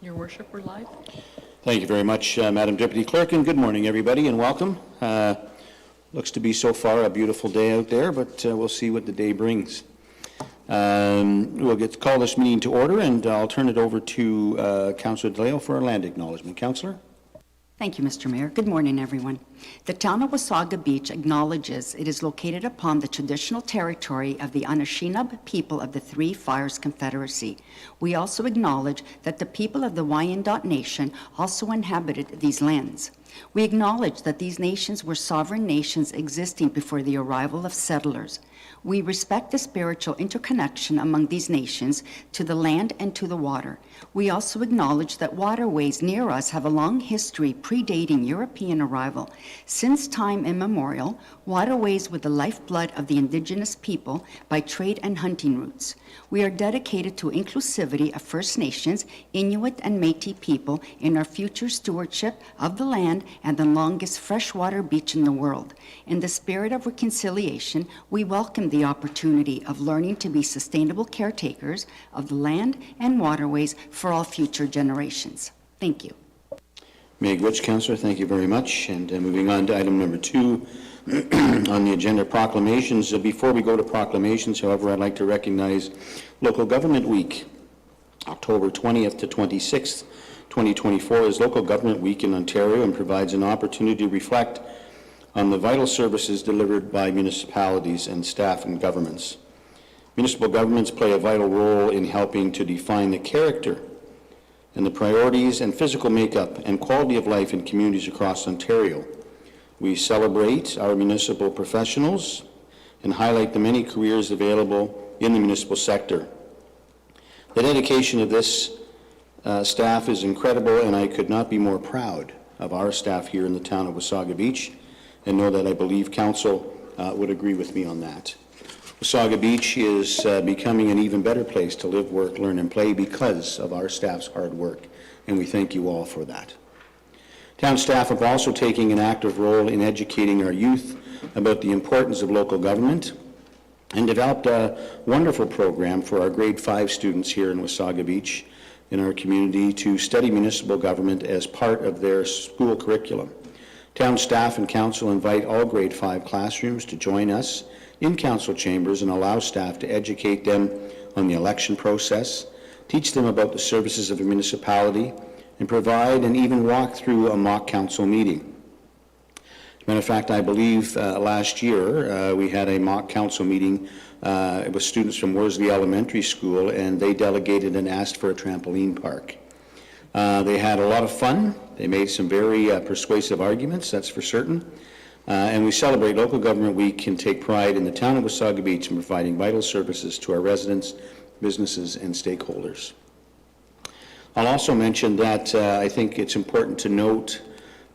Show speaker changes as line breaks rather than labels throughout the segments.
Your Worship, we're live.
Thank you very much, Madam Deputy Clerk, and good morning, everybody, and welcome. Looks to be so far a beautiful day out there, but we'll see what the day brings. We'll call this meeting to order, and I'll turn it over to Councillor DeLeo for our land acknowledgement. Councillor?
Thank you, Mr. Mayor. Good morning, everyone. The town of Wasaga Beach acknowledges it is located upon the traditional territory of the Anishinaabe people of the Three Fires Confederacy. We also acknowledge that the people of the Wyandot Nation also inhabited these lands. We acknowledge that these nations were sovereign nations existing before the arrival of settlers. We respect the spiritual interconnection among these nations to the land and to the water. We also acknowledge that waterways near us have a long history predating European arrival. Since time immemorial, waterways were the lifeblood of the indigenous people by trade and hunting routes. We are dedicated to inclusivity of First Nations, Inuit, and Métis people in our future stewardship of the land and the longest freshwater beach in the world. In the spirit of reconciliation, we welcome the opportunity of learning to be sustainable caretakers of the land and waterways for all future generations. Thank you.
Miigwech, Councillor, thank you very much. And moving on to item number 2 on the agenda, proclamations. Before we go to proclamations, however, I'd like to recognize Local Government Week. October 20th to 26th, 2024 is Local Government Week in Ontario and provides an opportunity to reflect on the vital services delivered by municipalities and staff and governments. Municipal governments play a vital role in helping to define the character and the priorities and physical makeup and quality of life in communities across Ontario. We celebrate our municipal professionals and highlight the many careers available in the municipal sector. The dedication of this staff is incredible, and I could not be more proud of our staff here in the town of Wasaga Beach, and know that I believe Council would agree with me on that. Wasaga Beach is becoming an even better place to live, work, learn, and play because of our staff's hard work, and we thank you all for that. Town staff are also taking an active role in educating our youth about the importance of local government and developed a wonderful program for our grade 5 students here in Wasaga Beach in our community to study municipal government as part of their school curriculum. Town staff and council invite all grade 5 classrooms to join us in council chambers and allow staff to educate them on the election process, teach them about the services of a municipality, and provide and even walk through a mock council meeting. As a matter of fact, I believe last year we had a mock council meeting with students from Worsley Elementary School, and they delegated and asked for a trampoline park. They had a lot of fun. They made some very persuasive arguments, that's for certain. And we celebrate Local Government Week and take pride in the town of Wasaga Beach in providing vital services to our residents, businesses, and stakeholders. I'll also mention that I think it's important to note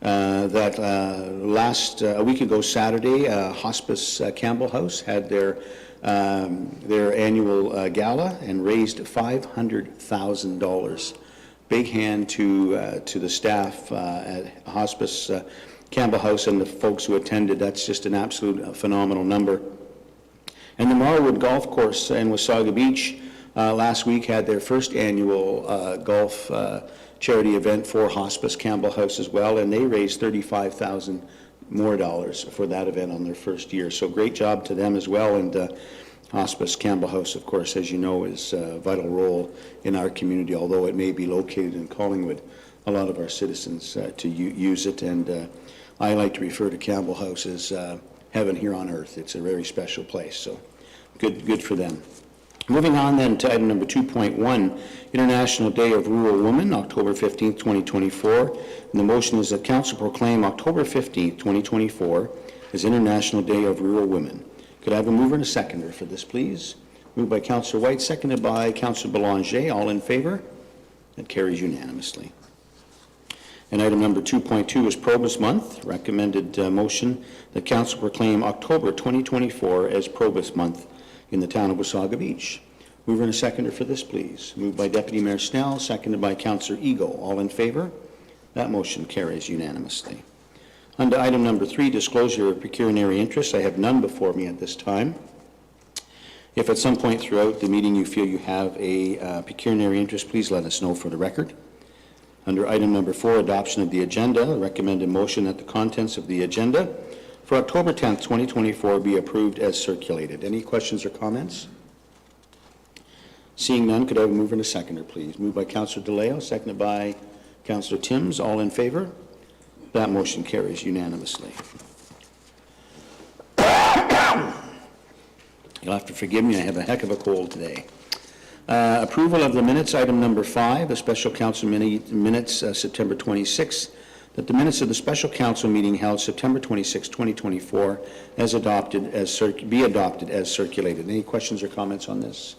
that a week ago Saturday, Hospice Campbell House had their annual gala and raised $500,000. Big hand to the staff at Hospice Campbell House and the folks who attended. That's just an absolute phenomenal number. And the Marwood Golf Course in Wasaga Beach last week had their first annual golf charity event for Hospice Campbell House as well, and they raised $35,000 more for that event on their first year. So great job to them as well. And Hospice Campbell House, of course, as you know, is a vital role in our community, although it may be located in Collingwood. A lot of our citizens to use it, and I like to refer to Campbell House as heaven here on earth. It's a very special place, so good for them. Moving on then to item number 2.1, International Day of Rural Women, October 15th, 2024. And the motion is that Council proclaim October 15th, 2024 as International Day of Rural Women. Could I have a mover and a seconder for this, please? Moved by Councillor White, seconded by Councillor Belanger. All in favor? That carries unanimously. And item number 2.2 is Probus Month. Recommended motion that Council proclaim October 2024 as Probus Month in the town of Wasaga Beach. Mover and a seconder for this, please. Moved by Deputy Mayor Snell, seconded by Councillor Eagle. All in favor? That motion carries unanimously. Under item number 3, disclosure of pecuniary interests. I have none before me at this time. If at some point throughout the meeting you feel you have a pecuniary interest, please let us know for the record. Under item number 4, adoption of the agenda, I recommend a motion that the contents of the agenda for October 10th, 2024 be approved as circulated. Any questions or comments? Seeing none, could I have a mover and a seconder, please? Moved by Councillor DeLeo, seconded by Councillor Timms. All in favor? That motion carries unanimously. You'll have to forgive me, I have a heck of a cold today. Approval of the minutes, item number 5, the special council minutes, September 26th, that the minutes of the special council meeting held September 26, 2024, be adopted as circulated. Any questions or comments on this?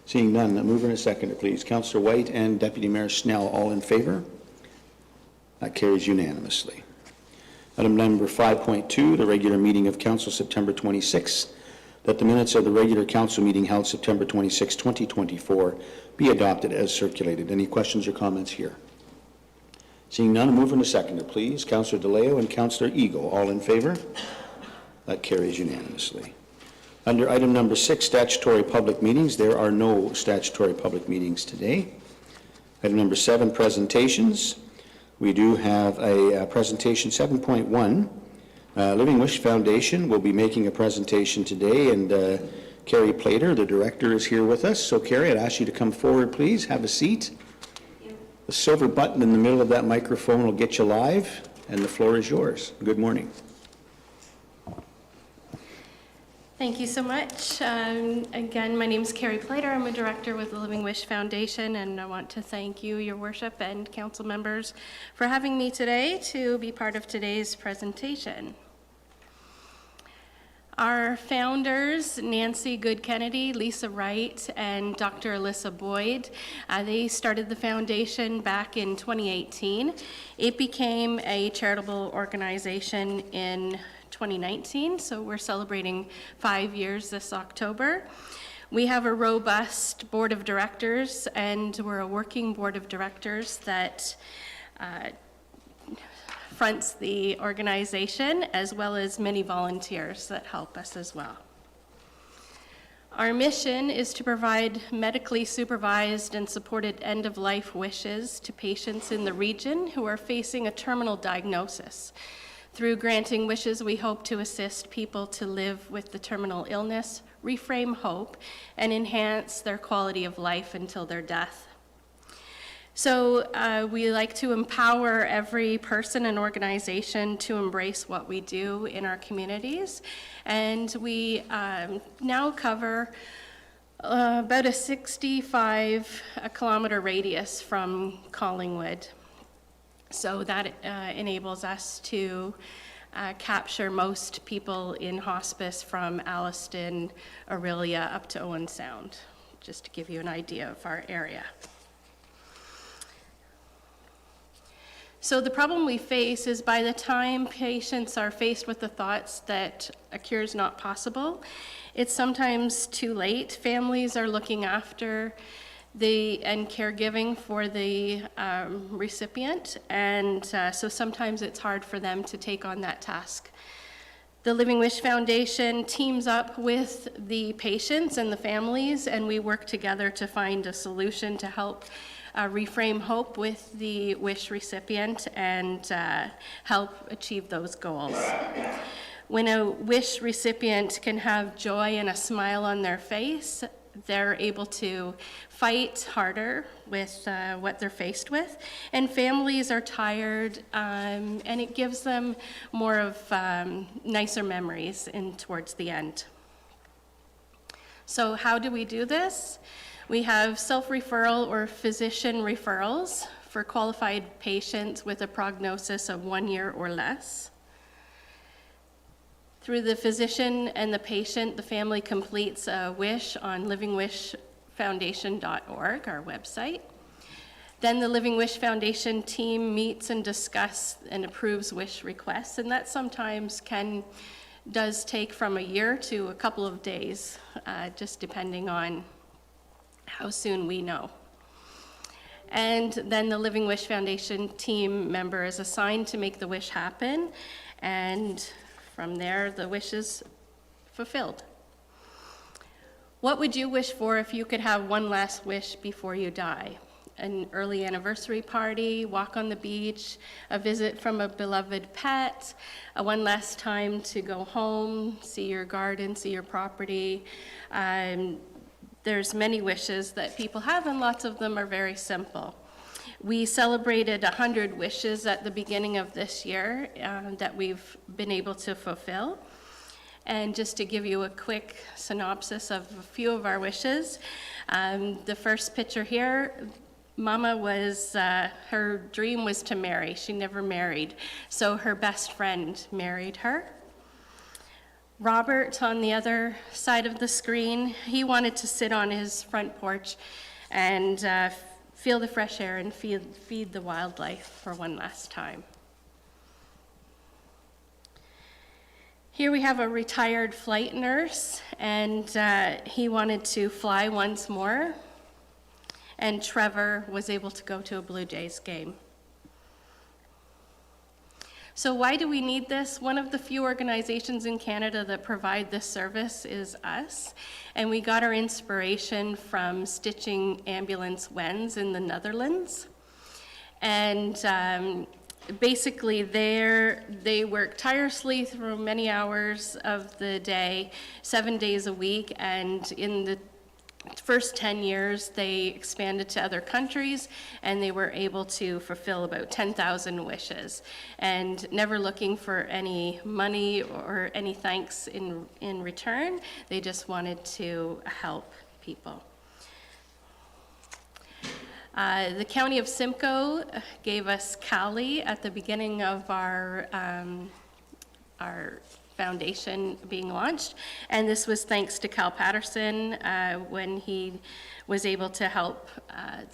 Seeing none, a mover and a seconder, please. Councillor White and Deputy Mayor Snell, all in favor? That carries unanimously. Item number 5.2, the regular meeting of council September 26th, that the minutes of the regular council meeting held September 26, 2024 be adopted as circulated. Any questions or comments here? Seeing none, a mover and a seconder, please. Councillor DeLeo and Councillor Eagle, all in favor? That carries unanimously. Under item number 6, statutory public meetings, there are no statutory public meetings today. Item number 7, presentations. We do have a presentation 7.1. Living Wish Foundation will be making a presentation today, and Carrie Plater, the director, is here with us. So Carrie, I'd ask you to come forward, please. Have a seat. The silver button in the middle of that microphone will get you live, and the floor is yours. Good morning.
Thank you so much. Again, my name is Carrie Plater. I'm a director with the Living Wish Foundation, and I want to thank you, your worship, and council members for having me today to be part of today's presentation. Our founders, Nancy Good Kennedy, Lisa Wright, and Dr. Alyssa Boyd, they started the foundation back in 2018. It became a charitable organization in 2019, so we're celebrating 5 years this October. We have a robust board of directors, and we're a working board of directors that fronts the organization, as well as many volunteers that help us as well. Our mission is to provide medically supervised and supported end-of-life wishes to patients in the region who are facing a terminal diagnosis. Through granting wishes, we hope to assist people to live with the terminal illness, reframe hope, and enhance their quality of life until their death. So we like to empower every person and organization to embrace what we do in our communities. And we now cover about a 65-kilometer radius from Collingwood. So that enables us to capture most people in hospice from Alliston, Orillia, up to Owen Sound, just to give you an idea of our area. So the problem we face is by the time patients are faced with the thoughts that a cure is not possible, it's sometimes too late. Families are looking after and caregiving for the recipient, and so sometimes it's hard for them to take on that task. The Living Wish Foundation teams up with the patients and the families, and we work together to find a solution to help reframe hope with the wish recipient and help achieve those goals. When a wish recipient can have joy and a smile on their face, they're able to fight harder with what they're faced with, and families are tired, and it gives them more of nicer memories towards the end. So how do we do this? We have self-referral or physician referrals for qualified patients with a prognosis of 1 year or less. Through the physician and the patient, the family completes a wish on livingwishfoundation.org, our website. Then the Living Wish Foundation team meets and discusses and approves wish requests, and that sometimes does take from a year to a couple of days, just depending on how soon we know. And then the Living Wish Foundation team member is assigned to make the wish happen, and from there, the wish is fulfilled. What would you wish for if you could have one last wish before you die? an early anniversary party, walk on the beach, a visit from a beloved pet, one last time to go home, see your garden, see your property. There's many wishes that people have, and lots of them are very simple. We celebrated 100 wishes at the beginning of this year that we've been able to fulfill. And just to give you a quick synopsis of a few of our wishes, the first picture here, Mama was, her dream was to marry. She never married, so her best friend married her. Robert, on the other side of the screen, he wanted to sit on his front porch and feel the fresh air and feed the wildlife for one last time. Here we have a retired flight nurse, and he wanted to fly once more, and Trevor was able to go to a Blue Jays game. So why do we need this? One of the few organizations in Canada that provide this service is us, and we got our inspiration from Stitching Ambulance Wens in the Netherlands. And basically they work tirelessly through many hours of the day, 7 days a week, and in the first 10 years, they expanded to other countries, and they were able to fulfill about 10,000 wishes, and never looking for any money or any thanks in return. They just wanted to help people. The County of Simcoe gave us CALI at the beginning of our foundation being launched, and this was thanks to Cal Patterson when he was able to help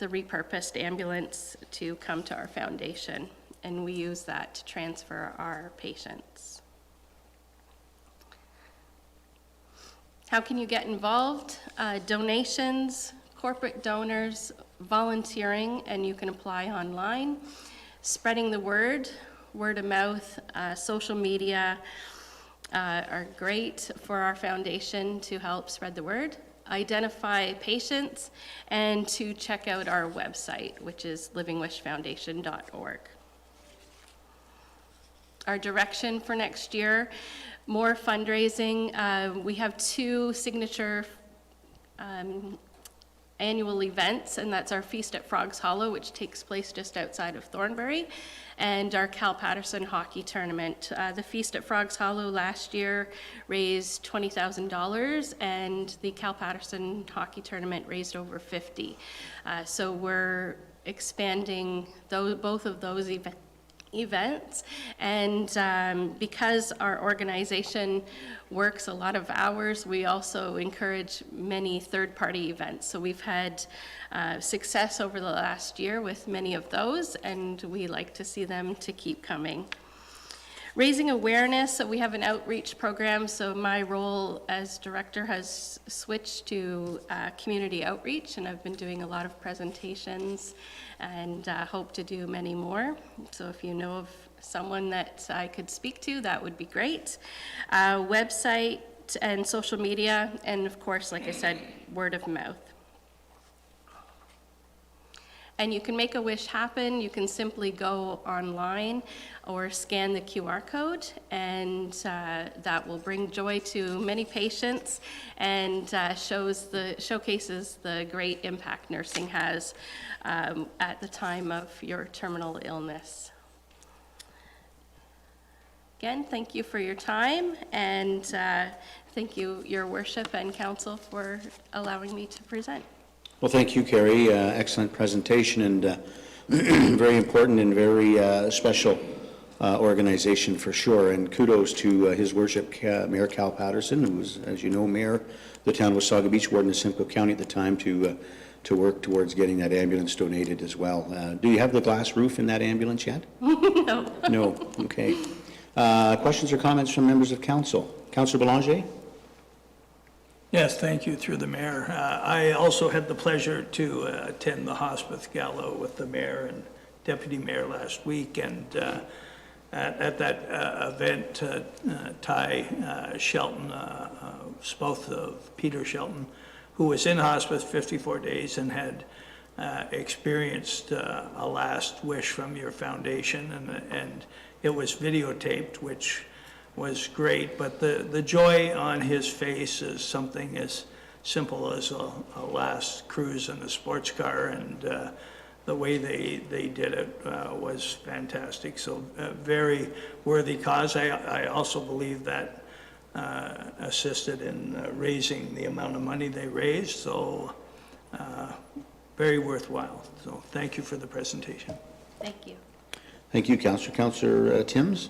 the repurposed ambulance to come to our foundation, and we use that to transfer our patients. How can you get involved? Donations, corporate donors, volunteering, and you can apply online. Spreading the word of mouth, social media, are great for our foundation to help spread the word, identify patients, and to check out our website, which is livingwishfoundation.org. Our direction for next year, more fundraising. We have 2 signature annual events, and that's our Feast at Frogs Hollow, which takes place just outside of Thornbury, and our Cal Patterson Hockey Tournament. The Feast at Frogs Hollow last year raised $20,000, and the Cal Patterson Hockey Tournament raised over $50,000. So we're expanding both of those events, and because our organization works a lot of hours, we also encourage many third-party events. So we've had success over the last year with many of those, and we like to see them to keep coming. Raising awareness, so we have an outreach program, so my role as director has switched to community outreach, and I've been doing a lot of presentations and hope to do many more. So if you know of someone that I could speak to, that would be great. Website and social media, and of course, like I said, word of mouth. And you can make a wish happen. You can simply go online or scan the QR code, and that will bring joy to many patients and showcases the great impact nursing has at the time of your terminal illness. Again, thank you for your time, and thank you, Your Worship and Council, for allowing me to present.
Well, thank you, Carrie. Excellent presentation, and very important and very special organization for sure. And kudos to His Worship Mayor Cal Patterson, who was, as you know, Mayor of the town of Wasaga Beach, Warden of Simcoe County at the time, to work towards getting that ambulance donated as well. Do you have the glass roof in that ambulance yet?
No.
No. Okay. Questions or comments from members of council? Councillor Belanger?
Yes, thank you, through the mayor. I also had the pleasure to attend the hospice gala with the mayor and deputy mayor last week, and at that event, Ty Shelton, spouse of Peter Shelton, who was in hospice 54 days and had experienced a last wish from your foundation, and it was videotaped, which was great, but the joy on his face is something as simple as a last cruise in a sports car, and the way they did it was fantastic. So very worthy cause. I also believe that assisted in raising the amount of money they raised, so very worthwhile. So thank you for the presentation.
Thank you.
Thank you, Councillor. Councillor Timms?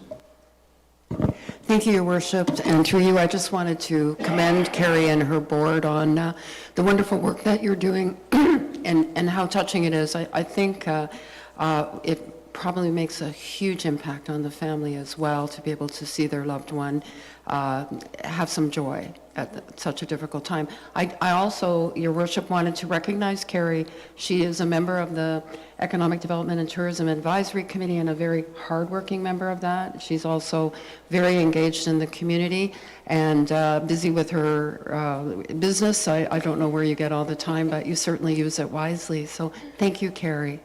Thank you, Your Worship, and through you, I just wanted to commend Carrie and her board on the wonderful work that you're doing and how touching it is. I think it probably makes a huge impact on the family as well to be able to see their loved one have some joy at such a difficult time. I also, Your Worship, wanted to recognize Carrie. She is a member of the Economic Development and Tourism Advisory Committee and a very hardworking member of that. She's also very engaged in the community and busy with her business. I don't know where you get all the time, but you certainly use it wisely. So thank you, Carrie.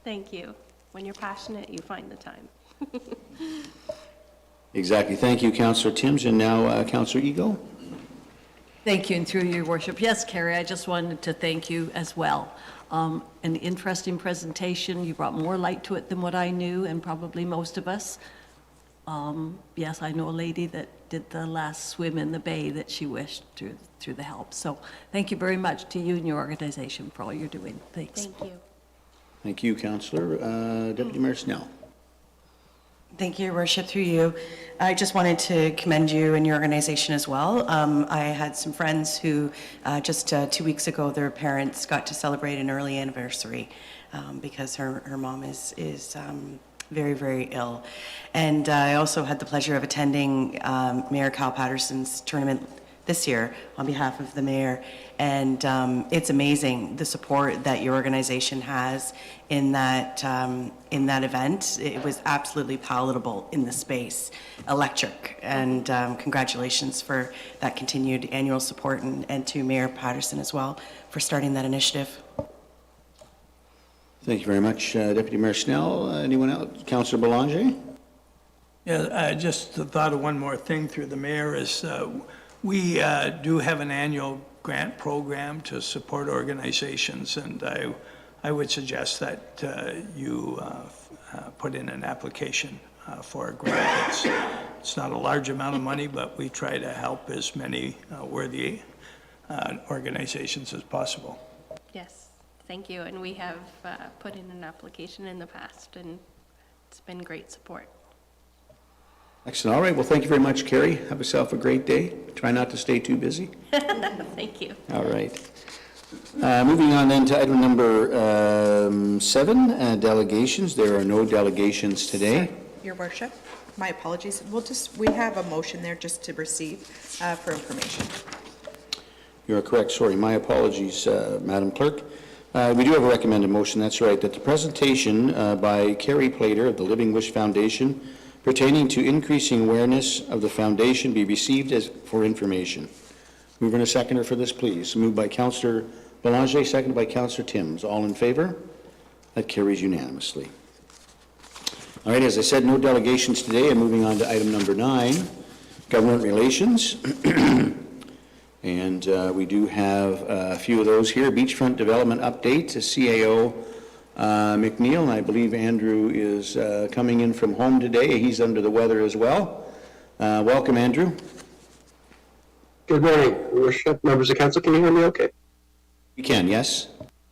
Thank you. When you're passionate, you find the time.
Exactly. Thank you, Councillor Timms. And now, Councillor Ego.
Thank you, and through your worship. Yes, Carrie, I just wanted to thank you as well. An interesting presentation. You brought more light to it than what I knew, and probably most of us. Yes, I know a lady that did the last swim in the bay that she wished through the help. So thank you very much to you and your organization for all you're doing. Thanks.
Thank you.
Thank you, Councillor. Deputy Mayor Snell.
Thank you, Your Worship, through you. I just wanted to commend you and your organization as well. I had some friends who just 2 weeks ago, their parents got to celebrate an early anniversary because her mom is very, very ill. And I also had the pleasure of attending Mayor Kyle Patterson's tournament this year on behalf of the mayor. And it's amazing the support that your organization has in that event. It was absolutely palatable in the space, electric. And congratulations for that continued annual support, and to Mayor Patterson as well for starting that initiative.
Thank you very much, Deputy Mayor Snell. Anyone else? Councillor Belanger?
Yeah, I just thought of one more thing through the mayor is we do have an annual grant program to support organizations, and I would suggest that you put in an application for a grant. It's not a large amount of money, but we try to help as many worthy organizations as possible.
Yes, thank you. And we have put in an application in the past, and it's been great support.
Excellent. All right. Well, thank you very much, Carrie. Have yourself a great day. Try not to stay too busy.
Thank you.
All right. Moving on then to item number 7, delegations. There are no delegations today.
Your Worship, my apologies. We have a motion there just to receive for information.
You are correct. Sorry. My apologies, Madam Clerk. We do have a recommended motion. That's right. That the presentation by Carrie Plater of the Living Wish Foundation pertaining to increasing awareness of the foundation be received as for information. Mover and a seconder for this, please. Moved by Councillor Belanger, seconded by Councillor Timms. All in favor? That carries unanimously. All right, as I said, no delegations today. And moving on to item number 9, government relations. And we do have a few of those here. Beachfront development update to CAO McNeil, and I believe Andrew is coming in from home today. He's under the weather as well. Welcome, Andrew.
Good morning, Your Worship, members of council. Can you hear me okay?
You can, yes?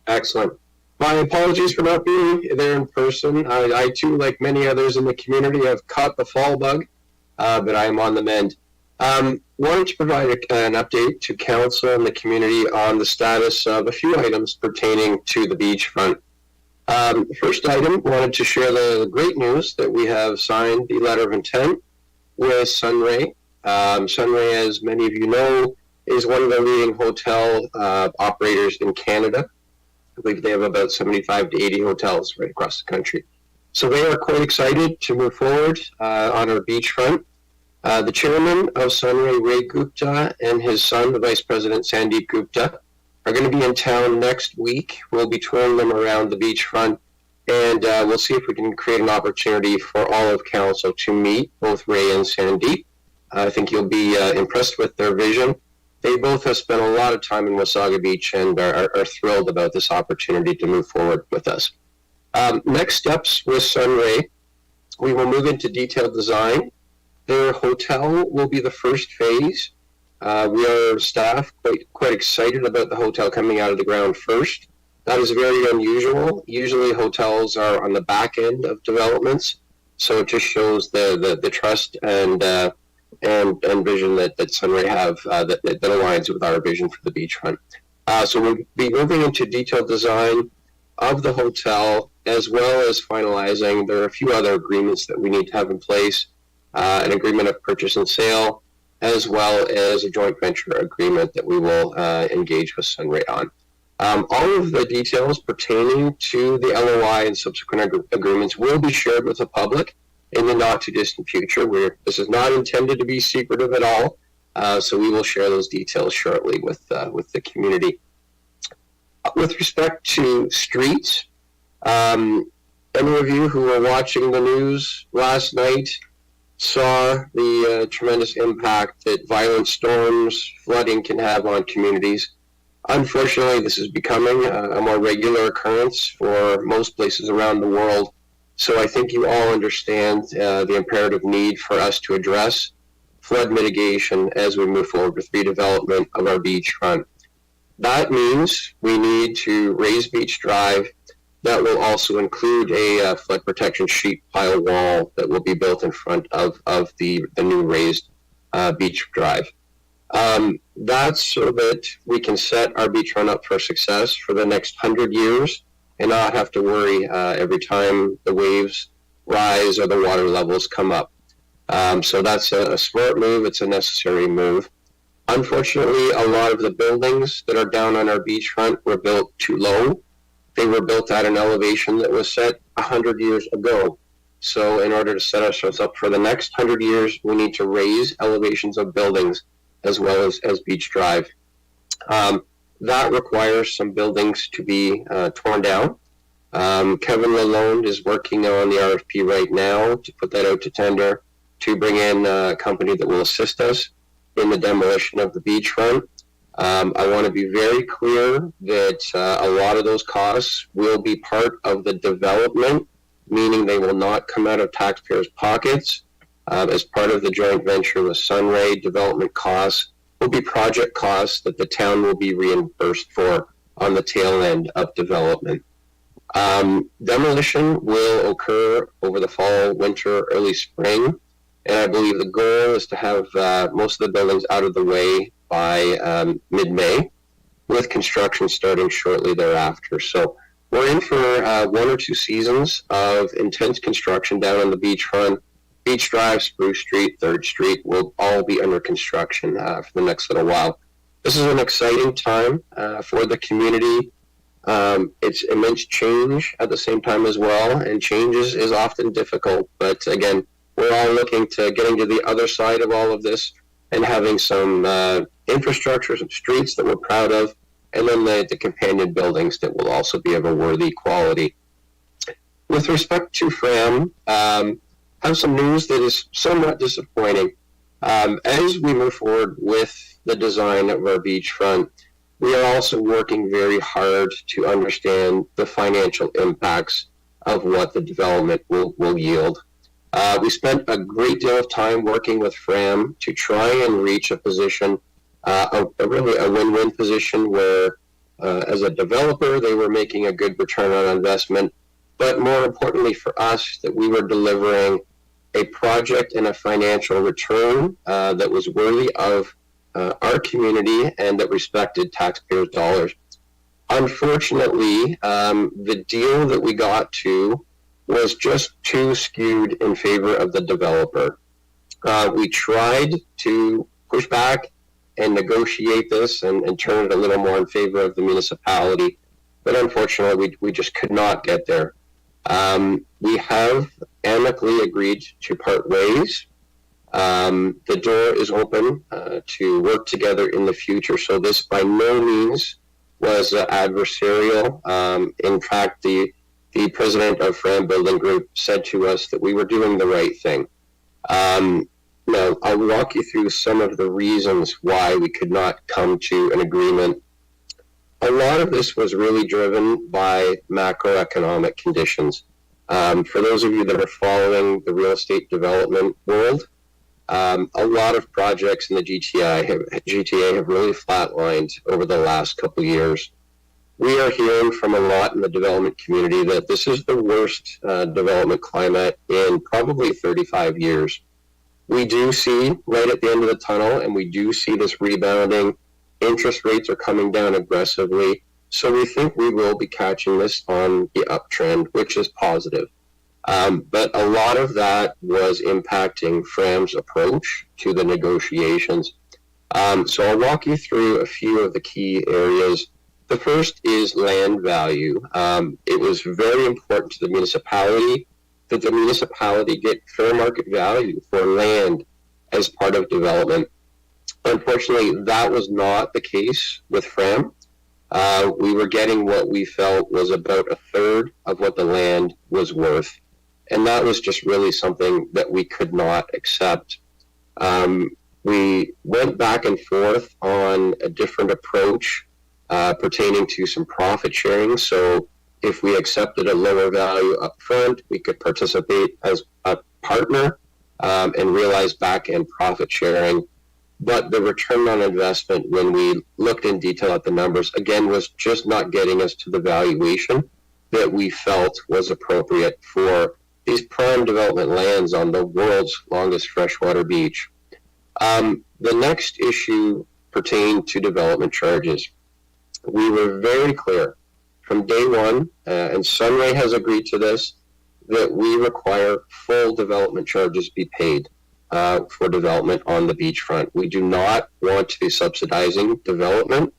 Excellent. My apologies for not being there in person. I too, like many others in the community, have caught the fall bug, but I am on the mend. Wanted to provide an update to council and the community on the status of a few items pertaining to the beachfront. First item, wanted to share the great news that we have signed the letter of intent with Sunray. Sunray, as many of you know, is one of the leading hotel operators in Canada. I believe they have about 75 to 80 hotels right across the country. So they are quite excited to move forward on our beachfront. The chairman of Sunray, Ray Gupta, and his son, the Vice President, Sandeep Gupta, are going to be in town next week. We'll be touring them around the beachfront, and we'll see if we can create an opportunity for all of council to meet both Ray and Sandeep. I think you'll be impressed with their vision. They both have spent a lot of time in Wasaga Beach and are thrilled about this opportunity to move forward with us. Next steps with Sunray, we will move into detailed design. Their hotel will be the first phase. We are staff quite excited about the hotel coming out of the ground first. That is very unusual. Usually hotels are on the back end of developments, so it just shows the trust and vision that Sunray have that aligns with our vision for the beachfront. So we'll be moving into detailed design of the hotel, as well as finalizing. There are a few other agreements that we need to have in place, an agreement of purchase and sale, as well as a joint venture agreement that we will engage with Sunray on. All of the details pertaining to the LOI and subsequent agreements will be shared with the public in the not too distant future. This is not intended to be secretive at all, so we will share those details shortly with the community. With respect to streets, any of you who were watching the news last night saw the tremendous impact that violent storms, flooding can have on communities. Unfortunately, this is becoming a more regular occurrence for most places around the world. So I think you all understand the imperative need for us to address flood mitigation as we move forward with redevelopment of our beachfront. That means we need to raise Beach Drive. That will also include a flood protection sheet pile wall that will be built in front of the new raised Beach Drive. That's so that we can set our beachfront up for success for the next 100 years and not have to worry every time the waves rise or the water levels come up. So that's a smart move. It's a necessary move. Unfortunately, a lot of the buildings that are down on our beachfront were built too low. They were built at an elevation that was set 100 years ago. So in order to set ourselves up for the next 100 years, we need to raise elevations of buildings as well as Beach Drive. That requires some buildings to be torn down. Kevin Lalonde is working on the RFP right now to put that out to tender to bring in a company that will assist us in the demolition of the beachfront. I want to be very clear that a lot of those costs will be part of the development, meaning they will not come out of taxpayers' pockets. As part of the joint venture with Sunray, development costs will be project costs that the town will be reimbursed for on the tail end of development. Demolition will occur over the fall, winter, early spring, and I believe the goal is to have most of the buildings out of the way by mid-May, with construction starting shortly thereafter. So we're in for 1 or 2 seasons of intense construction down on the beachfront. Beach Drive, Spruce Street, 3rd Street will all be under construction for the next little while. This is an exciting time for the community. It's immense change at the same time as well, and change is often difficult. But again, we're all looking to getting to the other side of all of this and having some infrastructure, some streets that we're proud of, and then the companion buildings that will also be of a worthy quality. With respect to Fram, have some news that is somewhat disappointing. As we move forward with the design of our beachfront, we are also working very hard to understand the financial impacts of what the development will yield. We spent a great deal of time working with Fram to try and reach a position, really a win-win position where, as a developer, they were making a good return on investment, but more importantly for us, that we were delivering a project and a financial return that was worthy of our community and that respected taxpayers' dollars. Unfortunately, the deal that we got to was just too skewed in favor of the developer. We tried to push back and negotiate this and turn it a little more in favor of the municipality, but unfortunately we just could not get there. We have amicably agreed to part ways. The door is open to work together in the future, so this by no means was adversarial. In fact, the president of Fram Building Group said to us that we were doing the right thing. Now, I'll walk you through some of the reasons why we could not come to an agreement. A lot of this was really driven by macroeconomic conditions. For those of you that are following the real estate development world, a lot of projects in the GTA have really flatlined over the last couple of years. We are hearing from a lot in the development community that this is the worst development climate in probably 35 years. We do see light at the end of the tunnel, and we do see this rebounding. Interest rates are coming down aggressively. So we think we will be catching this on the uptrend, which is positive. But a lot of that was impacting Fram's approach to the negotiations. So I'll walk you through a few of the key areas. The first is land value. It was very important to the municipality that the municipality get fair market value for land as part of development. Unfortunately, that was not the case with Fram. We were getting what we felt was about a third of what the land was worth. And that was just really something that we could not accept. We went back and forth on a different approach pertaining to some profit sharing. So if we accepted a lower value up front, we could participate as a partner and realize back-end profit sharing. But the return on investment, when we looked in detail at the numbers, again, was just not getting us to the valuation that we felt was appropriate for these prime development lands on the world's longest freshwater beach. The next issue pertained to development charges. We were very clear from day one, and Sunray has agreed to this, that we require full development charges be paid for development on the beachfront. We do not want to be subsidizing development.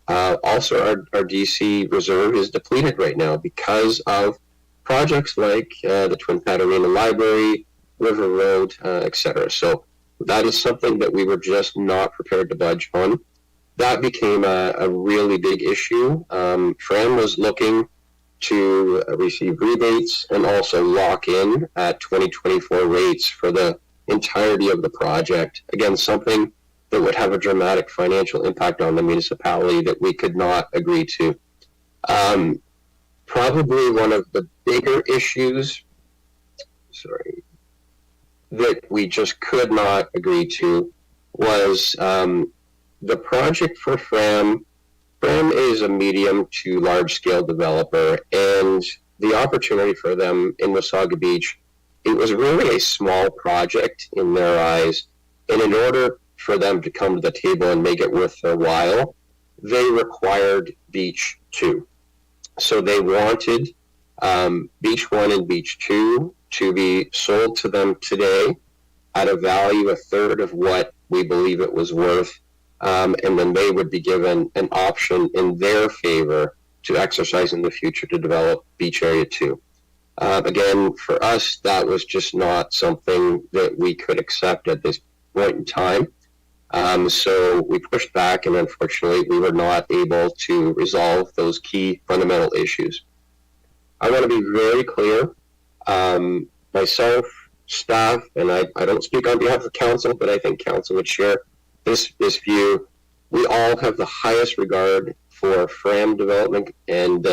Also, our DC reserve is depleted right now because of projects like the Twin Patarina Library, River Road, etc. So that is something that we were just not prepared to budge on. That became a really big issue. Fram was looking to receive rebates and also lock in at 2024 rates for the entirety of the project. Again, something that would have a dramatic financial impact on the municipality that we could not agree to. Probably one of the bigger issues, that we just could not agree to was the project for Fram. Fram is a medium to large scale developer, and the opportunity for them in Wasaga Beach, it was really a small project in their eyes. And in order for them to come to the table and make it worth their while, they required Beach 2. So they wanted Beach 1 and Beach 2 to be sold to them today at a value a third of what we believe it was worth. And then they would be given an option in their favor to exercise in the future to develop Beach Area 2. Again, for us, that was just not something that we could accept at this point in time. So we pushed back, and unfortunately, we were not able to resolve those key fundamental issues. I want to be very clear. Myself, staff, and I don't speak on behalf of council, but I think council would share this view. We all have the highest regard for Fram Development and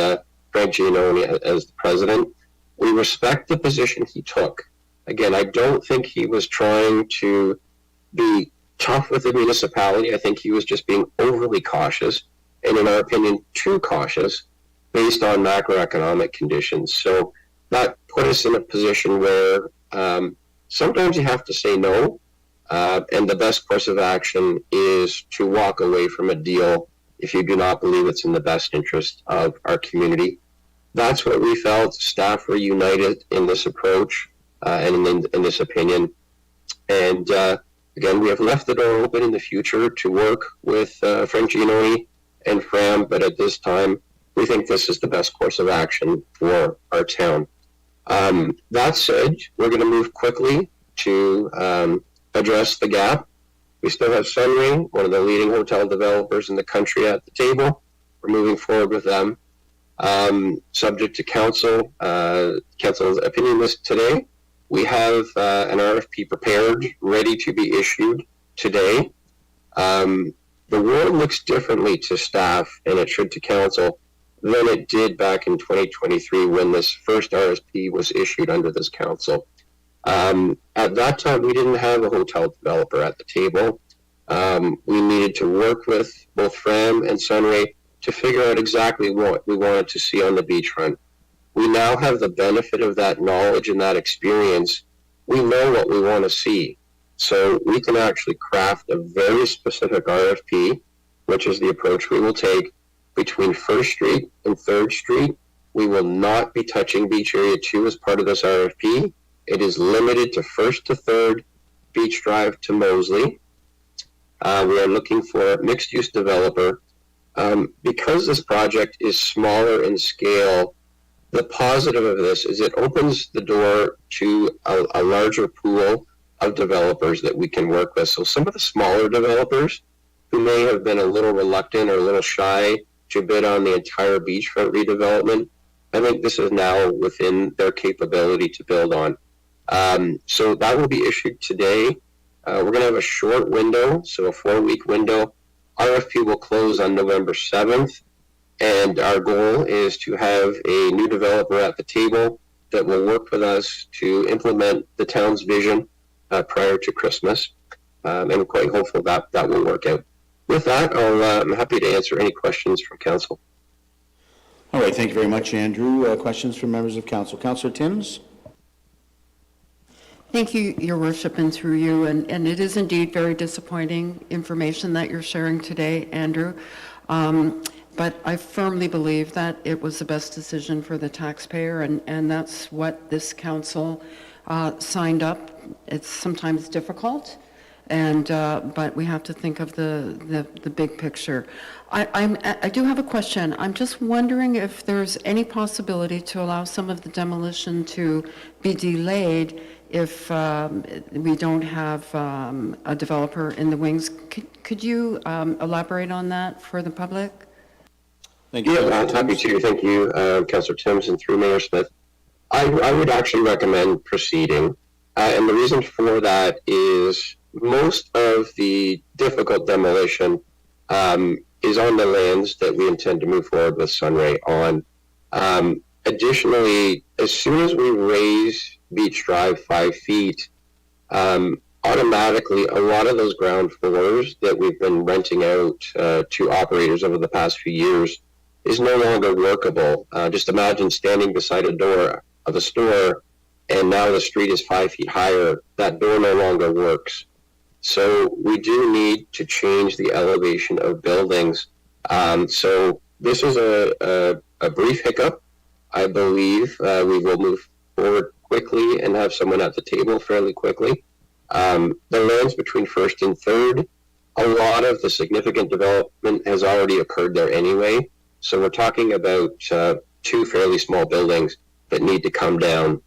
Frank Giannone as the president. We respect the position he took. Again, I don't think he was trying to be tough with the municipality. I think he was just being overly cautious, and in our opinion, too cautious based on macroeconomic conditions. So that put us in a position where sometimes you have to say no, and the best course of action is to walk away from a deal if you do not believe it's in the best interest of our community. That's what we felt. Staff were united in this approach and in this opinion. And again, we have left the door open in the future to work with Frank Giannone and Fram, but at this time, we think this is the best course of action for our town. That said, we're going to move quickly to address the gap. We still have Sunray, one of the leading hotel developers in the country, at the table. We're moving forward with them. Subject to council's opinion list today, we have an RFP prepared, ready to be issued today. The world looks differently to staff, and it should to council, than it did back in 2023 when this first RFP was issued under this council. At that time, we didn't have a hotel developer at the table. We needed to work with both Fram and Sunray to figure out exactly what we wanted to see on the beachfront. We now have the benefit of that knowledge and that experience. We know what we want to see. So we can actually craft a very specific RFP, which is the approach we will take between First Street and 3rd Street. We will not be touching Beach Area 2 as part of this RFP. It is limited to 1st to 3rd, Beach Drive to Mosley. We are looking for a mixed-use developer. Because this project is smaller in scale, the positive of this is it opens the door to a larger pool of developers that we can work with. So some of the smaller developers who may have been a little reluctant or a little shy to bid on the entire beachfront redevelopment, I think this is now within their capability to build on. So that will be issued today. We're going to have a short window, so a 4-week window. RFP will close on November 7th, and our goal is to have a new developer at the table that will work with us to implement the town's vision prior to Christmas. And I'm quite hopeful that that will work out. With that, I'm happy to answer any questions from council.
All right, thank you very much, Andrew. Questions from members of council. Councillor Timms?
Thank you, Your Worship, and through you. And it is indeed very disappointing information that you're sharing today, Andrew. But I firmly believe that it was the best decision for the taxpayer, and that's what this council signed up. It's sometimes difficult, but we have to think of the big picture. I do have a question. I'm just wondering if there's any possibility to allow some of the demolition to be delayed if we don't have a developer in the wings. Could you elaborate on that for the public?
Thank you.
Yeah, I'm happy to. Thank you, Councillor Timms, and through Mayor Smith. I would actually recommend proceeding. And the reason for that is most of the difficult demolition is on the lands that we intend to move forward with Sunray on. Additionally, as soon as we raise Beach Drive 5 feet, automatically a lot of those ground floors that we've been renting out to operators over the past few years is no longer workable. Just imagine standing beside a door of a store and now the street is 5 feet higher. That door no longer works. So we do need to change the elevation of buildings. So this is a brief hiccup. I believe we will move forward quickly and have someone at the table fairly quickly. The lands between 1st and 3rd, a lot of the significant development has already occurred there anyway. So we're talking about 2 fairly small buildings that need to come down.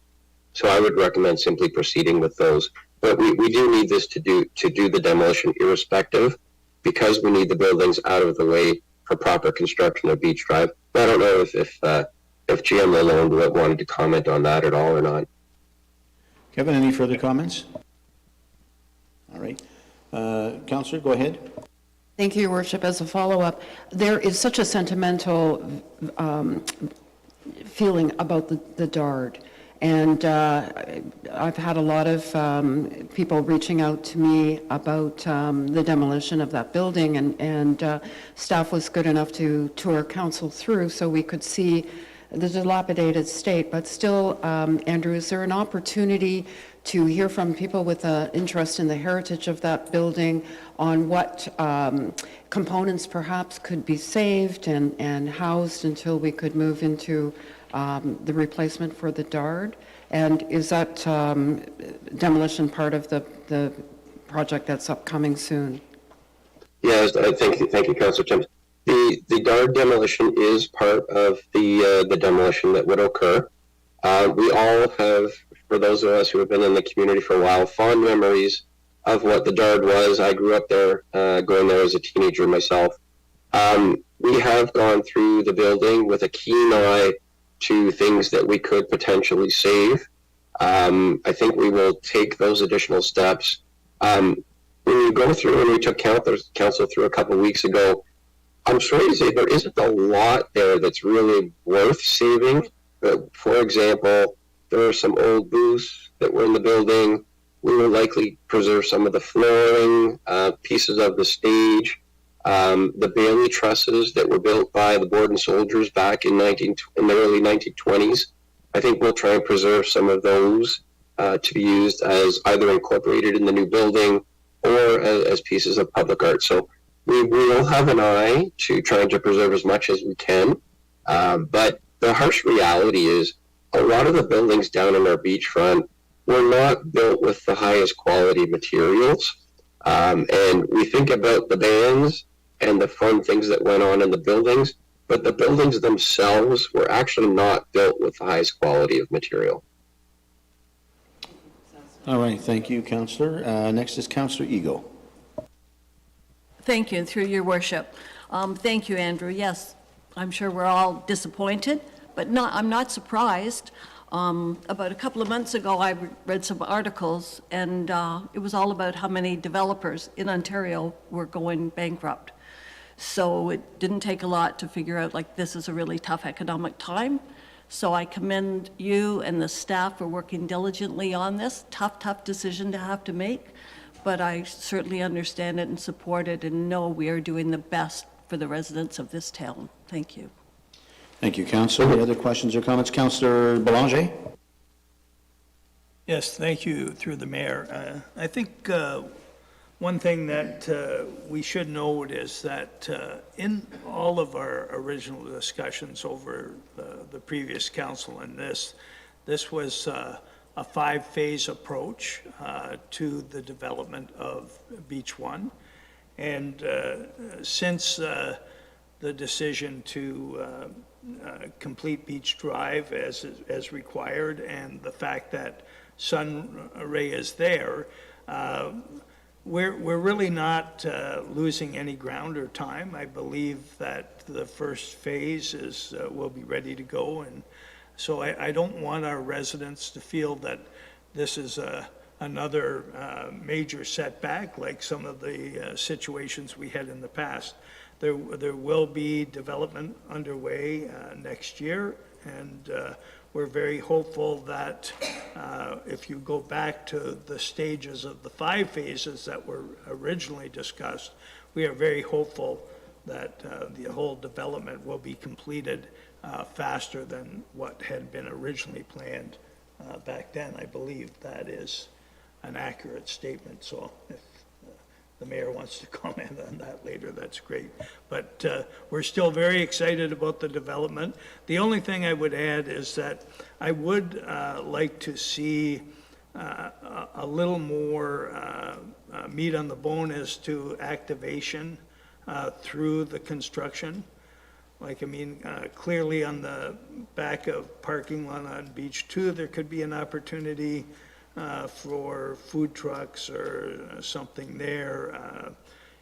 So I would recommend simply proceeding with those. But we do need this to do the demolition irrespective, because we need the buildings out of the way for proper construction of Beach Drive. I don't know if GM Lalonde wanted to comment on that at all or not.
Kevin, any further comments? All right. Councillor, go ahead.
Thank you, Your Worship. As a follow-up, there is such a sentimental feeling about the Dard. And I've had a lot of people reaching out to me about the demolition of that building, and staff was good enough to tour council through so we could see the dilapidated state. But still, Andrew, is there an opportunity to hear from people with an interest in the heritage of that building on what components perhaps could be saved and housed until we could move into the replacement for the Dard? And is that demolition part of the project that's upcoming soon?
Yes, thank you, Councillor Timms. The Dard demolition is part of the demolition that would occur. We all have, for those of us who have been in the community for a while, fond memories of what the Dard was. I grew up there, going there as a teenager myself. We have gone through the building with a keen eye to things that we could potentially save. I think we will take those additional steps. When you go through, and we took council through a couple of weeks ago, I'm sorry to say there isn't a lot there that's really worth saving. But for example, there are some old booths that were in the building. We will likely preserve some of the flooring, pieces of the stage, the Bailey trusses that were built by the Borden soldiers back in the early 1920s. I think we'll try and preserve some of those to be used as either incorporated in the new building or as pieces of public art. So we will have an eye to trying to preserve as much as we can. But the harsh reality is a lot of the buildings down in our beachfront were not built with the highest quality materials. And we think about the bands and the fun things that went on in the buildings, but the buildings themselves were actually not built with the highest quality of material.
All right, thank you, Councillor. Next is Councillor Ego.
Thank you, and through your worship. Thank you, Andrew. Yes, I'm sure we're all disappointed, but I'm not surprised. About a couple of months ago, I read some articles, and it was all about how many developers in Ontario were going bankrupt. So it didn't take a lot to figure out, like, this is a really tough economic time. So I commend you and the staff for working diligently on this. Tough decision to have to make, but I certainly understand it and support it and know we are doing the best for the residents of this town. Thank you.
Thank you, Councillor. Any other questions or comments? Councillor Belanger?
Yes, thank you, through the mayor. I think one thing that we should note is that in all of our original discussions over the previous council and this was a 5-phase approach to the development of Beach One. And since the decision to complete Beach Drive as required, and the fact that Sunray is there, we're really not losing any ground or time. I believe that the first phase will be ready to go, and so I don't want our residents to feel that this is another major setback like some of the situations we had in the past. There will be development underway next year, and we're very hopeful that if you go back to the stages of the 5 phases that were originally discussed, we are very hopeful that the whole development will be completed faster than what had been originally planned back then. I believe that is an accurate statement, so if the mayor wants to comment on that later, that's great. But we're still very excited about the development. The only thing I would add is that I would like to see a little more meat on the bone as to activation through the construction. Like, I mean, clearly on the back of parking lot on Beach 2, there could be an opportunity for food trucks or something there.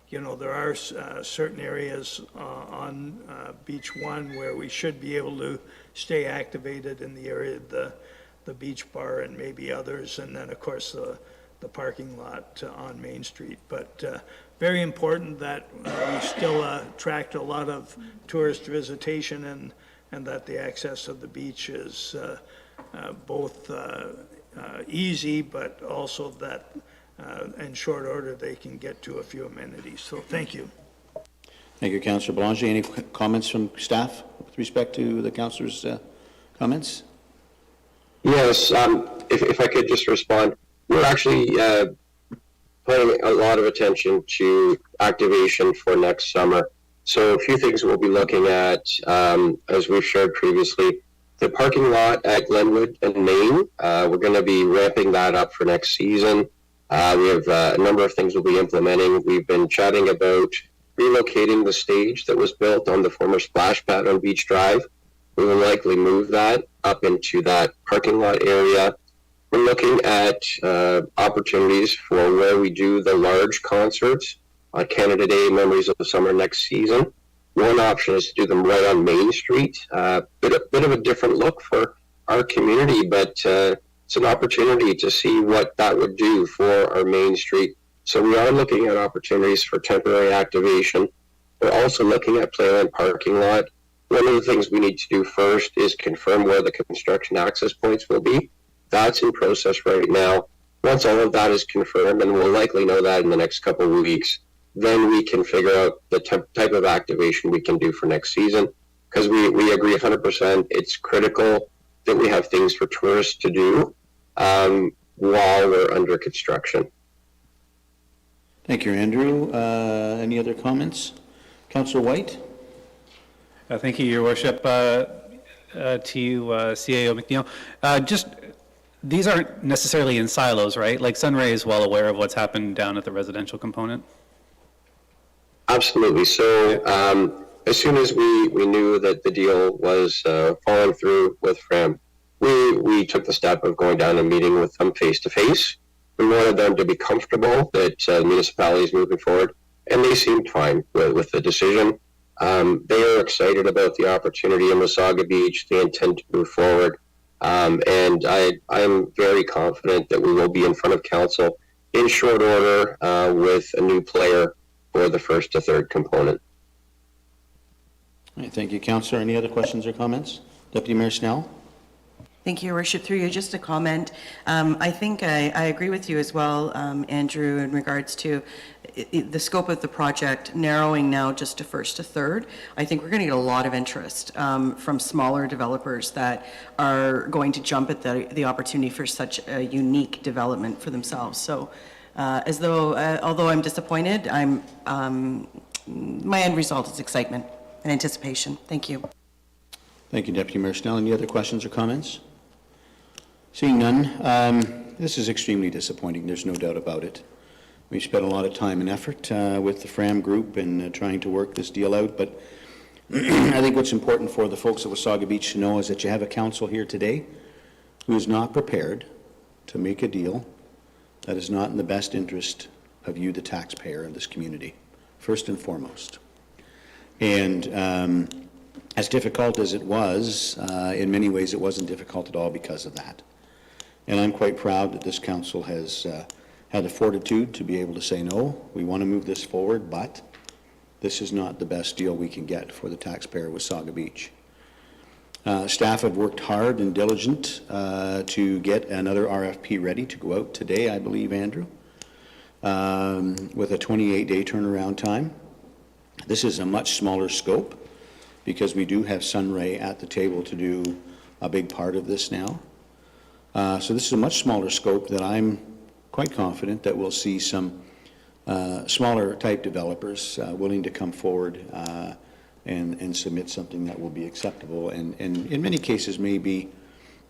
You know, there are certain areas on Beach 1 where we should be able to stay activated in the area of the beach bar and maybe others, and then of course the parking lot on Main Street. But very important that we still attract a lot of tourist visitation, and that the access of the beach is both easy, but also that in short order they can get to a few amenities. So thank you.
Thank you, Councillor Belanger. Any comments from staff with respect to the councillor's comments?
Yes, if I could just respond. We're actually paying a lot of attention to activation for next summer. So a few things we'll be looking at, as we've shared previously. The parking lot at Glenwood and Main, we're going to be ramping that up for next season. We have a number of things we'll be implementing. We've been chatting about relocating the stage that was built on the former splash pad on Beach Drive. We will likely move that up into that parking lot area. We're looking at opportunities for where we do the large concerts on Canada Day, Memories of the Summer next season. One option is to do them right on Main Street. Bit of a different look for our community, but it's an opportunity to see what that would do for our Main Street. So we are looking at opportunities for temporary activation. We're also looking at Playland parking lot. One of the things we need to do first is confirm where the construction access points will be. That's in process right now. Once all of that is confirmed, and we'll likely know that in the next couple of weeks, then we can figure out the type of activation we can do for next season. Because we agree 100%, it's critical that we have things for tourists to do while we're under construction.
Thank you, Andrew. Any other comments? Councillor White?
Thank you, Your Worship. To you, CAO McNeil. Just, these aren't necessarily in silos, right? Like Sunray is well aware of what's happened down at the residential component.
Absolutely. So as soon as we knew that the deal was falling through with FRAM, we took the step of going down and meeting with them face to face. We wanted them to be comfortable that the municipality is moving forward, and they seemed fine with the decision. They are excited about the opportunity in Wasaga Beach. They intend to move forward. And I'm very confident that we will be in front of council in short order with a new player for the first to third component.
All right, thank you, Councillor. Any other questions or comments? Deputy Mayor Snell?
Thank you, Your Worship. Through you, just a comment. I think I agree with you as well, Andrew, in regards to the scope of the project narrowing now just to first to third. I think we're going to get a lot of interest from smaller developers that are going to jump at the opportunity for such a unique development for themselves. So although I'm disappointed, my end result is excitement and anticipation. Thank you.
Thank you, Deputy Mayor Snell. Any other questions or comments? Seeing none, this is extremely disappointing. There's no doubt about it. We spent a lot of time and effort with the FRAM group in trying to work this deal out, but I think what's important for the folks at Wasaga Beach to know is that you have a council here today who is not prepared to make a deal that is not in the best interest of you, the taxpayer of this community, first and foremost. And as difficult as it was, in many ways it wasn't difficult at all because of that. And I'm quite proud that this council has had the fortitude to be able to say, no, we want to move this forward, but this is not the best deal we can get for the taxpayer of Wasaga Beach. Staff have worked hard and diligent to get another RFP ready to go out today, I believe, Andrew, with a 28-day turnaround time. This is a much smaller scope because we do have Sunray at the table to do a big part of this now. So this is a much smaller scope that I'm quite confident that we'll see some smaller type developers willing to come forward and submit something that will be acceptable and in many cases may be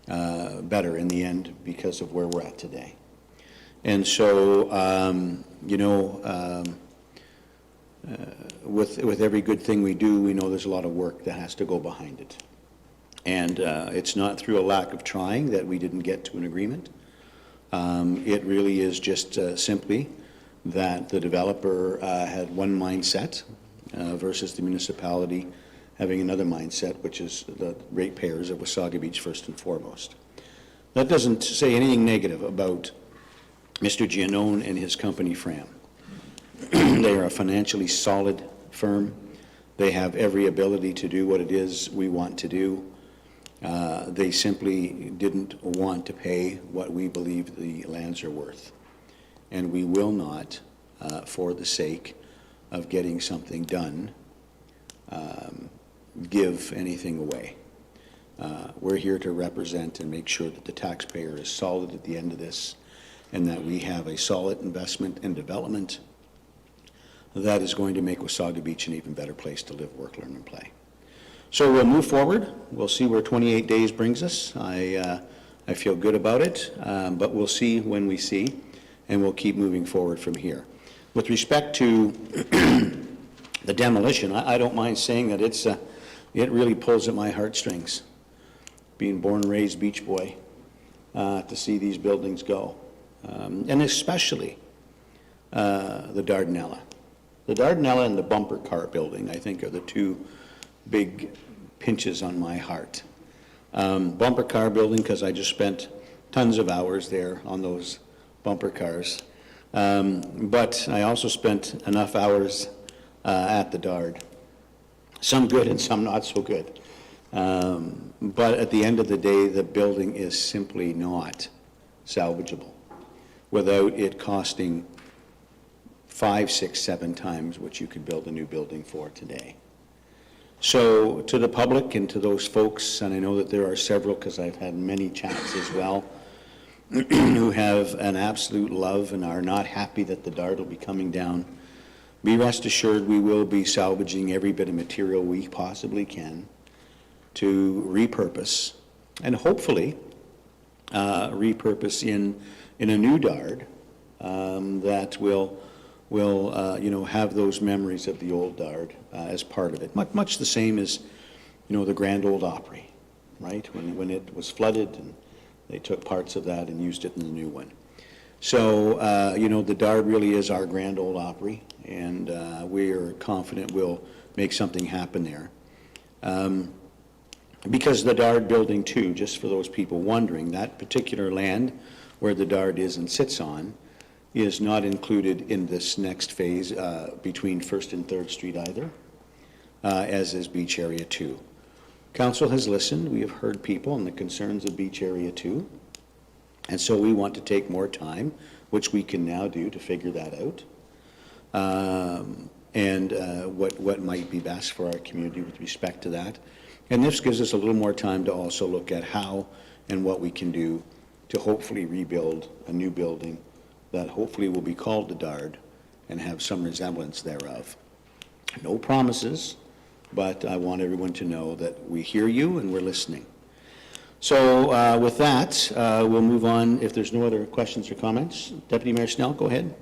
better in the end because of where we're at today. And so, with every good thing we do, we know there's a lot of work that has to go behind it. And it's not through a lack of trying that we didn't get to an agreement. It really is just simply that the developer had one mindset versus the municipality having another mindset, which is the ratepayers of Wasaga Beach first and foremost. That doesn't say anything negative about Mr. Giannone and his company, FRAM. They are a financially solid firm. They have every ability to do what it is we want to do. They simply didn't want to pay what we believe the lands are worth. And we will not, for the sake of getting something done, give anything away. We're here to represent and make sure that the taxpayer is solid at the end of this and that we have a solid investment and development that is going to make Wasaga Beach an even better place to live, work, learn, and play. So we'll move forward. We'll see where 28 days brings us. I feel good about it, but we'll see when we see, and we'll keep moving forward from here. With respect to the demolition, I don't mind saying that it really pulls at my heartstrings, being born and raised beach boy, to see these buildings go, and especially the Dardanella. The Dardanella and the bumper car building, I think, are the two big pinches on my heart. Bumper car building, because I just spent tons of hours there on those bumper cars. But I also spent enough hours at the Dard. Some good and some not so good. But at the end of the day, the building is simply not salvageable without it costing 5, 6, 7 times what you could build a new building for today. So to the public and to those folks, and I know that there are several because I've had many chats as well, who have an absolute love and are not happy that the Dard will be coming down, be rest assured we will be salvaging every bit of material we possibly can to repurpose, and hopefully repurpose in a new Dard that will have those memories of the old Dard as part of it. Much the same as, the Grand Ole Opry, right? When it was flooded, and they took parts of that and used it in the new one. So, the Dard really is our Grand Ole Opry, and we are confident we'll make something happen there. Because the Dard building too, just for those people wondering, that particular land where the Dard is and sits on is not included in this next phase between 1st and 3rd Street either, as is Beach Area 2. Council has listened. We have heard people and the concerns of Beach Area 2. And so we want to take more time, which we can now do to figure that out, and what might be best for our community with respect to that. And this gives us a little more time to also look at how and what we can do to hopefully rebuild a new building that hopefully will be called the Dard and have some resemblance thereof. No promises, but I want everyone to know that we hear you and we're listening. So with that, we'll move on. If there's no other questions or comments, Deputy Mayor Snell, go ahead.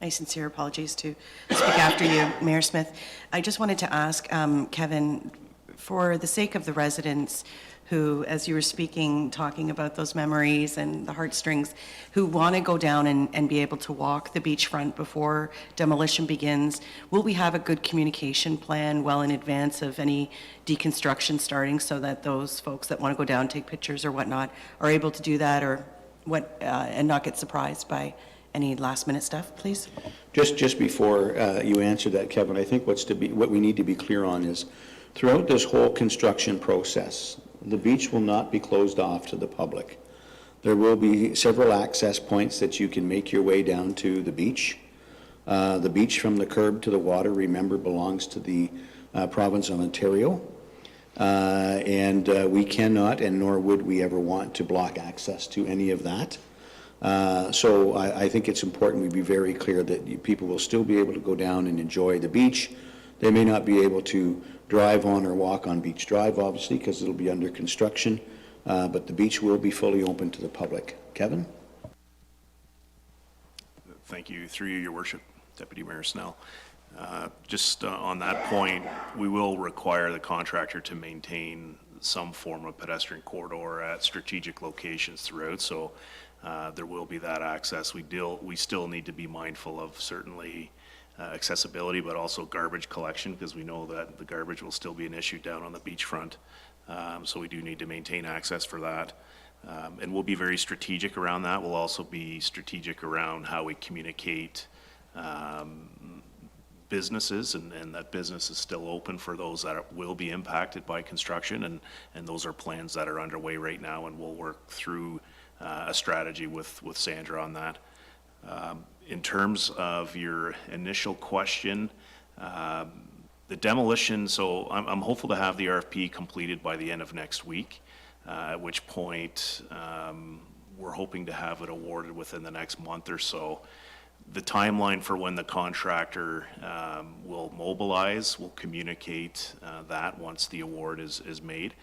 My sincere apologies to speak after you, Mayor Smith. I just wanted to ask Kevin, for the sake of the residents who, as you were speaking, talking about those memories and the heartstrings, who want to go down and be able to walk the beachfront before demolition begins, will we have a good communication plan well in advance of any deconstruction starting so that those folks that want to go down, take pictures or whatnot, are able to do that and not get surprised by any last-minute stuff, please?
Just before you answer that, Kevin, I think what we need to be clear on is throughout this whole construction process, the beach will not be closed off to the public. There will be several access points that you can make your way down to the beach. The beach from the curb to the water, remember, belongs to the province of Ontario. And we cannot, and nor would we ever want to block access to any of that. So I think it's important we be very clear that people will still be able to go down and enjoy the beach. They may not be able to drive on or walk on Beach Drive, obviously, because it'll be under construction, but the beach will be fully open to the public. Kevin?
Thank you. Through you, Your Worship, Deputy Mayor Snell. Just on that point, we will require the contractor to maintain some form of pedestrian corridor at strategic locations throughout, so there will be that access. We still need to be mindful of certainly accessibility, but also garbage collection, because we know that the garbage will still be an issue down on the beachfront. So we do need to maintain access for that. And we'll be very strategic around that. We'll also be strategic around how we communicate businesses, and that business is still open for those that will be impacted by construction, and those are plans that are underway right now, and we'll work through a strategy with Sandra on that. In terms of your initial question, the demolition, so I'm hopeful to have the RFP completed by the end of next week, at which point we're hoping to have it awarded within the next month or so. The timeline for when the contractor will mobilize, we'll communicate that once the award is made.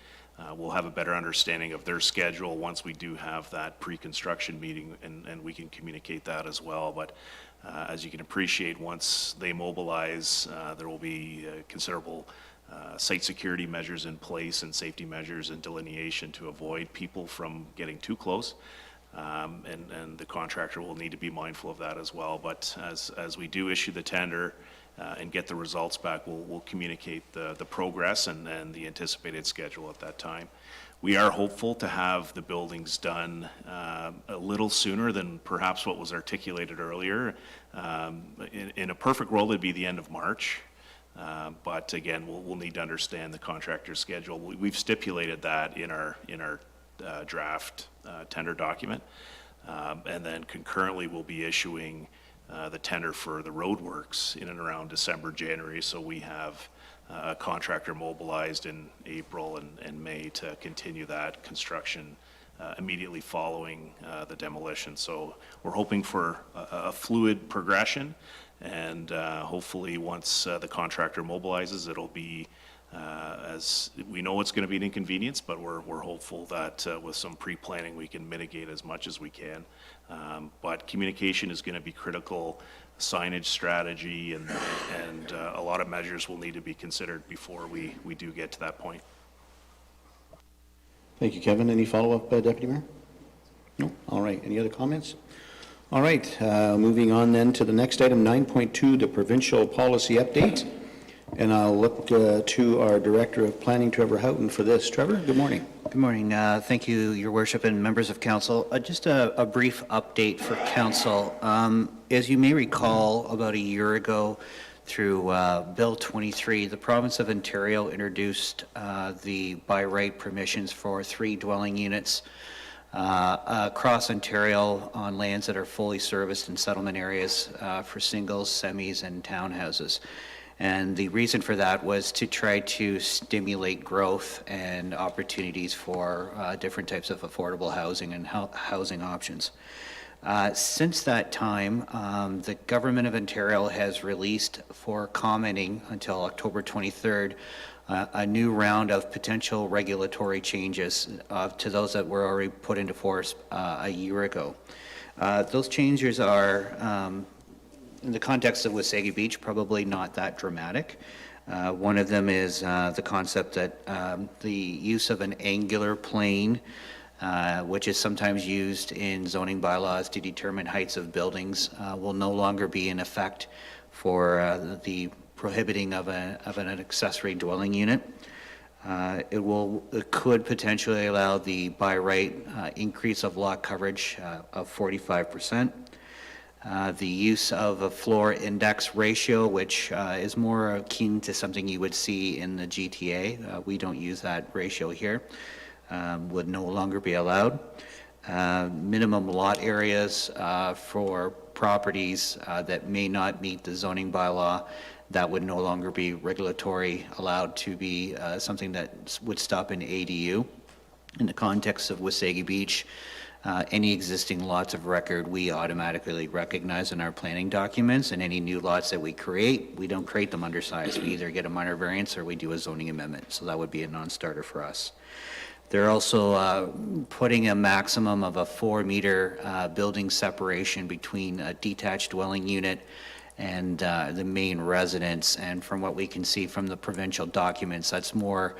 We'll have a better understanding of their schedule once we do have that pre-construction meeting, and we can communicate that as well. But as you can appreciate, once they mobilize, there will be considerable site security measures in place and safety measures and delineation to avoid people from getting too close. And the contractor will need to be mindful of that as well. But as we do issue the tender and get the results back, we'll communicate the progress and the anticipated schedule at that time. We are hopeful to have the buildings done a little sooner than perhaps what was articulated earlier. In a perfect world, it'd be the end of March. But again, we'll need to understand the contractor's schedule. We've stipulated that in our draft tender document. And then concurrently, we'll be issuing the tender for the roadworks in and around December, January. So we have a contractor mobilized in April and May to continue that construction immediately following the demolition. So we're hoping for a fluid progression, and hopefully once the contractor mobilizes, it'll be as we know it's going to be an inconvenience, but we're hopeful that with some pre-planning we can mitigate as much as we can. But communication is going to be critical, signage strategy, and a lot of measures will need to be considered before we do get to that point.
Thank you, Kevin. Any follow-up, Deputy Mayor? No? All right. Any other comments? All right. Moving on then to the next item, 9.2, the provincial policy update. And I'll look to our Director of Planning, Trevor Houghton, for this. Trevor, good morning.
Good morning. Thank you, Your Worship, and members of Council. Just a brief update for Council. As you may recall, about a year ago, through Bill 23, the Province of Ontario introduced the by right permissions for 3 dwelling units across Ontario on lands that are fully serviced in settlement areas for singles, semis, and townhouses. And the reason for that was to try to stimulate growth and opportunities for different types of affordable housing and housing options. Since that time, the Government of Ontario has released for commenting until October 23rd a new round of potential regulatory changes to those that were already put into force a year ago. Those changes are in the context of Wasaga Beach, probably not that dramatic. One of them is the concept that the use of an angular plane, which is sometimes used in zoning bylaws to determine heights of buildings, will no longer be in effect for the prohibiting of an accessory dwelling unit. It could potentially allow the by right increase of lot coverage of 45%. The use of a floor index ratio, which is more akin to something you would see in the GTA. We don't use that ratio here. Would no longer be allowed. Minimum lot areas for properties that may not meet the zoning bylaw, that would no longer be regulatory allowed to be something that would stop an ADU. In the context of Wasaga Beach, any existing lots of record, we automatically recognize in our planning documents, and any new lots that we create, we don't create them undersized. We either get a minor variance or we do a zoning amendment, so that would be a non-starter for us. They're also putting a maximum of a 4-meter building separation between a detached dwelling unit and the main residence. And from what we can see from the provincial documents, that's more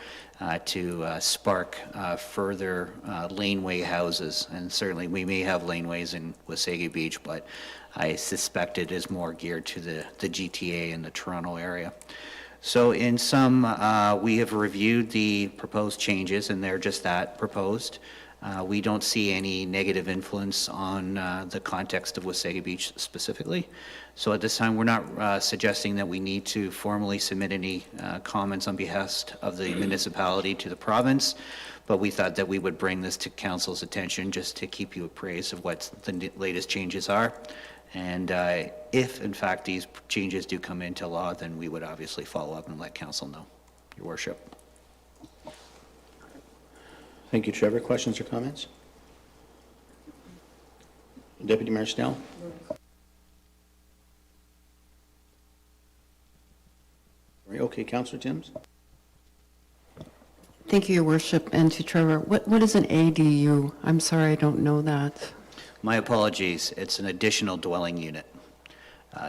to spark further laneway houses. And certainly we may have laneways in Wasaga Beach, but I suspect it is more geared to the GTA and the Toronto area. So in sum, we have reviewed the proposed changes, and they're just that, proposed. We don't see any negative influence on the context of Wasaga Beach specifically. So at this time, we're not suggesting that we need to formally submit any comments on behalf of the municipality to the province, but we thought that we would bring this to council's attention just to keep you appraised of what the latest changes are. And if, in fact, these changes do come into law, then we would obviously follow up and let council know. Your worship.
Thank you, Trevor. Questions or comments? Deputy Mayor Snell? Okay, Councillor Timms?
Thank you, Your Worship, and to Trevor. What is an ADU? I'm sorry, I don't know that.
My apologies. It's an additional dwelling unit.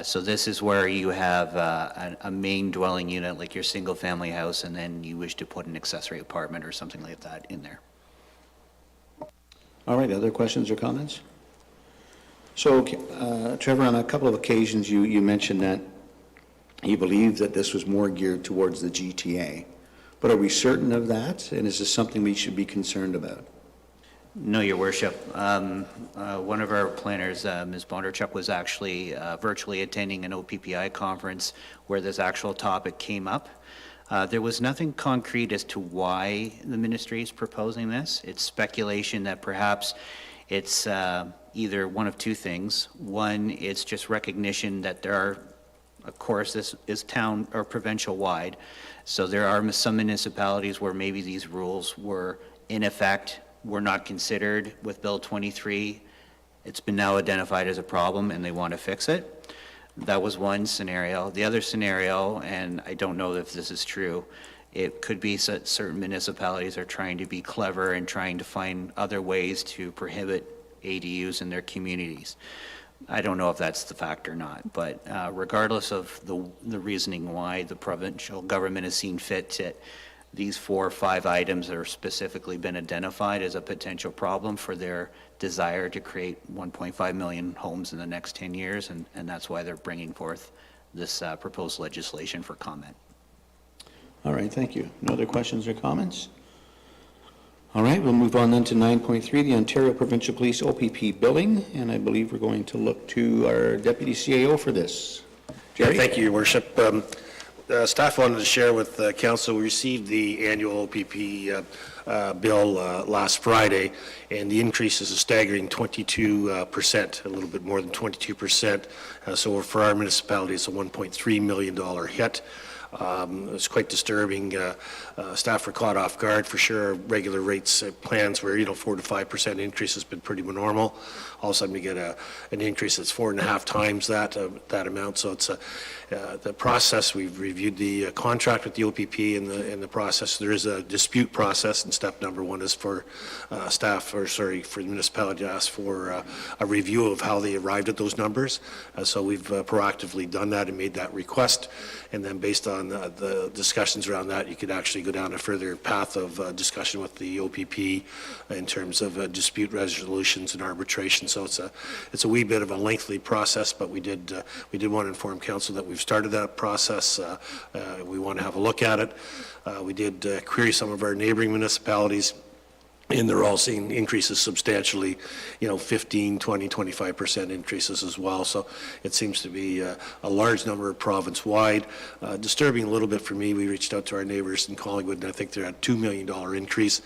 So this is where you have a main dwelling unit, like your single-family house, and then you wish to put an accessory apartment or something like that in there.
All right, other questions or comments? So, Trevor, on a couple of occasions you mentioned that he believed that this was more geared towards the GTA. But are we certain of that? And is this something we should be concerned about?
No, Your Worship. One of our planners, Ms. Bondarchuk, was actually virtually attending an OPPI conference where this actual topic came up. There was nothing concrete as to why the ministry is proposing this. It's speculation that perhaps it's either one of two things. One, it's just recognition that there are, of course, this is town or provincial-wide, so there are some municipalities where maybe these rules were in effect, were not considered with Bill 23. It's been now identified as a problem and they want to fix it. That was one scenario. The other scenario, and I don't know if this is true, it could be certain municipalities are trying to be clever and trying to find other ways to prohibit ADUs in their communities. I don't know if that's the fact or not, but regardless of the reasoning why the provincial government has seen fit to these 4 or 5 items that are specifically been identified as a potential problem for their desire to create 1.5 million homes in the next 10 years, and that's why they're bringing forth this proposed legislation for comment.
All right, thank you. No other questions or comments? All right, we'll move on then to 9.3, the Ontario Provincial Police OPP billing, and I believe we're going to look to our Deputy CAO for this. Jerry?
Thank you, Your Worship. Staff wanted to share with Council, we received the annual OPP bill last Friday, and the increase is a staggering 22%, a little bit more than 22%. So for our municipality, it's a $1.3 million hit. It was quite disturbing. Staff were caught off guard for sure. Regular rates plans where 4 to 5% increase has been pretty normal. All of a sudden we get an increase that's 4.5 times that amount. So it's the process. We've reviewed the contract with the OPP and the process. There is a dispute process, and step number 1 is for for the municipality to ask for a review of how they arrived at those numbers. So we've proactively done that and made that request. And then based on the discussions around that, you could actually go down a further path of discussion with the OPP in terms of dispute resolutions and arbitration. So it's a wee bit of a lengthy process, but we did want to inform Council that we've started that process. We want to have a look at it. We did query some of our neighboring municipalities, and they're all seeing increases substantially, 15, 20, 25% increases as well. So it seems to be a large number province-wide. Disturbing a little bit for me, we reached out to our neighbors in Collingwood, and I think they're at $2 million increase.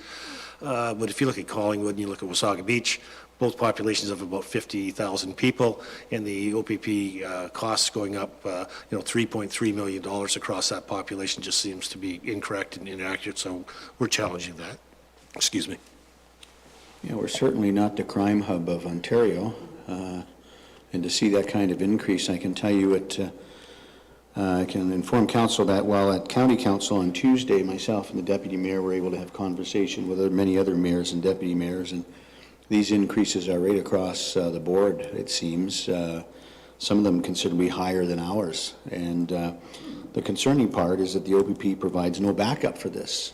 But if you look at Collingwood and you look at Wasaga Beach, both populations of about 50,000 people, and the OPP costs going up, $3.3 million across that population just seems to be incorrect and inaccurate. So we're challenging that. Excuse me.
Yeah, we're certainly not the crime hub of Ontario, and to see that kind of increase, I can tell you I can inform Council that while at County Council on Tuesday, myself and the Deputy Mayor were able to have conversation with many other mayors and deputy mayors, and these increases are right across the board, it seems. Some of them considerably higher than ours, and the concerning part is that the OPP provides no backup for this.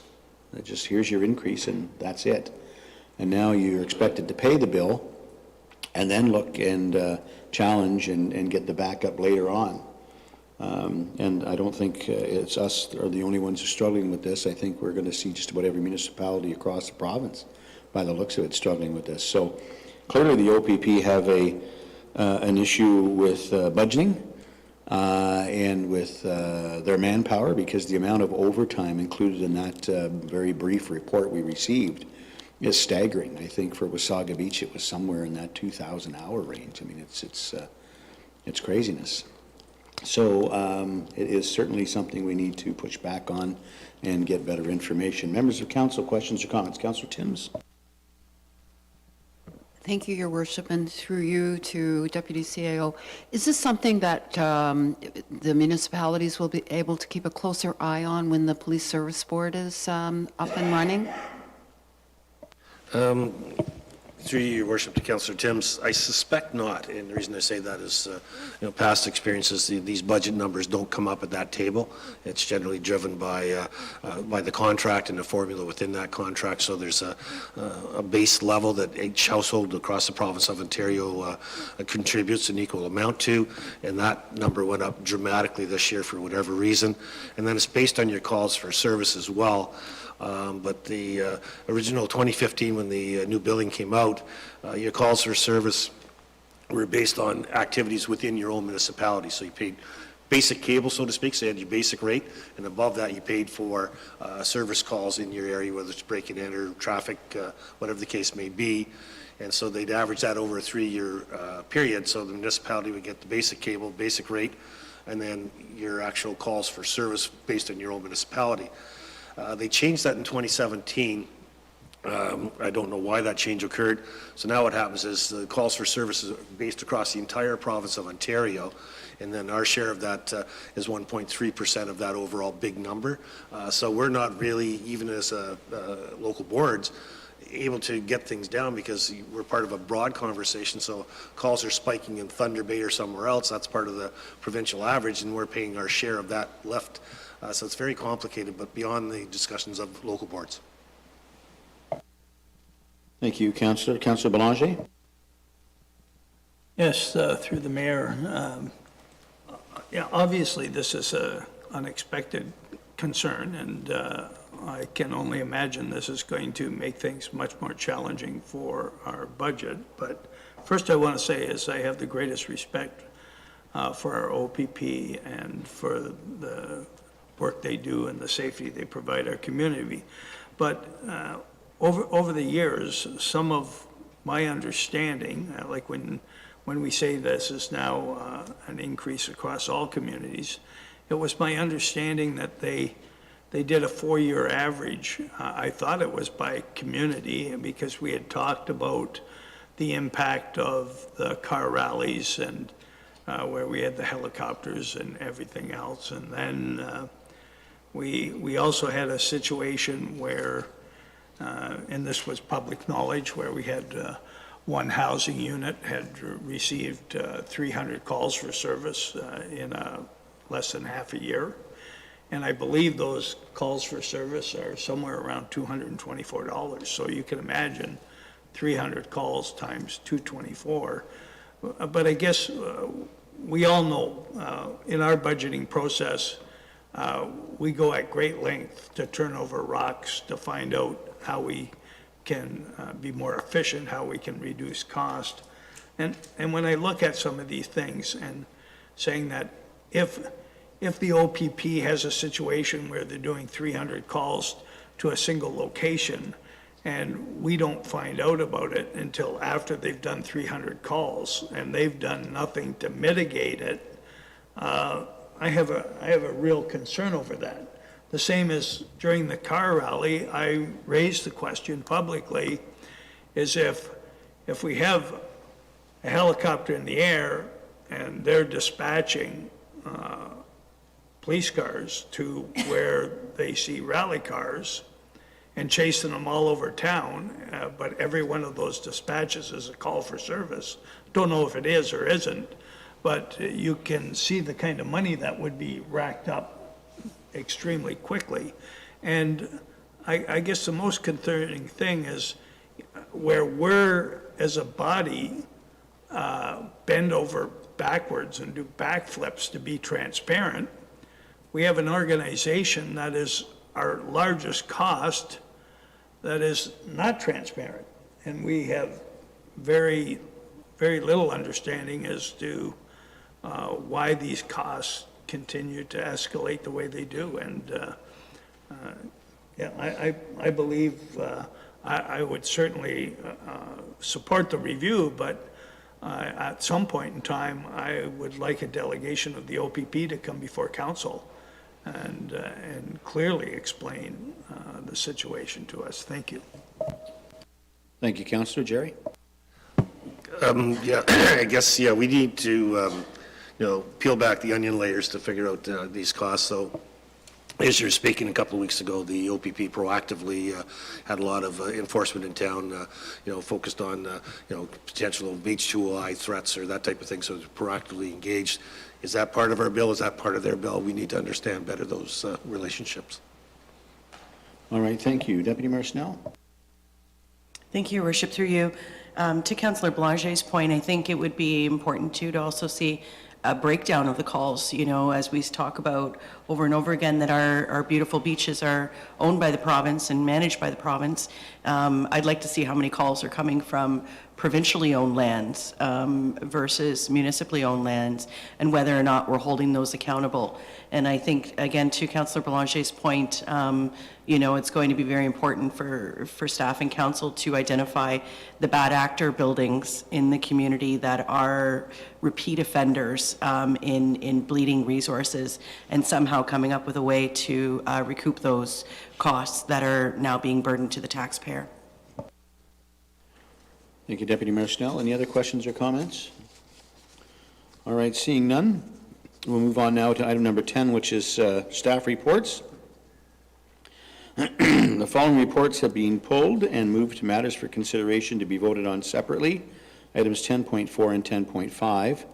It just, here's your increase and that's it. And now you're expected to pay the bill and then look and challenge and get the backup later on. And I don't think it's us are the only ones who are struggling with this. I think we're going to see just about every municipality across the province, by the looks of it, struggling with this. So clearly the OPP have an issue with budgeting and with their manpower, because the amount of overtime included in that very brief report we received is staggering. I think for Wasaga Beach it was somewhere in that 2,000-hour range. I mean, it's craziness. So it is certainly something we need to push back on and get better information. Members of Council, questions or comments? Councillor Timms.
Thank you, Your Worship, and through you to Deputy CAO. Is this something that the municipalities will be able to keep a closer eye on when the Police Service Board is up and running?
Through your worship to Councillor Timms, I suspect not, and the reason I say that is, past experiences, these budget numbers don't come up at that table. It's generally driven by the contract and the formula within that contract, so there's a base level that each household across the province of Ontario contributes an equal amount to, and that number went up dramatically this year for whatever reason, and then it's based on your calls for service as well. But the original 2015, when the new billing came out, your calls for service were based on activities within your own municipality. So you paid basic cable, so to speak, so you had your basic rate, and above that you paid for service calls in your area, whether it's break and enter, traffic, whatever the case may be. And so they'd average that over a 3-year period, so the municipality would get the basic cable, basic rate, and then your actual calls for service based on your own municipality. They changed that in 2017. I don't know why that change occurred. So now what happens is the calls for services are based across the entire province of Ontario, and then our share of that is 1.3% of that overall big number. So we're not really, even as local boards, able to get things down because we're part of a broad conversation. So calls are spiking in Thunder Bay or somewhere else. That's part of the provincial average, and we're paying our share of that left. So it's very complicated, but beyond the discussions of local boards.
Thank you, Councillor. Councillor Belanger?
Yes, through the mayor. Yeah, obviously, this is an unexpected concern, and I can only imagine this is going to make things much more challenging for our budget. But first I want to say is I have the greatest respect for our OPP and for the work they do and the safety they provide our community. But over the years, some of my understanding, like when we say this is now an increase across all communities, it was my understanding that they did a 4-year average. I thought it was by community, because we had talked about the impact of the car rallies and where we had the helicopters and everything else. And then we also had a situation where, and this was public knowledge, where we had one housing unit had received 300 calls for service in less than half a year. And I believe those calls for service are somewhere around $224. So you can imagine 300 calls times 224. But I guess we all know in our budgeting process, we go at great length to turn over rocks to find out how we can be more efficient, how we can reduce cost. And when I look at some of these things and saying that if the OPP has a situation where they're doing 300 calls to a single location and we don't find out about it until after they've done 300 calls and they've done nothing to mitigate it, I have a real concern over that. The same as during the car rally, I raised the question publicly, is if we have a helicopter in the air and they're dispatching police cars to where they see rally cars and chasing them all over town, but every one of those dispatches is a call for service. Don't know if it is or isn't, but you can see the kind of money that would be racked up extremely quickly. And I guess the most concerning thing is where we're, as a body, bend over backwards and do backflips to be transparent. We have an organization that is our largest cost that is not transparent. And we have very, very little understanding as to why these costs continue to escalate the way they do. And yeah, I believe I would certainly support the review, but at some point in time, I would like a delegation of the OPP to come before council and clearly explain the situation to us. Thank you.
Thank you, Councillor. Jerry?
Yeah, I guess, yeah, we need to, peel back the onion layers to figure out these costs. So as you were speaking a couple of weeks ago, the OPP proactively had a lot of enforcement in town, focused on, potential H2OI threats or that type of thing, so it's proactively engaged. Is that part of our bill? Is that part of their bill? We need to understand better those relationships.
All right, thank you. Deputy Mayor Snell?
Thank you, Your Worship, through you. To Councillor Belanger's point, I think it would be important too to also see a breakdown of the calls, as we talk about over and over again that our beautiful beaches are owned by the province and managed by the province. I'd like to see how many calls are coming from provincially owned lands versus municipally owned lands, and whether or not we're holding those accountable. And I think, again, to Councillor Belanger's point, it's going to be very important for staff and council to identify the bad actor buildings in the community that are repeat offenders in bleeding resources, and somehow coming up with a way to recoup those costs that are now being burdened to the taxpayer.
Thank you, Deputy Mayor Snell. Any other questions or comments? All right, seeing none, we'll move on now to item number 10, which is staff reports. The following reports have been pulled and moved to matters for consideration to be voted on separately, items 10.4 and 10.5.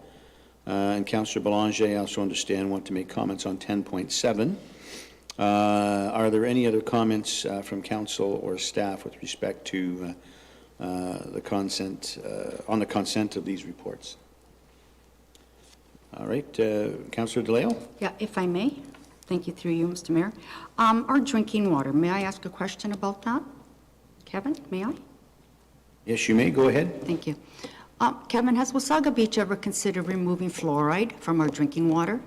And Councillor Belanger, I also understand, want to make comments on 10.7. Are there any other comments from council or staff with respect to the consent, on the consent of these reports? All right, Councillor DeLeo?
Yeah, if I may. Thank you, through you, Mr. Mayor. Our drinking water, may I ask a question about that? Kevin, may I?
Yes, you may. Go ahead.
Thank you. Kevin, has Wasaga Beach ever considered removing fluoride from our drinking water?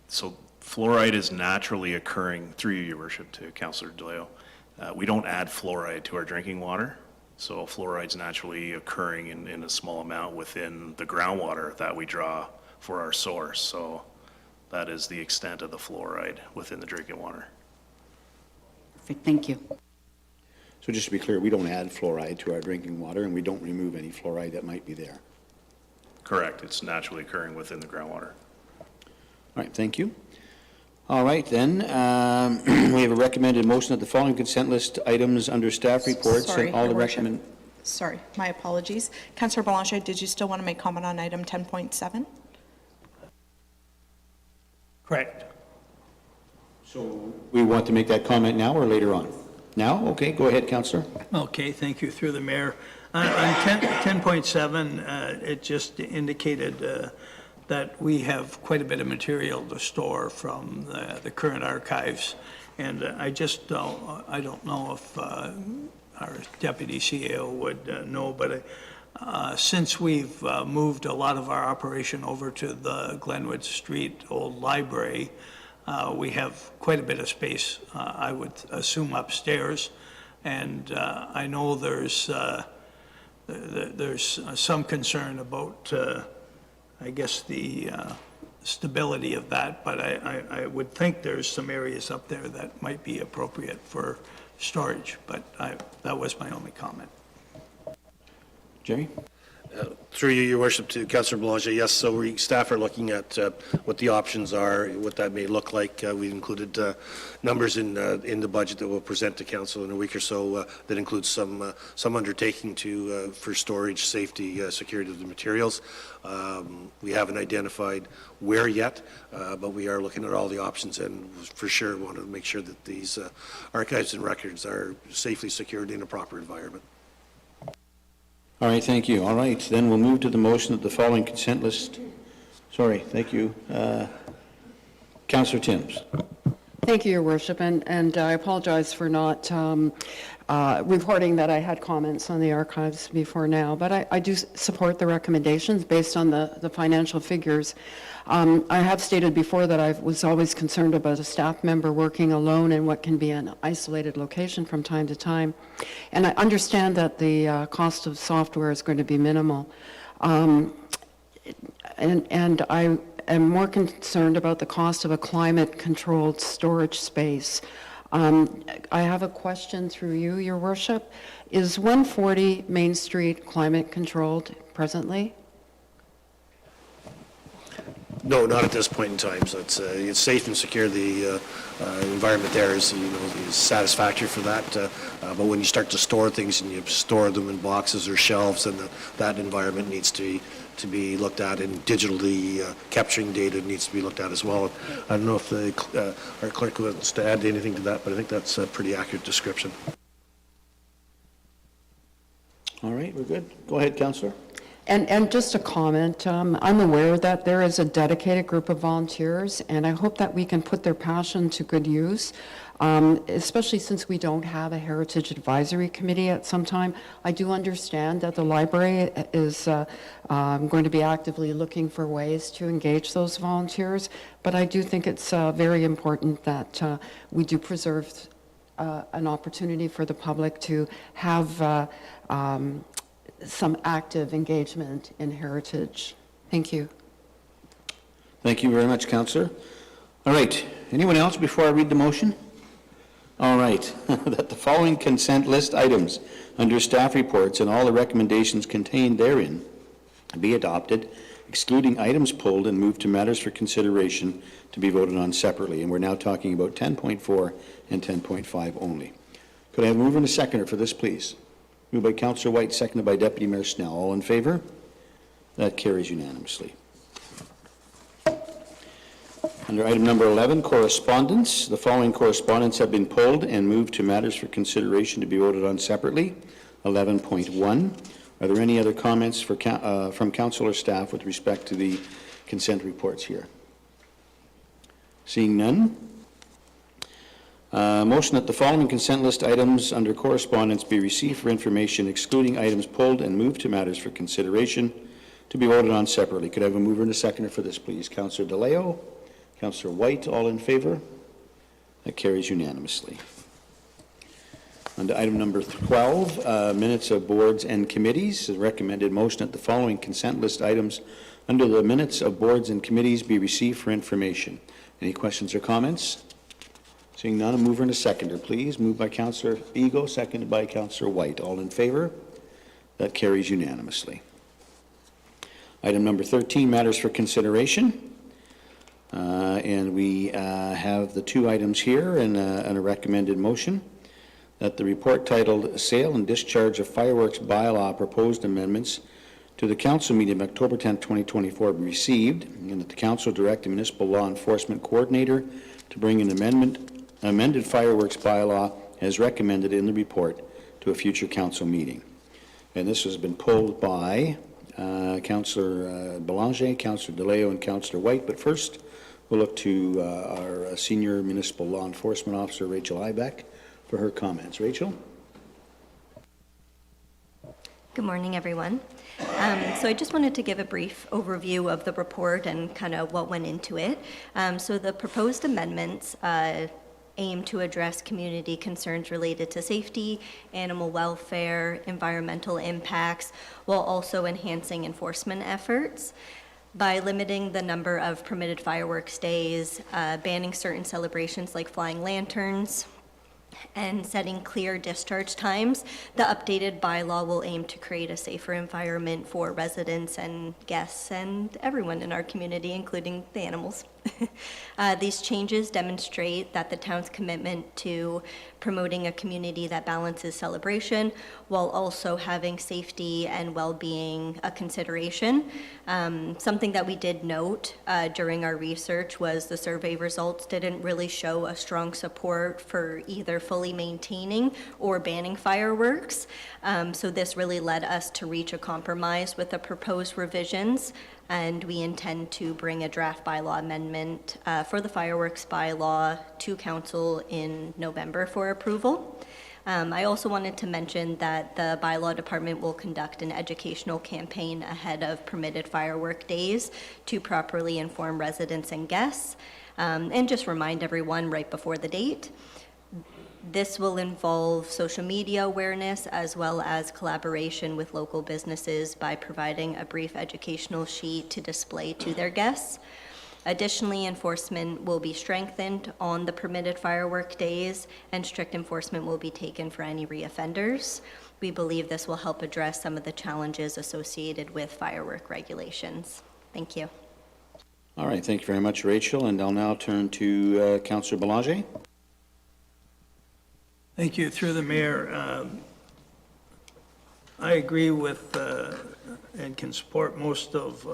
So fluoride is naturally occurring, through you, Your Worship, to Councillor DeLeo. We don't add fluoride to our drinking water. So fluoride's naturally occurring in a small amount within the groundwater that we draw for our source. So that is the extent of the fluoride within the drinking water.
Perfect, thank you.
So just to be clear, we don't add fluoride to our drinking water, and we don't remove any fluoride that might be there.
Correct. It's naturally occurring within the groundwater.
All right, thank you. All right, then, we have a recommended motion that the following consent list items under staff reports
Sorry,
and all the
Your Worship.
recommend.
Sorry, my apologies. Councillor Belanger, did you still want to make comment on item 10.7?
Correct.
So we want to make that comment now or later on? Now? Okay, go ahead, Councillor.
Okay, thank you, through the mayor. On 10.7, it just indicated that we have quite a bit of material to store from the current archives. And I don't know if our deputy CEO would know, but since we've moved a lot of our operation over to the Glenwood Street Old Library, we have quite a bit of space, I would assume, upstairs. And I know there's some concern about I guess the stability of that, but I would think there's some areas up there that might be appropriate for storage, but that was my only comment.
Jerry?
Through you, Your Worship, to Councillor Belanger, yes, so staff are looking at what the options are, what that may look like. We've included numbers in the budget that we'll present to council in a week or so that includes some undertaking for storage, safety, security of the materials. We haven't identified where yet, but we are looking at all the options, and for sure want to make sure that these archives and records are safely secured in a proper environment.
All right, thank you. All right, then we'll move to the motion that the following consent list. Sorry, thank you. Councillor Timms.
Thank you, Your Worship, and I apologize for not reporting that I had comments on the archives before now, but I do support the recommendations based on the financial figures. I have stated before that I was always concerned about a staff member working alone in what can be an isolated location from time to time, and I understand that the cost of software is going to be minimal. And I am more concerned about the cost of a climate-controlled storage space. I have a question through you, Your Worship. Is 140 Main Street climate-controlled presently?
No, not at this point in time. So it's safe and secure. The environment there is, is satisfactory for that. But when you start to store things and you store them in boxes or shelves, and that environment needs to be looked at, and digitally capturing data needs to be looked at as well. I don't know if our clerk wants to add anything to that, but I think that's a pretty accurate description.
All right, we're good. Go ahead, Councillor.
And just a comment, I'm aware that there is a dedicated group of volunteers, and I hope that we can put their passion to good use, especially since we don't have a Heritage Advisory Committee at some time. I do understand that the library is going to be actively looking for ways to engage those volunteers, but I do think it's very important that we do preserve an opportunity for the public to have some active engagement in heritage. Thank you.
Thank you very much, Councillor. All right, anyone else before I read the motion? All right, that the following consent list items under staff reports and all the recommendations contained therein be adopted, excluding items pulled and moved to matters for consideration to be voted on separately. And we're now talking about 10.4 and 10.5 only. Could I have a mover and a seconder for this, please? Moved by Councillor White, seconded by Deputy Mayor Snell. All in favor? That carries unanimously. Under item number 11, correspondence. The following correspondence have been pulled and moved to matters for consideration to be voted on separately. 11.1. Are there any other comments from council or staff with respect to the consent reports here? Seeing none. Motion that the following consent list items under correspondence be received for information, excluding items pulled and moved to matters for consideration to be voted on separately. Could I have a mover and a seconder for this, please? Councillor DeLeo, Councillor White, all in favor? That carries unanimously. Under item number 12, minutes of boards and committees. The recommended motion that the following consent list items under the minutes of boards and committees be received for information. Any questions or comments? Seeing none, a mover and a seconder, please. Moved by Councillor Ego, seconded by Councillor White. All in favor? That carries unanimously. Item number 13, matters for consideration. And we have the two items here and a recommended motion that the report titled Sale and Discharge of Fireworks Bylaw Proposed Amendments to the Council meeting of October 10, 2024 be received, and that the Council direct the Municipal Law Enforcement Coordinator to bring an amended fireworks bylaw as recommended in the report to a future council meeting. And this has been pulled by Councillor Belanger, Councillor DeLeo, and Councillor White. But first, we'll look to our Senior Municipal Law Enforcement Officer, Rachel Ibeck, for her comments. Rachel?
Good morning, everyone. So I just wanted to give a brief overview of the report and kind of what went into it. So the proposed amendments aim to address community concerns related to safety, animal welfare, environmental impacts, while also enhancing enforcement efforts by limiting the number of permitted fireworks days, banning certain celebrations like flying lanterns, and setting clear discharge times. The updated bylaw will aim to create a safer environment for residents and guests and everyone in our community, including the animals. These changes demonstrate that the town's commitment to promoting a community that balances celebration while also having safety and well-being a consideration. Something that we did note during our research was the survey results didn't really show a strong support for either fully maintaining or banning fireworks. So this really led us to reach a compromise with the proposed revisions, and we intend to bring a draft bylaw amendment for the fireworks bylaw to council in November for approval. I also wanted to mention that the bylaw department will conduct an educational campaign ahead of permitted firework days to properly inform residents and guests, and just remind everyone right before the date. This will involve social media awareness as well as collaboration with local businesses by providing a brief educational sheet to display to their guests. Additionally, enforcement will be strengthened on the permitted firework days, and strict enforcement will be taken for any reoffenders. We believe this will help address some of the challenges associated with firework regulations. Thank you.
All right, thank you very much, Rachel, and I'll now turn to Councillor Belanger.
Thank you. Through the mayor, I agree with and can support most of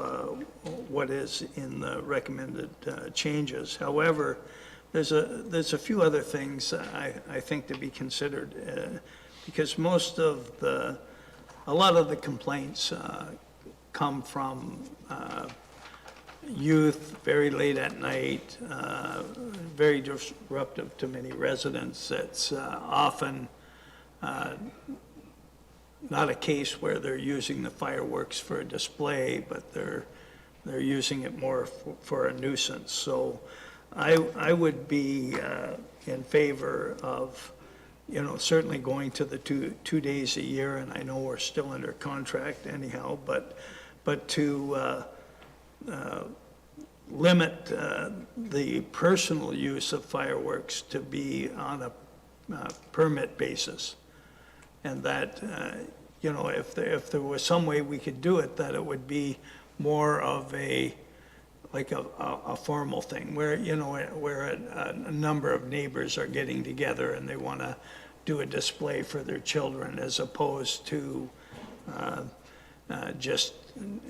what is in the recommended changes. However, there's a few other things I think to be considered because a lot of the complaints come from youth, very late at night, very disruptive to many residents. It's often not a case where they're using the fireworks for a display, but they're using it more for a nuisance. So I would be in favor of, certainly going to the two days a year, and I know we're still under contract anyhow, but to limit the personal use of fireworks to be on a permit basis. And that, if there was some way we could do it, that it would be more of a formal thing, where, where a number of neighbors are getting together and they want to do a display for their children, as opposed to just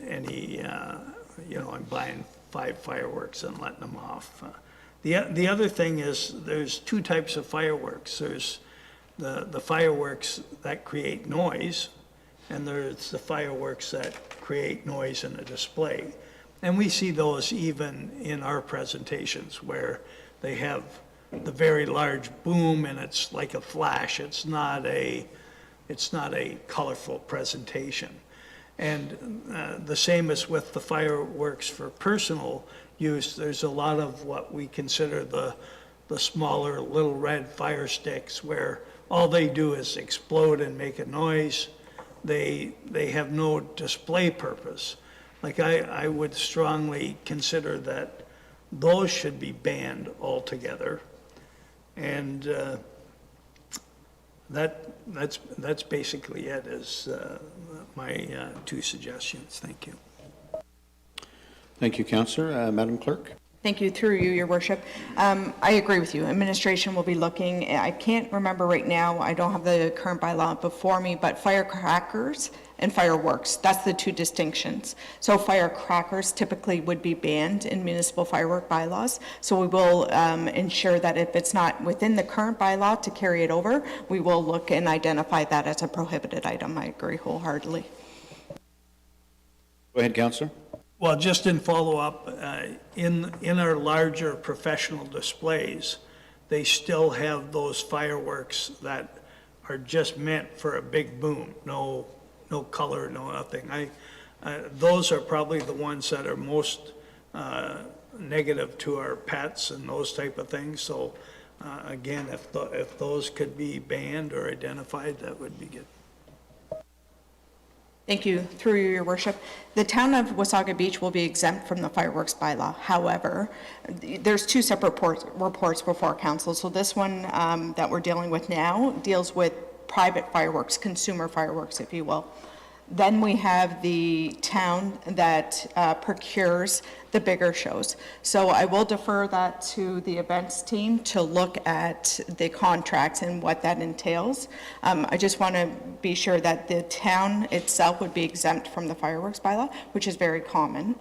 any, I'm buying 5 fireworks and letting them off. The other thing is there's 2 types of fireworks. There's the fireworks that create noise, and there's the fireworks that create noise in a display. And we see those even in our presentations, where they have the very large boom and it's like a flash. It's not a colorful presentation. And the same as with the fireworks for personal use. There's a lot of what we consider the smaller little red fire sticks, where all they do is explode and make a noise. They have no display purpose. Like, I would strongly consider that those should be banned altogether. And that's basically it, is my 2 suggestions. Thank you.
Thank you, Councillor. Madam Clerk?
Thank you. Through you, Your Worship. I agree with you. Administration will be looking, I can't remember right now, I don't have the current bylaw before me, but firecrackers and fireworks, that's the 2 distinctions. So firecrackers typically would be banned in municipal firework bylaws. So we will ensure that if it's not within the current bylaw to carry it over, we will look and identify that as a prohibited item. I agree wholeheartedly.
Go ahead, Councillor.
Well, just in follow-up, in our larger professional displays, they still have those fireworks that are just meant for a big boom, no color, no nothing. Those are probably the ones that are most negative to our pets and those type of things. So again, if those could be banned or identified, that would be good.
Thank you. Through you, Your Worship. The town of Wasaga Beach will be exempt from the fireworks bylaw. However, there's 2 separate reports before council. So this one that we're dealing with now deals with private fireworks, consumer fireworks, if you will. Then we have the town that procures the bigger shows. So I will defer that to the events team to look at the contracts and what that entails. I just want to be sure that the town itself would be exempt from the fireworks bylaw, which is very common,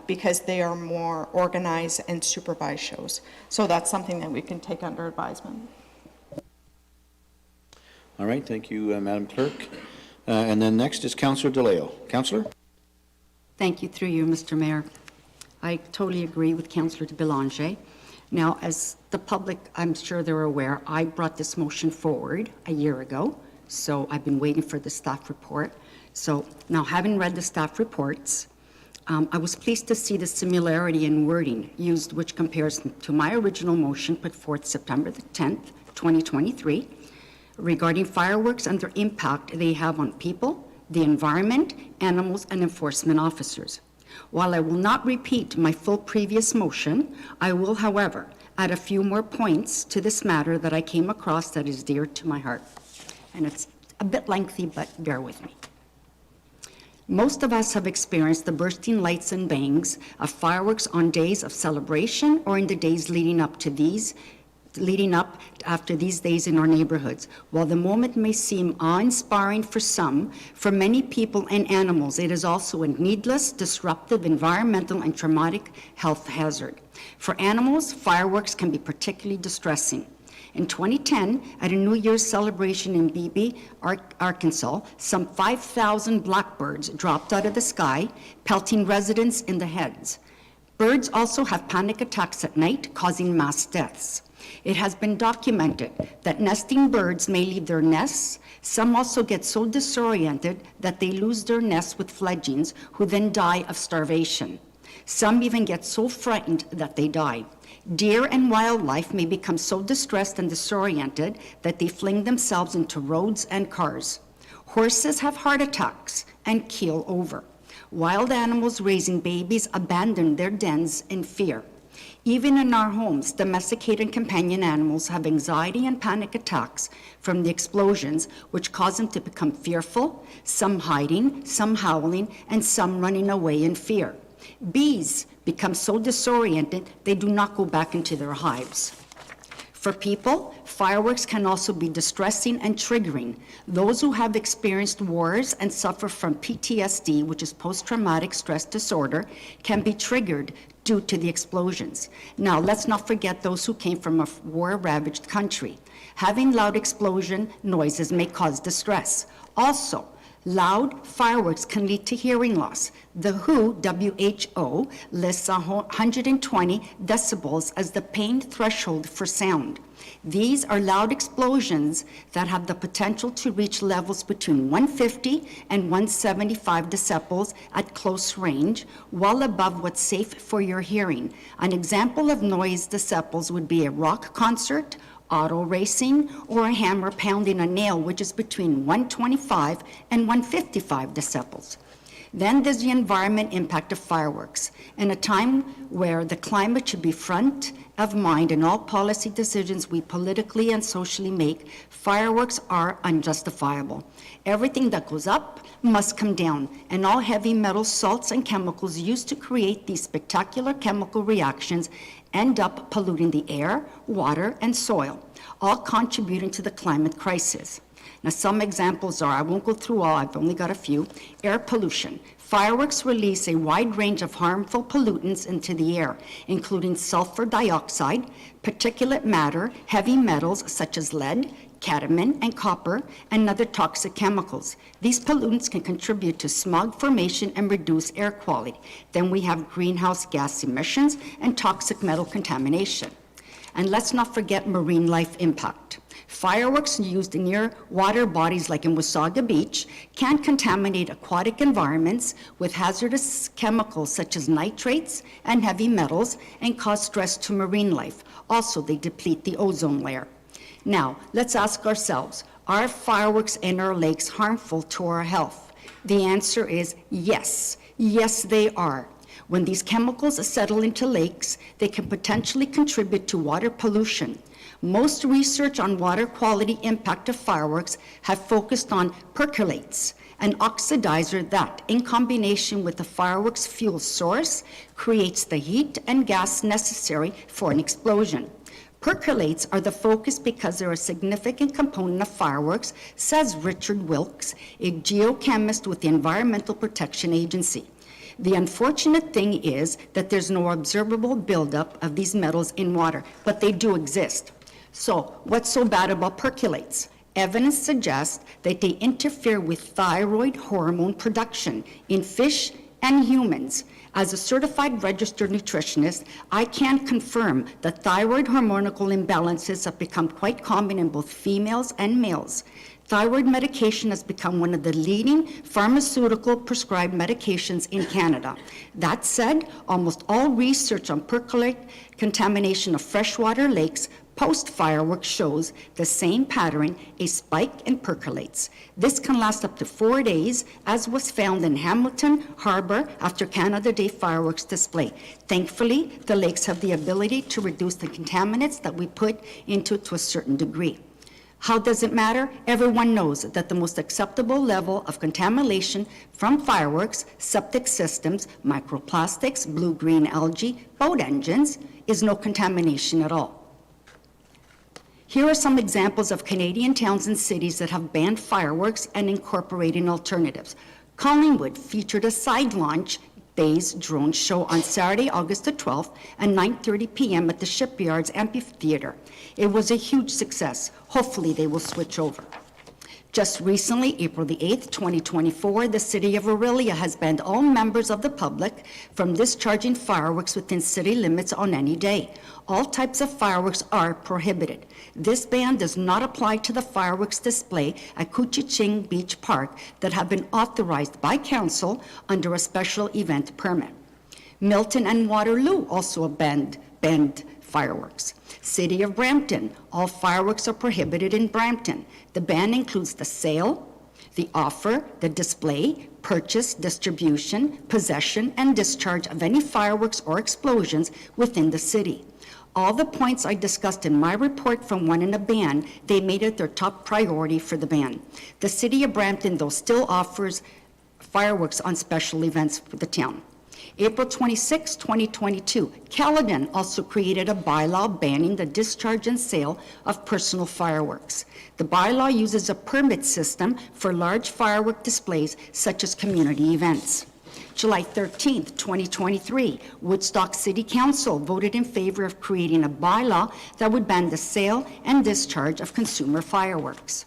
because they are more organized and supervised shows. So that's something that we can take under advisement.
All right, thank you, Madam Clerk. And then next is Councillor DeLeo. Councillor?
Thank you, through you, Mr. Mayor. I totally agree with Councillor de Belanger. Now, as the public, I'm sure they're aware, I brought this motion forward a year ago, so I've been waiting for the staff report. So now, having read the staff reports, I was pleased to see the similarity in wording used, which compares to my original motion put forth September the 10th, 2023, regarding fireworks and their impact they have on people, the environment, animals, and enforcement officers. While I will not repeat my full previous motion, I will, however, add a few more points to this matter that I came across that is dear to my heart. And it's a bit lengthy, but bear with me. Most of us have experienced the bursting lights and bangs of fireworks on days of celebration or in the days leading up after these days in our neighborhoods. While the moment may seem awe-inspiring for some, for many people and animals, it is also a needless, disruptive, environmental, and traumatic health hazard. For animals, fireworks can be particularly distressing. In 2010, at a New Year's celebration in Beebe, Arkansas, some 5,000 blackbirds dropped out of the sky, pelting residents in the heads. Birds also have panic attacks at night, causing mass deaths. It has been documented that nesting birds may leave their nests. Some also get so disoriented that they lose their nests with fledglings, who then die of starvation. Some even get so frightened that they die. Deer and wildlife may become so distressed and disoriented that they fling themselves into roads and cars. Horses have heart attacks and keel over. Wild animals raising babies abandon their dens in fear. Even in our homes, domesticated companion animals have anxiety and panic attacks from the explosions, which cause them to become fearful, some hiding, some howling, and some running away in fear. Bees become so disoriented they do not go back into their hives. For people, fireworks can also be distressing and triggering. Those who have experienced wars and suffer from PTSD, which is post-traumatic stress disorder, can be triggered due to the explosions. Now, let's not forget those who came from a war-ravaged country. Having loud explosion noises may cause distress. Also, loud fireworks can lead to hearing loss. The WHO lists 120 decibels as the pain threshold for sound. These are loud explosions that have the potential to reach levels between 150 and 175 decibels at close range, well above what's safe for your hearing. An example of noise decibels would be a rock concert, auto racing, or a hammer pounding a nail, which is between 125 and 155 decibels. Then there's the environment impact of fireworks. In a time where the climate should be front of mind in all policy decisions we politically and socially make, fireworks are unjustifiable. Everything that goes up must come down, and all heavy metals, salts, and chemicals used to create these spectacular chemical reactions end up polluting the air, water, and soil, all contributing to the climate crisis. Now, some examples are, I won't go through all, I've only got a few. Air pollution. Fireworks release a wide range of harmful pollutants into the air, including sulfur dioxide, particulate matter, heavy metals such as lead, cadmium, and copper, and other toxic chemicals. These pollutants can contribute to smog formation and reduce air quality. Then we have greenhouse gas emissions and toxic metal contamination. And let's not forget marine life impact. Fireworks used near water bodies like in Wasaga Beach can contaminate aquatic environments with hazardous chemicals such as nitrates and heavy metals and cause stress to marine life. Also, they deplete the ozone layer. Now, let's ask ourselves, are fireworks in our lakes harmful to our health? The answer is yes. Yes, they are. When these chemicals settle into lakes, they can potentially contribute to water pollution. Most research on water quality impact of fireworks have focused on percolates, an oxidizer that, in combination with the fireworks fuel source, creates the heat and gas necessary for an explosion. Percolates are the focus because they're a significant component of fireworks, says Richard Wilkes, a geochemist with the Environmental Protection Agency. The unfortunate thing is that there's no observable buildup of these metals in water, but they do exist. So what's so bad about percolates? Evidence suggests that they interfere with thyroid hormone production in fish and humans. As a certified registered nutritionist, I can confirm that thyroid hormonal imbalances have become quite common in both females and males. Thyroid medication has become one of the leading pharmaceutical prescribed medications in Canada. That said, almost all research on percolate contamination of freshwater lakes post-fireworks shows the same pattern, a spike in percolates. This can last up to 4 days, as was found in Hamilton Harbor after Canada Day fireworks display. Thankfully, the lakes have the ability to reduce the contaminants that we put into it to a certain degree. How does it matter? Everyone knows that the most acceptable level of contamination from fireworks, septic systems, microplastics, blue-green algae, boat engines, is no contamination at all. Here are some examples of Canadian towns and cities that have banned fireworks and incorporating alternatives. Collingwood featured a side launch Bay's drone show on Saturday, August the 12th at 9:30 p.m. at the Shipyards Amphitheater. It was a huge success. Hopefully they will switch over. Just recently, April the 8th, 2024, the City of Orillia has banned all members of the public from discharging fireworks within city limits on any day. All types of fireworks are prohibited. This ban does not apply to the fireworks display at Couchiching Beach Park that have been authorized by council under a special event permit. Milton and Waterloo also banned fireworks. City of Brampton, all fireworks are prohibited in Brampton. The ban includes the sale, the offer, the display, purchase, distribution, possession, and discharge of any fireworks or explosions within the city. All the points I discussed in my report from wanting a ban, they made it their top priority for the ban. The City of Brampton, though, still offers fireworks on special events for the town. April 26, 2022, Caledon also created a bylaw banning the discharge and sale of personal fireworks. The bylaw uses a permit system for large firework displays such as community events. July 13, 2023, Woodstock City Council voted in favor of creating a bylaw that would ban the sale and discharge of consumer fireworks.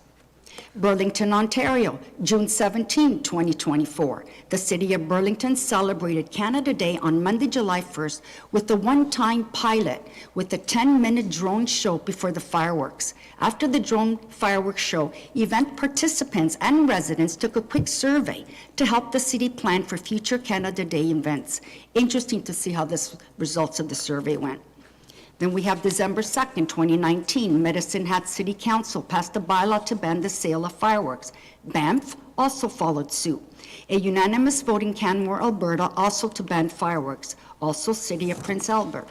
Burlington, Ontario, June 17, 2024. The City of Burlington celebrated Canada Day on Monday, July 1st with a one-time pilot with a 10-minute drone show before the fireworks. After the drone fireworks show, event participants and residents took a quick survey to help the city plan for future Canada Day events. Interesting to see how the results of the survey went. Then we have December 2nd, 2019, Medicine Hat City Council passed a bylaw to ban the sale of fireworks. Banff also followed suit. A unanimous vote in Canmore, Alberta, also to ban fireworks. Also City of Prince Albert.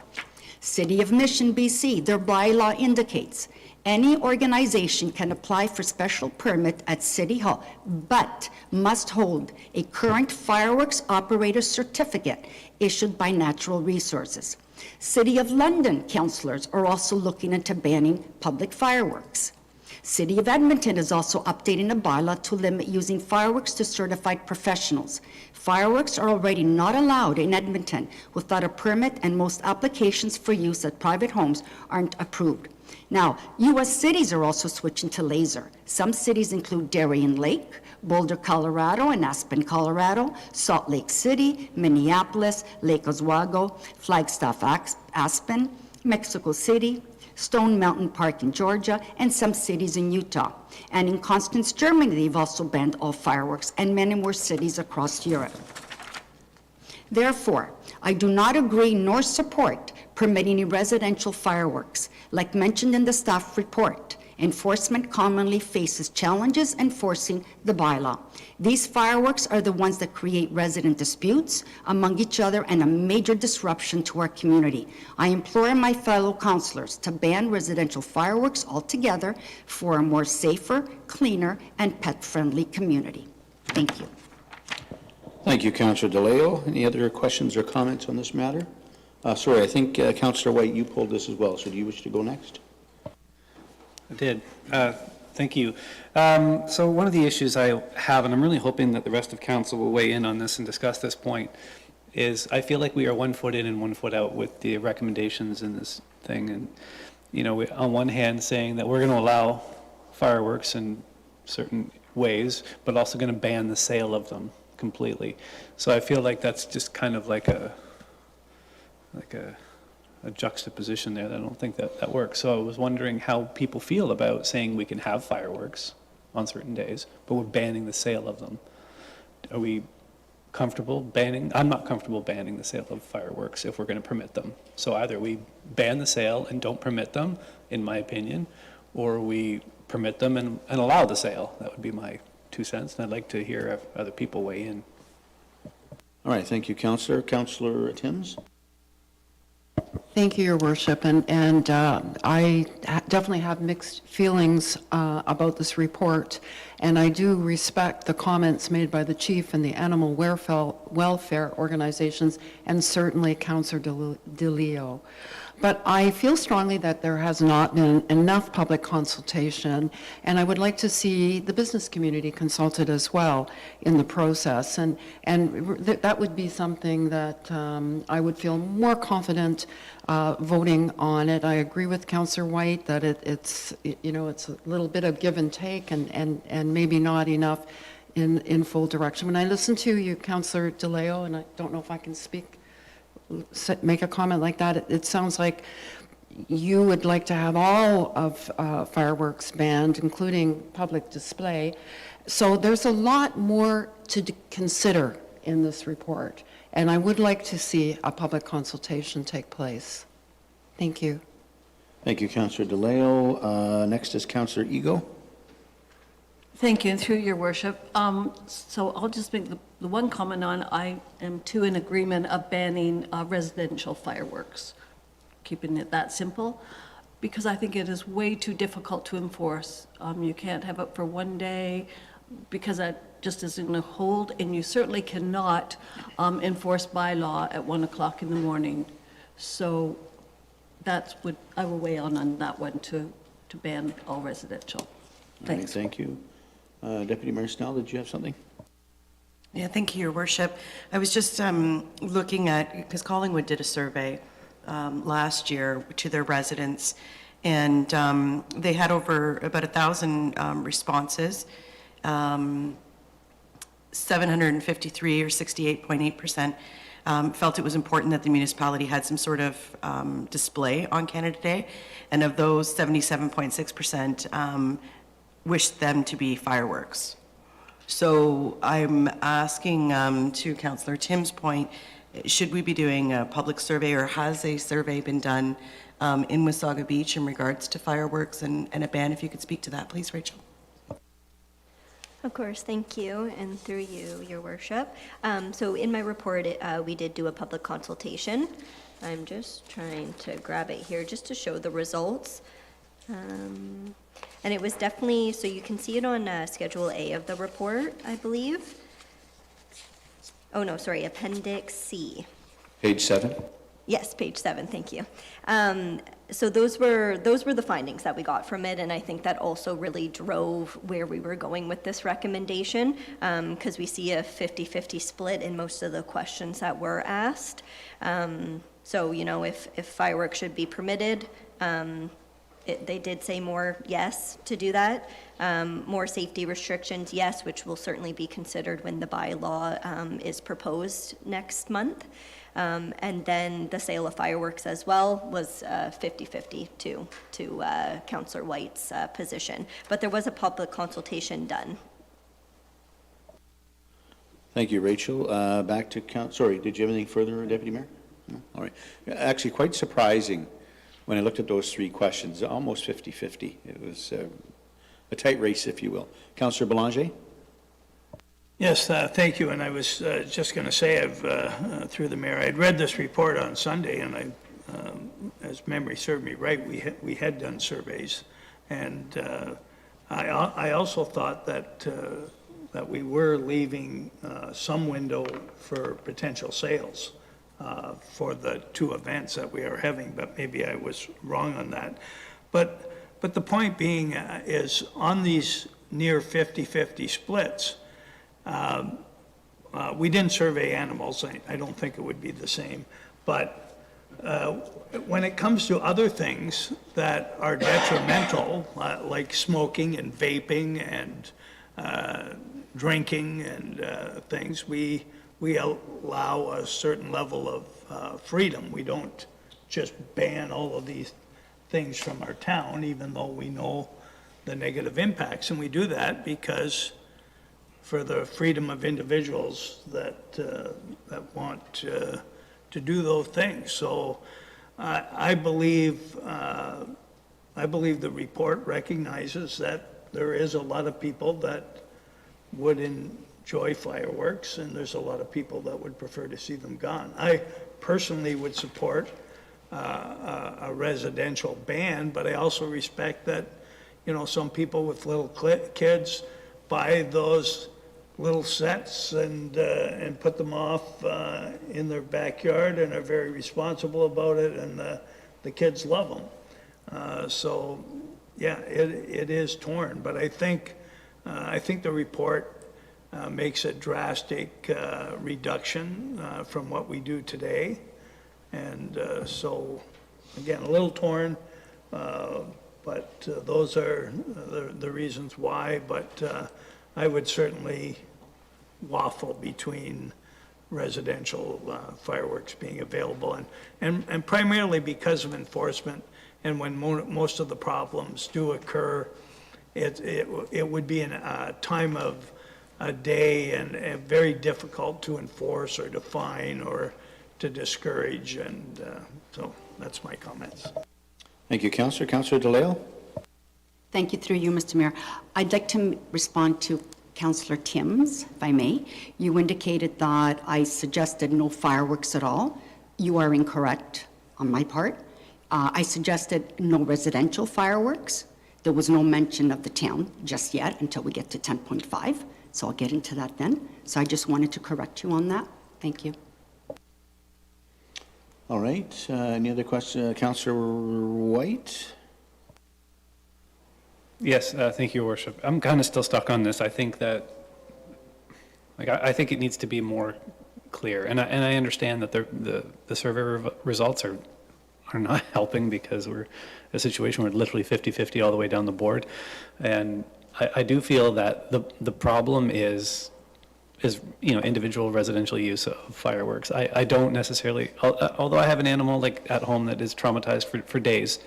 City of Mission, BC, their bylaw indicates any organization can apply for special permit at City Hall, but must hold a current fireworks operator certificate issued by Natural Resources. City of London councillors are also looking into banning public fireworks. City of Edmonton is also updating a bylaw to limit using fireworks to certified professionals. Fireworks are already not allowed in Edmonton without a permit, and most applications for use at private homes aren't approved. Now, U.S. cities are also switching to laser. Some cities include Darien Lake, Boulder, Colorado, and Aspen, Colorado, Salt Lake City, Minneapolis, Lake Oswego, Flagstaff, Aspen, Mexico City, Stone Mountain Park in Georgia, and some cities in Utah. And in Constance, Germany, they've also banned all fireworks, and many more cities across Europe. Therefore, I do not agree nor support permitting residential fireworks. Like mentioned in the staff report, enforcement commonly faces challenges enforcing the bylaw. These fireworks are the ones that create resident disputes among each other and a major disruption to our community. I implore my fellow councillors to ban residential fireworks altogether for a more safer, cleaner, and pet-friendly community. Thank you.
Thank you, Councillor DeLeo. Any other questions or comments on this matter? Sorry, I think Councillor White, you pulled this as well, so do you wish to go next?
I did. Thank you. So one of the issues I have, and I'm really hoping that the rest of council will weigh in on this and discuss this point, is I feel like we are 1 foot in and 1 foot out with the recommendations in this thing. And, you know, we, on one hand saying that we're going to allow fireworks in certain ways, but also going to ban the sale of them completely. So I feel like that's just kind of like a juxtaposition there. I don't think that works. So I was wondering how people feel about saying we can have fireworks on certain days, but we're banning the sale of them. Are we comfortable banning? I'm not comfortable banning the sale of fireworks if we're going to permit them. So either we ban the sale and don't permit them, in my opinion, or we permit them and allow the sale. That would be my 2 cents, and I'd like to hear other people weigh in.
All right, thank you, Councillor. Councillor Timms?
Thank you, Your Worship, and I definitely have mixed feelings about this report, and I do respect the comments made by the chief and the animal welfare organizations, and certainly Councillor DeLeo. But I feel strongly that there has not been enough public consultation, and I would like to see the business community consulted as well in the process. And that would be something that I would feel more confident voting on it. I agree with Councillor White that it's a little bit of give and take and maybe not enough in full direction. When I listen to you, Councillor DeLeo, and I don't know if I can make a comment like that, it sounds like you would like to have all of fireworks banned, including public display. So there's a lot more to consider in this report, and I would like to see a public consultation take place. Thank you.
Thank you, Councillor DeLeo. Next is Councillor Ego.
Thank you, and through your worship. So I'll just make the one comment on, I am too in agreement of banning residential fireworks, keeping it that simple, because I think it is way too difficult to enforce. You can't have it for one day, because that just isn't going to hold, and you certainly cannot enforce bylaw at 1 o'clock in the morning. So that's what I will weigh on that one, to ban all residential. Thanks.
Thank you. Deputy Mayor Snell, did you have something?
Yeah, thank you, Your Worship. I was just looking at, because Collingwood did a survey last year to their residents, and they had over about 1,000 responses. 753, or 68.8%, felt it was important that the municipality had some sort of display on Canada Day, and of those, 77.6% wished them to be fireworks. So I'm asking, to Councillor Tim's point, should we be doing a public survey, or has a survey been done in Wasaga Beach in regards to fireworks and a ban? If you could speak to that, please, Rachel.
Of course, thank you, and through you, Your Worship. So in my report, we did do a public consultation. I'm just trying to grab it here just to show the results. And it was definitely, so you can see it on Schedule A of the report, I believe. Oh, no, sorry, Appendix C.
Page 7.
Yes, page 7, thank you. So those were the findings that we got from it, and I think that also really drove where we were going with this recommendation, because we see a 50-50 split in most of the questions that were asked. So, if fireworks should be permitted, they did say more yes to do that. More safety restrictions, yes, which will certainly be considered when the bylaw is proposed next month. And then the sale of fireworks as well was 50-50 to Councillor White's position. But there was a public consultation done.
Thank you, Rachel. Back to sorry, did you have anything further, Deputy Mayor? No? All right. Actually, quite surprising when I looked at those three questions, almost 50-50. It was a tight race, if you will. Councillor Belanger?
Yes, thank you. And I was just going to say, through the mayor, I'd read this report on Sunday, and as memory served me right, we had done surveys, and I also thought that we were leaving some window for potential sales for the two events that we are having, but maybe I was wrong on that. But the point being is, on these near 50-50 splits, we didn't survey animals. I don't think it would be the same. But when it comes to other things that are detrimental, like smoking and vaping and drinking and things, we allow a certain level of freedom. We don't just ban all of these things from our town, even though we know the negative impacts. And we do that because for the freedom of individuals that want to do those things. So I believe the report recognizes that there is a lot of people that would enjoy fireworks, and there's a lot of people that would prefer to see them gone. I personally would support a residential ban, but I also respect that, you know, some people with little kids buy those little sets and put them off in their backyard and are very responsible about it, and the kids love them. So, yeah, it is torn, but I think the report makes a drastic reduction from what we do today. And so, again, a little torn, but those are the reasons why. But I would certainly waffle between residential fireworks being available, and primarily because of enforcement. And when most of the problems do occur, it would be in a time of a day and very difficult to enforce or to fine or to discourage, and so that's my comments.
Thank you, Councillor. Councillor DeLeo?
Thank you, through you, Mr. Mayor. I'd like to respond to Councillor Timms, if I may. You indicated that I suggested no fireworks at all. You are incorrect on my part. I suggested no residential fireworks. There was no mention of the town just yet until we get to 10.5, so I'll get into that then. So I just wanted to correct you on that. Thank you.
All right. Any other questions? Councillor White?
Yes, thank you, Your Worship. I'm kind of still stuck on this. I think that, like, I think it needs to be more clear, and I understand that the survey results are not helping, because we're in a situation where literally 50-50 all the way down the board, and I do feel that the problem is individual residential use of fireworks. I don't necessarily, although I have an animal like at home that is traumatized for days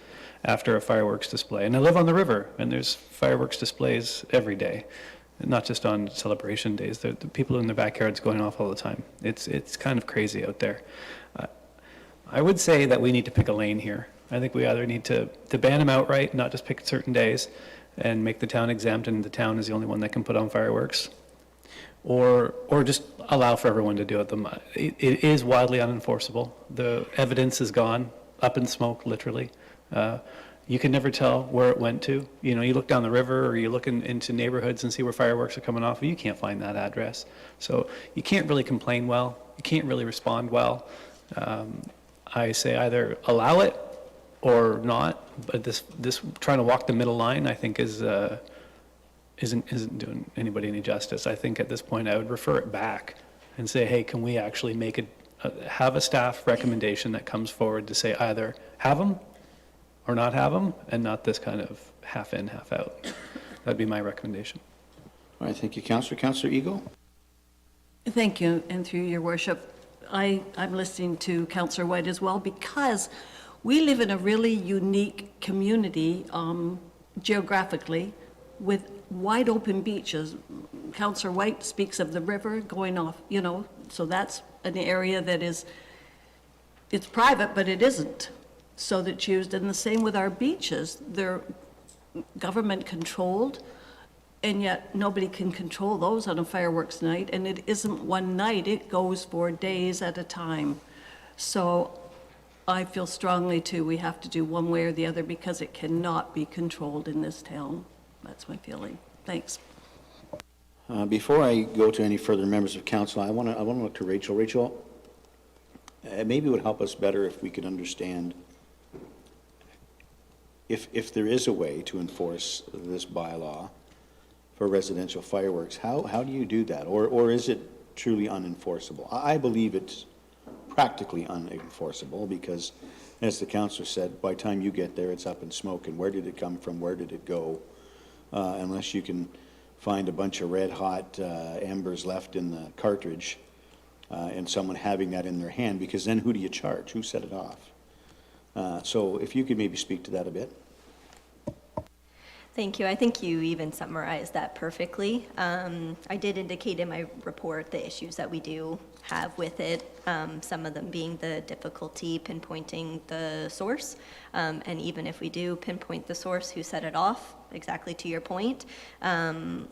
after a fireworks display, and I live on the river, and there's fireworks displays every day, not just on celebration days. The people in their backyards going off all the time. It's kind of crazy out there. I would say that we need to pick a lane here. I think we either need to ban them outright, not just pick certain days, and make the town exempt, and the town is the only one that can put on fireworks, or just allow for everyone to do it. It is wildly unenforceable. The evidence is gone, up in smoke, literally. You can never tell where it went to. You know, you look down the river, or you look into neighborhoods and see where fireworks are coming off, you can't find that address. So you can't really complain well. You can't really respond well. I say either allow it or not, but this trying to walk the middle line, I think, isn't doing anybody any justice. I think at this point I would refer it back and say, hey, can we actually make have a staff recommendation that comes forward to say either have them or not have them, and not this kind of half in, half out. That'd be my recommendation.
All right, thank you, Councillor. Councillor Eagle?
Thank you, and through your worship, I'm listening to Councillor White as well, because we live in a really unique community geographically, with wide open beaches. Councillor White speaks of the river going off, you know, so that's an area that it's private, but it isn't. So that's used, and the same with our beaches. They're government controlled, and yet nobody can control those on a fireworks night, and it isn't one night, it goes for days at a time. So I feel strongly too, we have to do one way or the other, because it cannot be controlled in this town. That's my feeling. Thanks.
Before I go to any further members of council, I want to look to Rachel. Rachel, maybe it would help us better if we could understand if there is a way to enforce this bylaw for residential fireworks. How do you do that, or is it truly unenforceable? I believe it's practically unenforceable, because, as the councillor said, by the time you get there, it's up in smoke, and where did it come from, where did it go? Unless you can find a bunch of red-hot embers left in the cartridge, and someone having that in their hand, because then who do you charge? Who set it off? So if you could maybe speak to that a bit.
Thank you. I think you even summarized that perfectly. I did indicate in my report the issues that we do have with it, some of them being the difficulty pinpointing the source. And even if we do pinpoint the source who set it off, exactly to your point,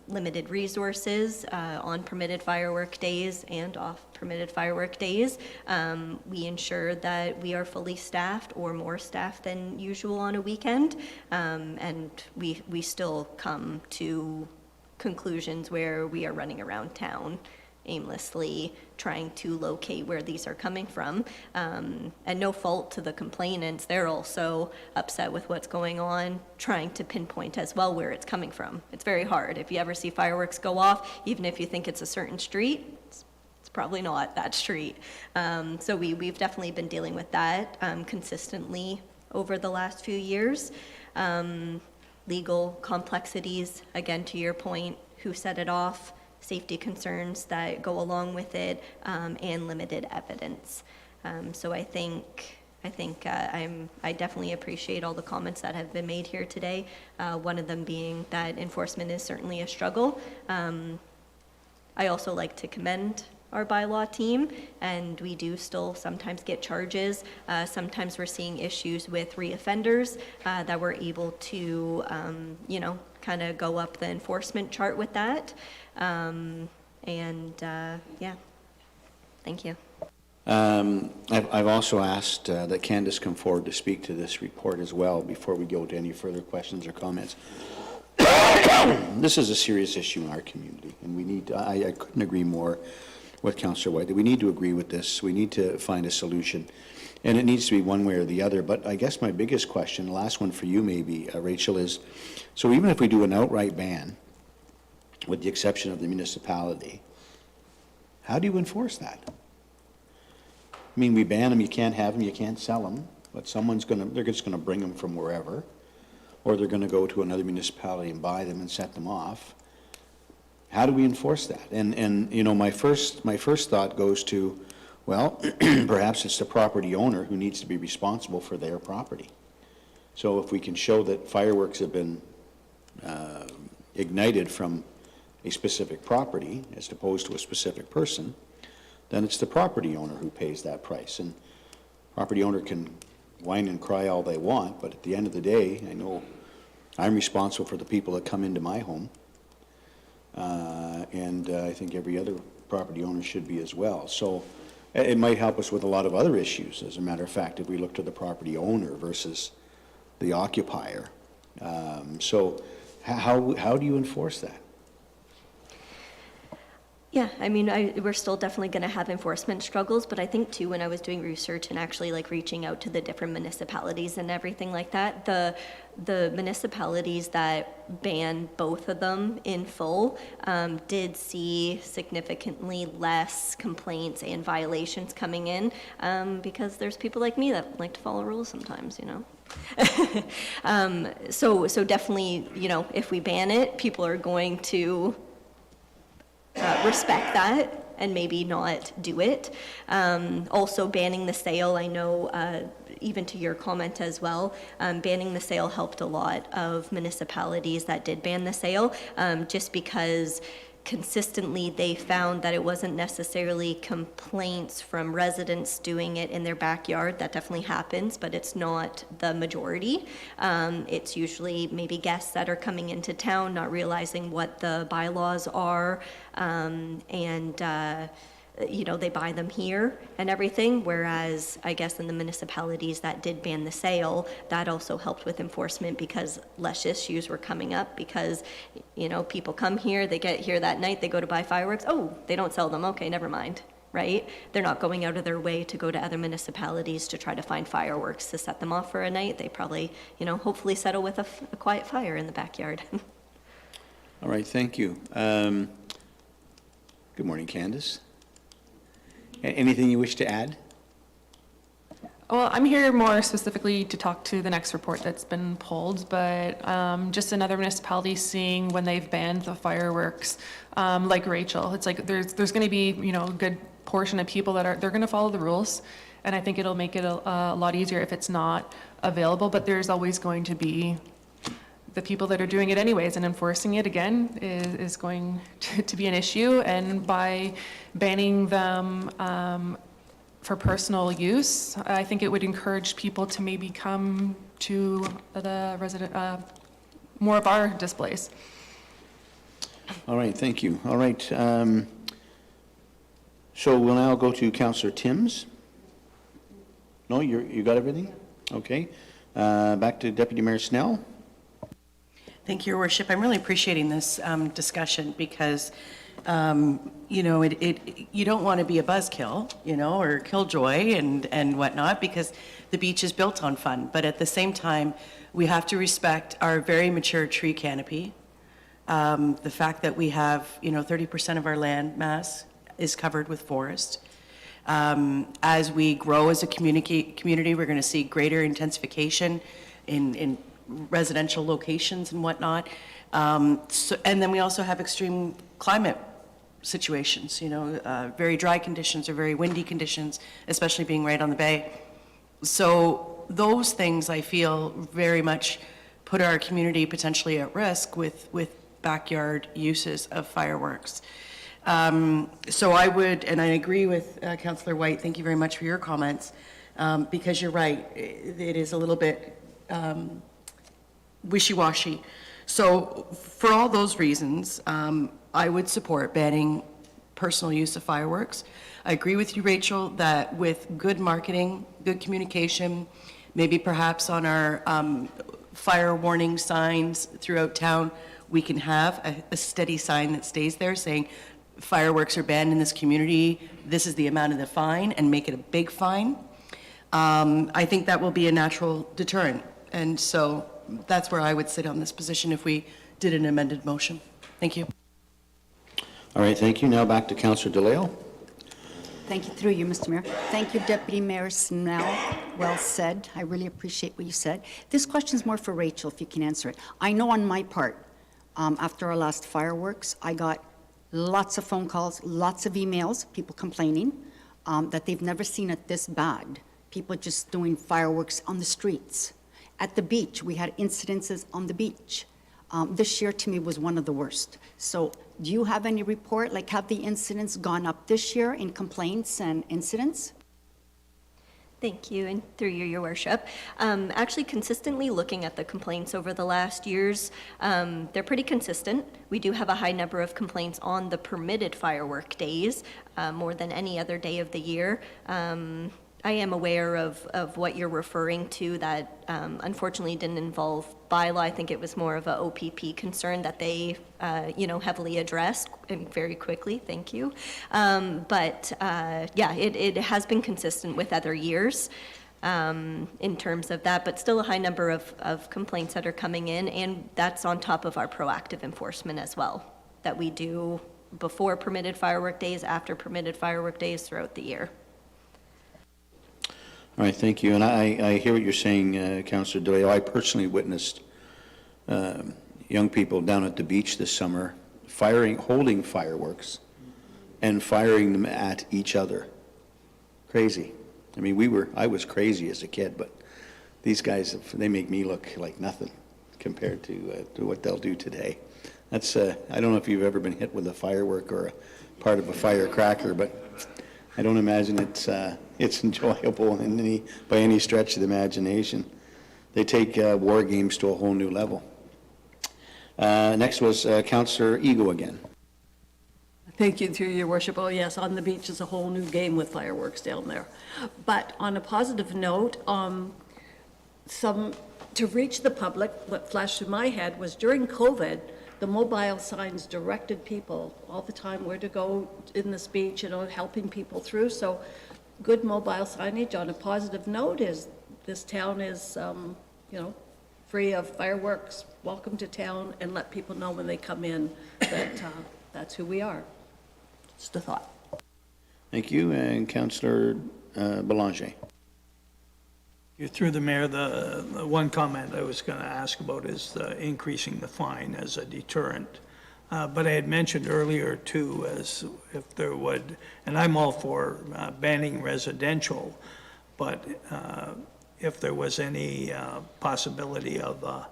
limited resources on permitted firework days and off permitted firework days. We ensure that we are fully staffed or more staffed than usual on a weekend. And we still come to conclusions where we are running around town aimlessly trying to locate where these are coming from. And no fault to the complainants. They're also upset with what's going on, trying to pinpoint as well where it's coming from. It's very hard. If you ever see fireworks go off, even if you think it's a certain street, it's probably not that street. So we've definitely been dealing with that consistently over the last few years. Legal complexities, again, to your point, who set it off, safety concerns that go along with it, and limited evidence. So I definitely appreciate all the comments that have been made here today. One of them being that enforcement is certainly a struggle. I also like to commend our bylaw team, and we do still sometimes get charges. Sometimes we're seeing issues with reoffenders that we're able to, kind of go up the enforcement chart with that. Yeah, thank you.
I've also asked that Candace come forward to speak to this report as well before we go to any further questions or comments. This is a serious issue in our community, and we need, I couldn't agree more with Councillor White, that we need to agree with this. We need to find a solution, and it needs to be one way or the other. But I guess my biggest question, the last one for you maybe, Rachel, is, so even if we do an outright ban, with the exception of the municipality, how do you enforce that? I mean, we ban them, you can't have them, you can't sell them, but they're just gonna bring them from wherever, or they're gonna go to another municipality and buy them and set them off. How do we enforce that? And my first thought goes to, well, perhaps it's the property owner who needs to be responsible for their property. So if we can show that fireworks have been ignited from a specific property as opposed to a specific person, then it's the property owner who pays that price. And property owner can whine and cry all they want, but at the end of the day, I know I'm responsible for the people that come into my home. And I think every other property owner should be as well. So it might help us with a lot of other issues, as a matter of fact, if we look to the property owner versus the occupier. So how do you enforce that?
Yeah, I mean, we're still definitely going to have enforcement struggles, but I think too, when I was doing research and actually like reaching out to the different municipalities and everything like that, the municipalities that banned both of them in full did see significantly less complaints and violations coming in because there's people like me that like to follow rules sometimes, So definitely, if we ban it, people are going to respect that and maybe not do it. Also banning the sale, I know, even to your comment as well, banning the sale helped a lot of municipalities that did ban the sale, just because consistently they found that it wasn't necessarily complaints from residents doing it in their backyard. That definitely happens, but it's not the majority. It's usually maybe guests that are coming into town, not realizing what the bylaws are, they buy them here and everything, whereas I guess in the municipalities that did ban the sale, that also helped with enforcement because less issues were coming up because, people come here, they get here that night, they go to buy fireworks, oh, they don't sell them, okay, never mind, right? They're not going out of their way to go to other municipalities to try to find fireworks to set them off for a night. They probably, hopefully settle with a quiet fire in the backyard.
All right, thank you. Good morning, Candace. Anything you wish to add?
Well, I'm here more specifically to talk to the next report that's been pulled, but just another municipality seeing when they've banned the fireworks, like Rachel, it's like there's going to be, a good portion of people they're going to follow the rules, and I think it'll make it a lot easier if it's not available, but there's always going to be the people that are doing it anyways, and enforcing it again is going to be an issue. And by banning them for personal use, I think it would encourage people to maybe come to the more of our displays.
All right, thank you. All right. So we'll now go to Councillor Timms. No, you got everything? Okay. Back to Deputy Mayor Snell.
Thank you, Your Worship. I'm really appreciating this discussion because, you know, you don't want to be a buzzkill, you know, or killjoy and whatnot, because the beach is built on fun. But at the same time, we have to respect our very mature tree canopy. The fact that we have, you know, 30% of our land mass is covered with forest. As we grow as a community, we're going to see greater intensification in residential locations and whatnot. And then we also have extreme climate situations, you know, very dry conditions or very windy conditions, especially being right on the bay. So those things, I feel, very much put our community potentially at risk with backyard uses of fireworks. So I would, and I agree with Councillor White, thank you very much for your comments, because you're right, it is a little bit wishy-washy. So for all those reasons, I would support banning personal use of fireworks. I agree with you, Rachel, that with good marketing, good communication, maybe perhaps on our fire warning signs throughout town, we can have a steady sign that stays there saying fireworks are banned in this community, this is the amount of the fine, and make it a big fine. I think that will be a natural deterrent. And so that's where I would sit on this position if we did an amended motion. Thank you.
All right, thank you. Now back to Councillor DeLeo.
Thank you, through you, Mr. Mayor. Thank you, Deputy Mayor Snell. Well said. I really appreciate what you said. This question is more for Rachel, if you can answer it. I know on my part, after our last fireworks, I got lots of phone calls, lots of emails, people complaining that they've never seen it this bad. People just doing fireworks on the streets. At the beach, we had incidences on the beach. This year, to me, was one of the worst. So do you have any report, like have the incidents gone up this year in complaints and incidents?
Thank you, and through you, Your Worship. Actually, consistently looking at the complaints over the last years, they're pretty consistent. We do have a high number of complaints on the permitted firework days, more than any other day of the year. I am aware of what you're referring to that unfortunately didn't involve bylaw. I think it was more of a OPP concern that they, heavily addressed and very quickly. Thank you. Yeah, it has been consistent with other years in terms of that, but still a high number of complaints that are coming in, and that's on top of our proactive enforcement as well that we do before permitted firework days, after permitted firework days throughout the year.
All right, thank you. And I hear what you're saying, Councillor DeLeo. I personally witnessed young people down at the beach this summer holding fireworks and firing them at each other. Crazy. I mean, I was crazy as a kid, but these guys, they make me look like nothing compared to what they'll do today. That's, I don't know if you've ever been hit with a firework or a part of a firecracker, but I don't imagine it's enjoyable by any stretch of the imagination. They take war games to a whole new level. Next was Councillor Ego again.
Thank you, through your worship. Oh, yes, on the beach is a whole new game with fireworks down there. But on a positive note, to reach the public, what flashed through my head was during COVID, the mobile signs directed people all the time where to go in this beach, helping people through. So good mobile signage. On a positive note is this town is, free of fireworks. Welcome to town, and let people know when they come in that that's who we are. Just a thought.
Thank you. And Councillor Belanger.
You're through the mayor. The one comment I was going to ask about is increasing the fine as a deterrent. But I had mentioned earlier too, as if there would, and I'm all for banning residential, but if there was any possibility of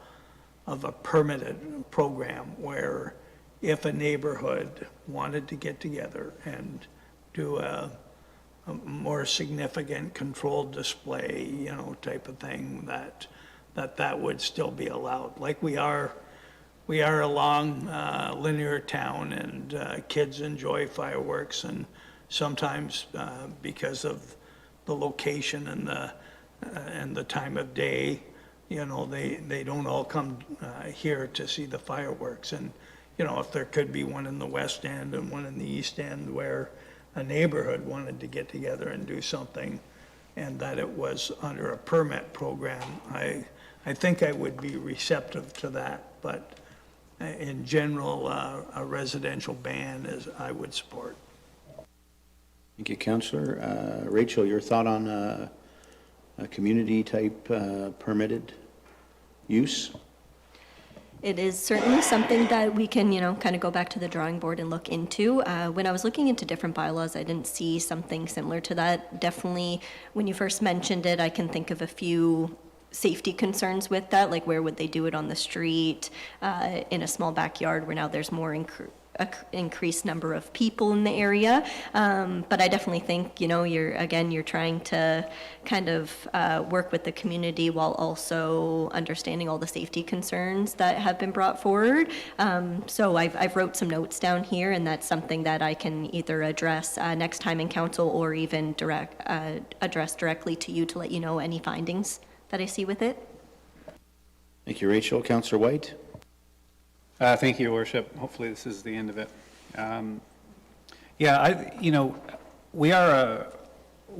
of a permitted program where if a neighborhood wanted to get together and do a more significant controlled display, you know, type of thing, that would still be allowed. Like we are along Linear Town, and kids enjoy fireworks, and sometimes because of the location and the time of day, you know, they don't all come here to see the fireworks. And, you know, if there could be one in the west end and one in the east end where a neighborhood wanted to get together and do something, and that it was under a permit program, I think I would be receptive to that. But in general, a residential ban is, I would support.
Thank you, Councillor. Rachel, your thought on a community-type permitted use?
It is certainly something that we can, you know, kind of go back to the drawing board and look into. When I was looking into different bylaws, I didn't see something similar to that. Definitely, when you first mentioned it, I can think of a few safety concerns with that, like where would they do it on the street, in a small backyard where now there's more increased number of people in the area. But I definitely think, you know, you're trying to kind of work with the community while also understanding all the safety concerns that have been brought forward. So I've wrote some notes down here, and that's something that I can either address next time in council or even address directly to you to let you know any findings that I see with it.
Thank you, Rachel. Councillor White?
Thank you, Your Worship. Hopefully this is the end of it. Yeah, you know, we are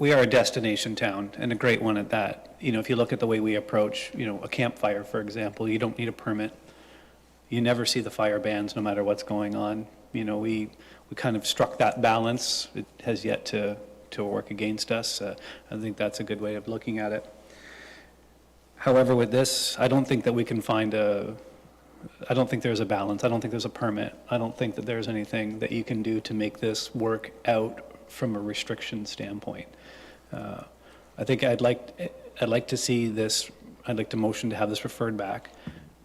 a destination town, and a great one at that. You know, if you look at the way we approach, you know, a campfire, for example, you don't need a permit. You never see the fire bans, no matter what's going on. You know, we kind of struck that balance. It has yet to work against us. I think that's a good way of looking at it. However, with this, I don't think that we can find I don't think there's a balance. I don't think there's a permit. I don't think that there's anything that you can do to make this work out from a restriction standpoint. I think I'd like to see this. I'd like to motion to have this referred back.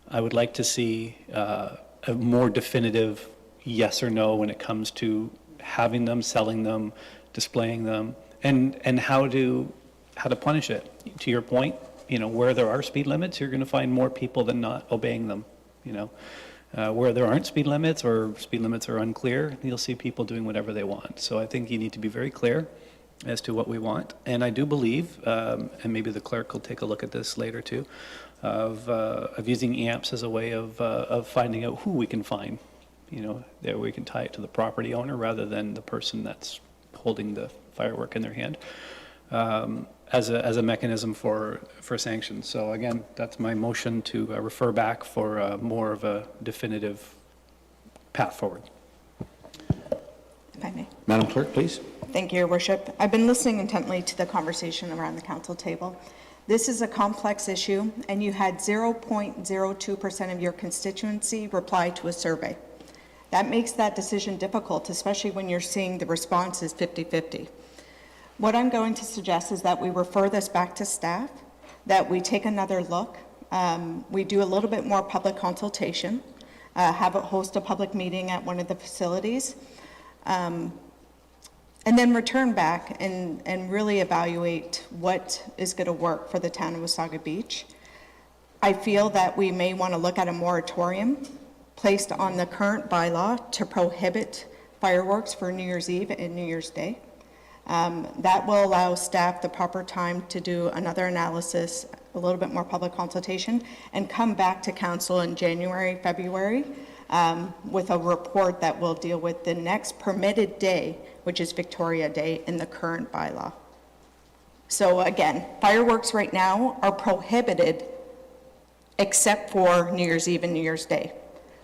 I would like to see a more definitive yes or no when it comes to having them, selling them, displaying them, and how to punish it. To your point, you know, where there are speed limits, you're going to find more people than not obeying them. You know, where there aren't speed limits or speed limits are unclear, you'll see people doing whatever they want. So I think you need to be very clear as to what we want. And I do believe, and maybe the clerk will take a look at this later too, of using EAMPS as a way of finding out who we can find. You know, that we can tie it to the property owner rather than the person that's holding the firework in their hand. As a mechanism for sanctions. So again, that's my motion to refer back for more of a definitive path forward.
If I may.
Madam Clerk, please.
Thank you, Your Worship. I've been listening intently to the conversation around the council table. This is a complex issue, and you had 0.02% of your constituency reply to a survey. That makes that decision difficult, especially when you're seeing the response is 50-50. What I'm going to suggest is that we refer this back to staff, that we take another look, we do a little bit more public consultation, host a public meeting at one of the facilities, and then return back and really evaluate what is going to work for the town of Wasaga Beach. I feel that we may want to look at a moratorium placed on the current bylaw to prohibit fireworks for New Year's Eve and New Year's Day. That will allow staff the proper time to do another analysis, a little bit more public consultation, and come back to council in January, February, with a report that will deal with the next permitted day, which is Victoria Day in the current bylaw. So again, fireworks right now are prohibited except for New Year's Eve and New Year's Day.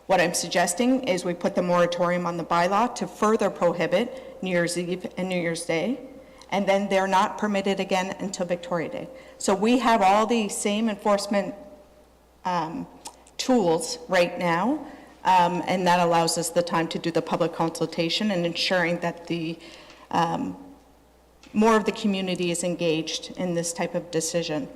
What I'm suggesting is we put the moratorium on the bylaw to further prohibit New Year's Eve and New Year's Day, and then they're not permitted again until Victoria Day. So we have all the same enforcement tools right now, and that allows us the time to do the public consultation and ensuring that the more of the community is engaged in this type of decision.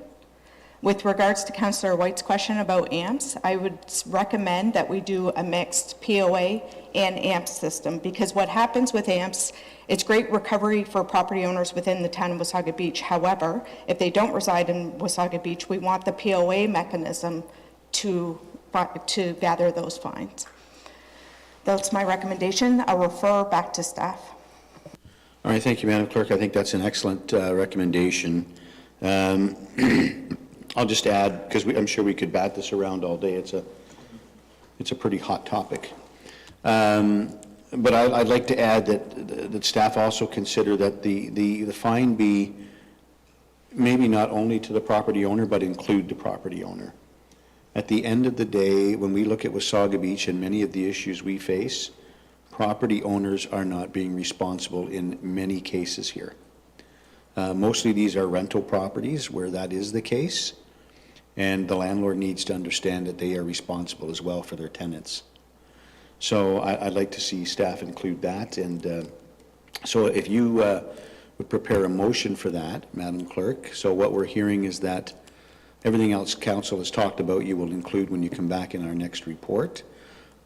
With regards to Councillor White's question about AMPS, I would recommend that we do a mixed POA and AMPS system, because what happens with AMPS, it's great recovery for property owners within the town of Wasaga Beach. However, if they don't reside in Wasaga Beach, we want the POA mechanism to gather those fines. That's my recommendation. I'll refer back to staff.
All right, thank you, Madam Clerk. I think that's an excellent recommendation. I'll just add, because I'm sure we could bat this around all day. It's a pretty hot topic. But I'd like to add that staff also consider that the fine be maybe not only to the property owner, but include the property owner. At the end of the day, when we look at Wasaga Beach and many of the issues we face, property owners are not being responsible in many cases here. Mostly these are rental properties where that is the case, and the landlord needs to understand that they are responsible as well for their tenants. So I'd like to see staff include that, and so if you would prepare a motion for that, Madam Clerk. So what we're hearing is that everything else Council has talked about you will include when you come back in our next report.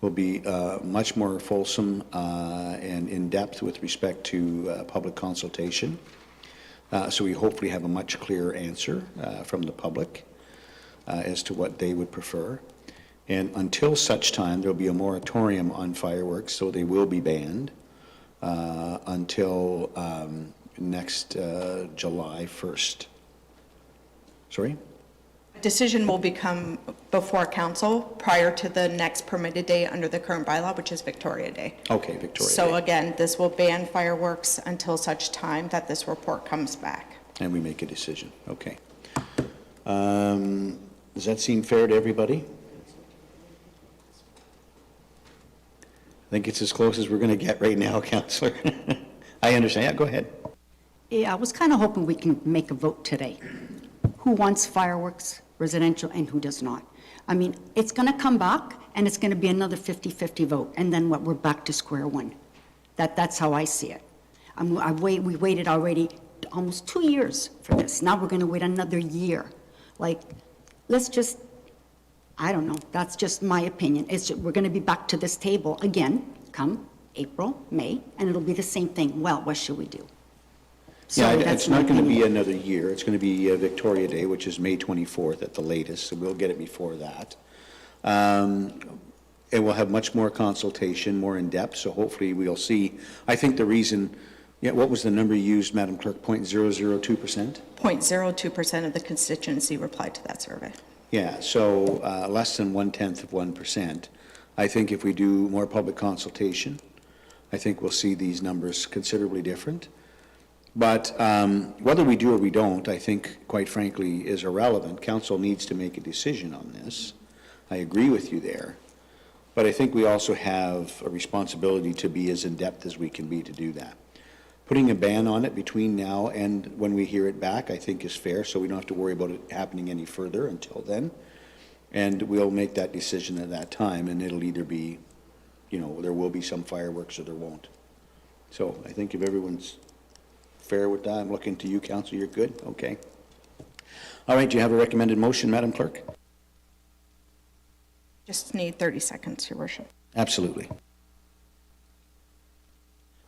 Will be much more fulsome and in-depth with respect to public consultation. So we hopefully have a much clearer answer from the public as to what they would prefer. And until such time, there'll be a moratorium on fireworks, so they will be banned until next July 1st. Sorry?
A decision will become before council prior to the next permitted day under the current bylaw, which is Victoria Day.
Okay, Victoria
So
Day.
again, this will ban fireworks until such time that this report comes back.
And we make a decision. Okay. Does that seem fair to everybody? I think it's as close as we're going to get right now, Councillor. I understand. Yeah, go ahead.
Yeah, I was kind of hoping we can make a vote today. Who wants fireworks, residential, and who does not? I mean, it's going to come back, and it's going to be another 50-50 vote, and then what? We're back to square one. That's how I see it. We waited already almost 2 years for this. Now we're going to wait another year. Like, let's just, I don't know. That's just my opinion. We're going to be back to this table again come April, May, and it'll be the same thing. Well, what should we do?
Yeah,
So that's
it's
my
not going to be
opinion.
another year. It's going to be Victoria Day, which is May 24th at the latest, so we'll get it before that. And we'll have much more consultation, more in-depth, so hopefully we'll see. I think the reason, yeah, what was the number you used, Madam Clerk, 0.002%?
0.02% of the constituency replied to that survey.
Yeah, so less than 0.1%. I think if we do more public consultation, I think we'll see these numbers considerably different. But whether we do or we don't, I think, quite frankly, is irrelevant. Council needs to make a decision on this. I agree with you there. But I think we also have a responsibility to be as in-depth as we can be to do that. Putting a ban on it between now and when we hear it back, I think is fair, so we don't have to worry about it happening any further until then. And we'll make that decision at that time, and it'll either be, you know, there will be some fireworks or there won't. So I think if everyone's fair with that, I'm looking to you, Council, you're good? Okay. All right, do you have a recommended motion, Madam Clerk?
Just need 30 seconds, Your Worship.
Absolutely. As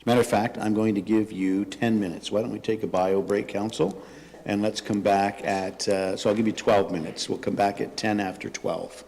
a matter of fact, I'm going to give you 10 minutes. Why don't we take a bio break, Council? And let's come back at, so I'll give you 12 minutes. We'll come back at 10 after 12.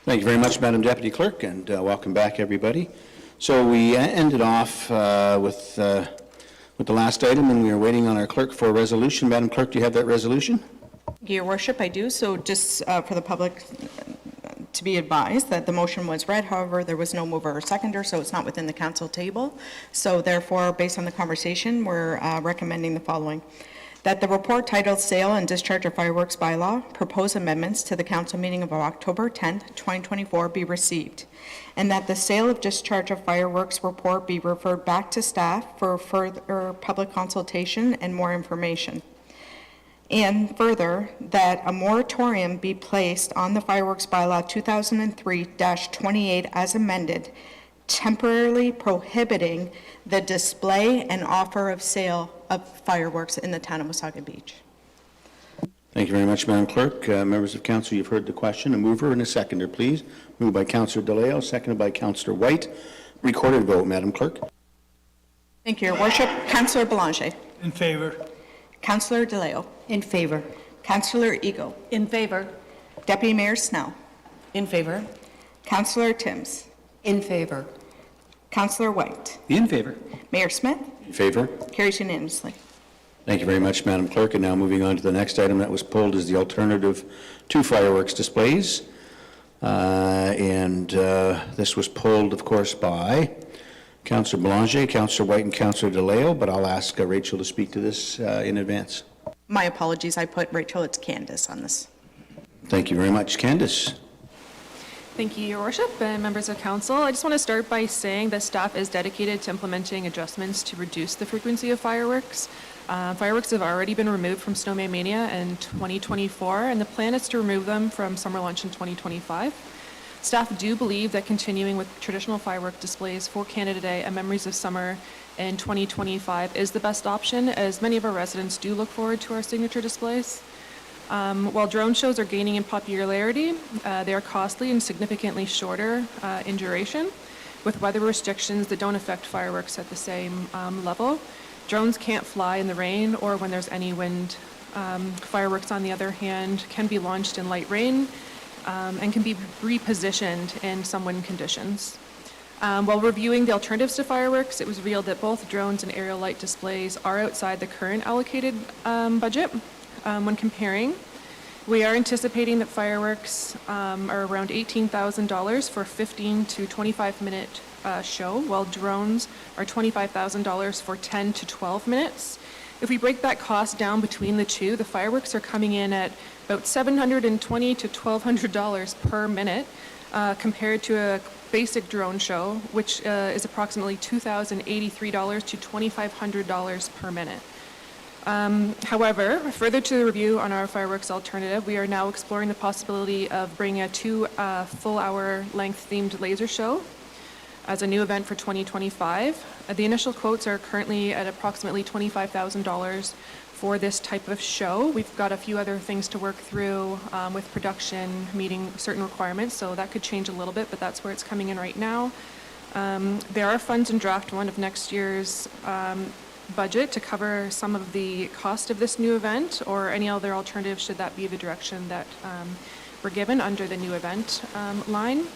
Thank you very much, Madam Deputy Clerk, and welcome back, everybody. So we ended off with the last item, and we are waiting on our clerk for a resolution. Madam Clerk, do you have that resolution?
Your worship, I do. So just for the public to be advised that the motion was read, however, there was no mover or seconder, so it's not within the council table. So therefore, based on the conversation, we're recommending the following. That the report titled Sale and Discharge of Fireworks Bylaw, Proposed Amendments to the Council Meeting of October 10th, 2024 be received, and that the Sale of Discharge of Fireworks report be referred back to staff for further public consultation and more information. And further, that a moratorium be placed on the Fireworks Bylaw 2003-28 as amended, temporarily prohibiting the display and offer of sale of fireworks in the town of Wasaga Beach.
Thank you very much, Madam Clerk. Members of Council, you've heard the question. A mover and a seconder, please. Moved by Councillor DeLeo, seconded by Councillor White. Recorded vote, Madam Clerk.
Thank you, Your Worship. Councillor Belanger.
In favor.
Councillor DeLeo.
In favor.
Councillor Ego.
In favor.
Deputy Mayor Snell.
In favor?
Councillor Timms.
In favor.
Councillor White.
In favor.
Mayor Smith.
In favor?
Carries unanimously.
Thank you very much, Madam Clerk. And now moving on to the next item that was pulled is the alternative to fireworks displays. This was pulled, of course, by Councillor Belanger, Councillor White, and Councillor DeLeo, but I'll ask Rachel to speak to this in advance.
My apologies, I put Rachel, it's Candace on this.
Thank you very much. Candace?
Thank you, Your Worship, and members of council. I just want to start by saying that staff is dedicated to implementing adjustments to reduce the frequency of fireworks. Fireworks have already been removed from Snowman Mania in 2024, and the plan is to remove them from summer launch in 2025. Staff do believe that continuing with traditional firework displays for Canada Day and Memories of Summer in 2025 is the best option, as many of our residents do look forward to our signature displays. While drone shows are gaining in popularity, they are costly and significantly shorter in duration, with weather restrictions that don't affect fireworks at the same level. Drones can't fly in the rain or when there's any wind. Fireworks, on the other hand, can be launched in light rain and can be repositioned in some wind conditions. While reviewing the alternatives to fireworks, it was revealed that both drones and aerial light displays are outside the current allocated budget. When comparing, we are anticipating that fireworks are around $18,000 for a 15 to 25 minute show, while drones are $25,000 for 10 to 12 minutes. If we break that cost down between the two, the fireworks are coming in at about $720 to $1,200 per minute, compared to a basic drone show, which is approximately $2,083 to $2,500 per minute. However, further to the review on our fireworks alternative, we are now exploring the possibility of bringing a 2 full-hour length themed laser show as a new event for 2025. The initial quotes are currently at approximately $25,000 for this type of show. We've got a few other things to work through with production, meeting certain requirements, so that could change a little bit, but that's where it's coming in right now. There are funds in draft one of next year's budget to cover some of the cost of this new event or any other alternative should that be the direction that we're given under the new event line.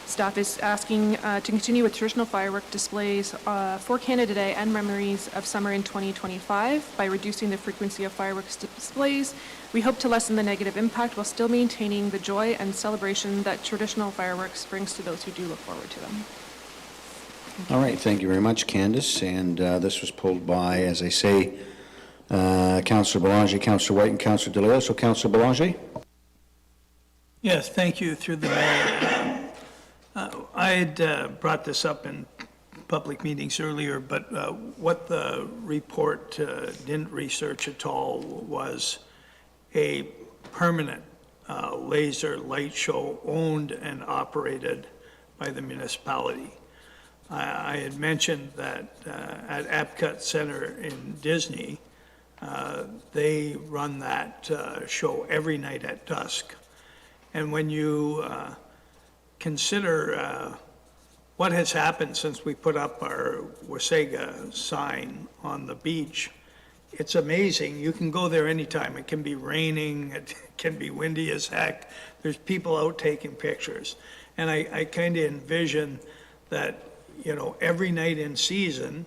Staff is asking to continue with traditional firework displays for Canada Day and Memories of Summer in 2025 by reducing the frequency of fireworks displays. We hope to lessen the negative impact while still maintaining the joy and celebration that traditional fireworks brings to those who do look forward to them.
All right, thank you very much, Candace. And this was pulled by, as I say, Councillor Belanger, Councillor White, and Councillor DeLeo. So, Councillor Belanger?
Yes, thank you, through the mayor. I had brought this up in public meetings earlier, but what the report didn't research at all was a permanent laser light show owned and operated by the municipality. I had mentioned that at Epcot Center in Disney, they run that show every night at dusk. And when you consider what has happened since we put up our Wasaga sign on the beach, it's amazing. You can go there anytime. It can be raining, it can be windy as heck. There's people out taking pictures. And I kind of envision that, you know, every night in season,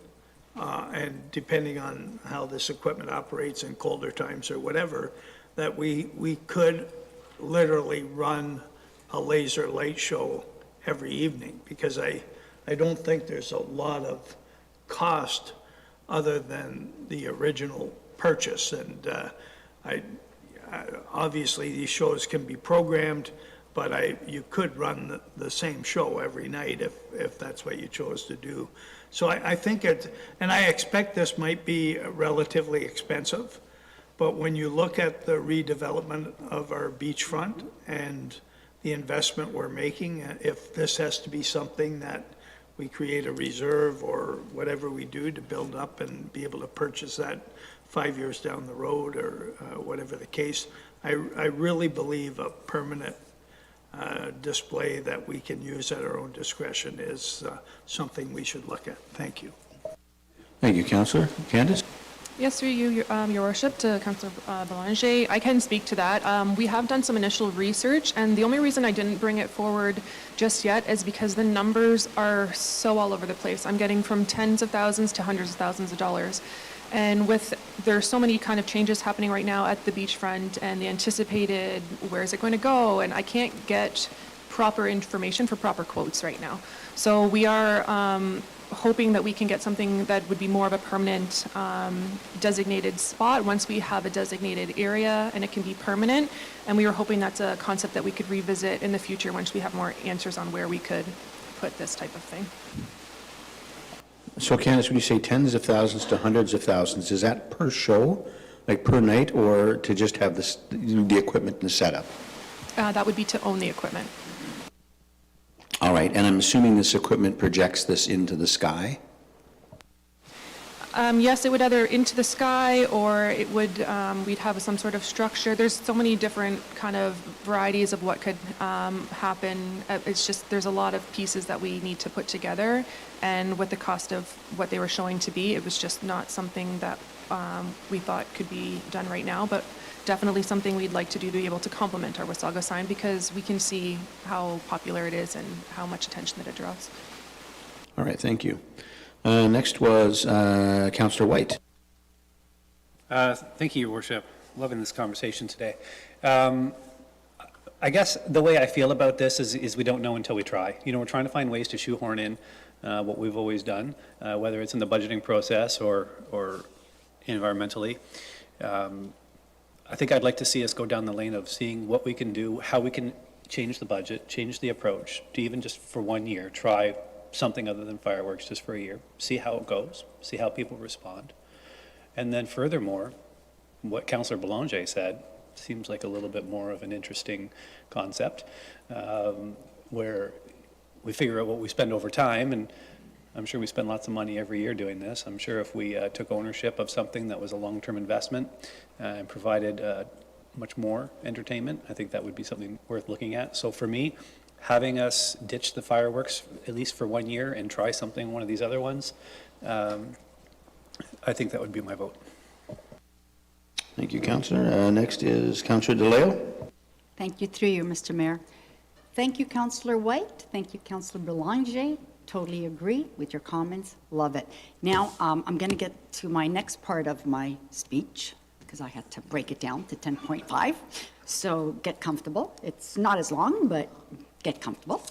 and depending on how this equipment operates in colder times or whatever, that we could literally run a laser light show every evening, because I don't think there's a lot of cost other than the original purchase. And obviously, these shows can be programmed, but you could run the same show every night if that's what you chose to do. So I think and I expect this might be relatively expensive, but when you look at the redevelopment of our beachfront and the investment we're making, if this has to be something that we create a reserve or whatever we do to build up and be able to purchase that 5 years down the road or whatever the case, I really believe a permanent display that we can use at our own discretion is something we should look at. Thank you.
Thank you, Councillor. Candace?
Yes, through you, Your Worship, to Councillor Belanger. I can speak to that. We have done some initial research, and the only reason I didn't bring it forward just yet is because the numbers are so all over the place. I'm getting from tens of thousands to hundreds of thousands of dollars. And there's so many kind of changes happening right now at the beachfront and the anticipated, where is it going to go? And I can't get proper information for proper quotes right now. So we are hoping that we can get something that would be more of a permanent designated spot once we have a designated area and it can be permanent. And we were hoping that's a concept that we could revisit in the future once we have more answers on where we could put this type of thing.
So Candace, when you say tens of thousands to hundreds of thousands, is that per show, like per night, or to just have the equipment and the setup?
That would be to own the equipment.
All right, and I'm assuming this equipment projects this into the sky?
Yes, it would either into the sky or it would, we'd have some sort of structure. There's so many different kind of varieties of what could happen. It's just, there's a lot of pieces that we need to put together. And with the cost of what they were showing to be, it was just not something that we thought could be done right now, but definitely something we'd like to do to be able to complement our Wasaga sign, because we can see how popular it is and how much attention that it draws.
All right, thank you. Next was Councillor White.
Thank you, Your Worship. Loving this conversation today. I guess the way I feel about this is we don't know until we try. You know, we're trying to find ways to shoehorn in what we've always done, whether it's in the budgeting process or environmentally. I think I'd like to see us go down the lane of seeing what we can do, how we can change the budget, change the approach, to even just for 1 year, try something other than fireworks just for a year, see how it goes, see how people respond. And then furthermore, what Councillor Belanger said seems like a little bit more of an interesting concept, where we figure out what we spend over time, and I'm sure we spend lots of money every year doing this. I'm sure if we took ownership of something that was a long-term investment and provided much more entertainment, I think that would be something worth looking at. So for me, having us ditch the fireworks, at least for 1 year, and try something, one of these other ones, I think that would be my vote.
Thank you, Councillor. Next is Councillor DeLeo.
Thank you, through you, Mr. Mayor. Thank you, Councillor White. Thank you, Councillor Belanger. Totally agree with your comments. Love it. Now, I'm going to get to my next part of my speech, because I had to break it down to 10.5. So get comfortable. It's not as long, but get comfortable.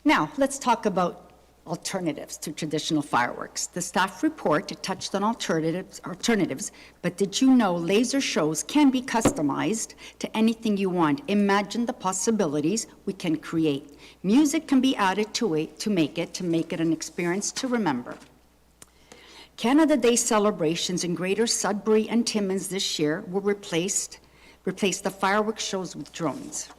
Now, let's talk about alternatives to traditional fireworks. The staff report touched on alternatives, but did you know laser shows can be customized to anything you want? Imagine the possibilities we can create. Music can be added to it to make it an experience to remember. Canada Day celebrations in Greater Sudbury and Timmins this year will replace the fireworks shows with drones.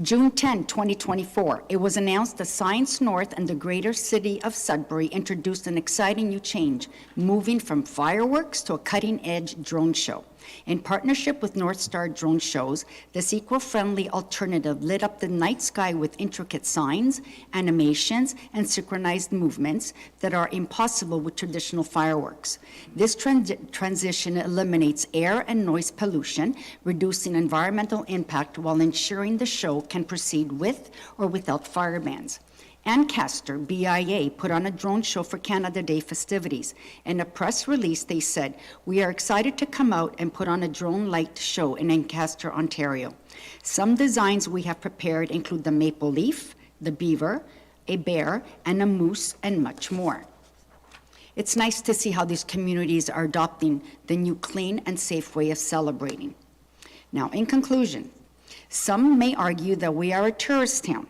June 10, 2024, it was announced that Science North and the Greater City of Sudbury introduced an exciting new change, moving from fireworks to a cutting-edge drone show. In partnership with North Star Drone Shows, this eco-friendly alternative lit up the night sky with intricate signs, animations, and synchronized movements that are impossible with traditional fireworks. This transition eliminates air and noise pollution, reducing environmental impact while ensuring the show can proceed with or without fire bans. Ancaster, BIA, put on a drone show for Canada Day festivities. In a press release, they said, "We are excited to come out and put on a drone light show in Ancaster, Ontario. Some designs we have prepared include the maple leaf, the beaver, a bear, and a moose, and much more." It's nice to see how these communities are adopting the new clean and safe way of celebrating. Now, in conclusion, some may argue that we are a tourist town,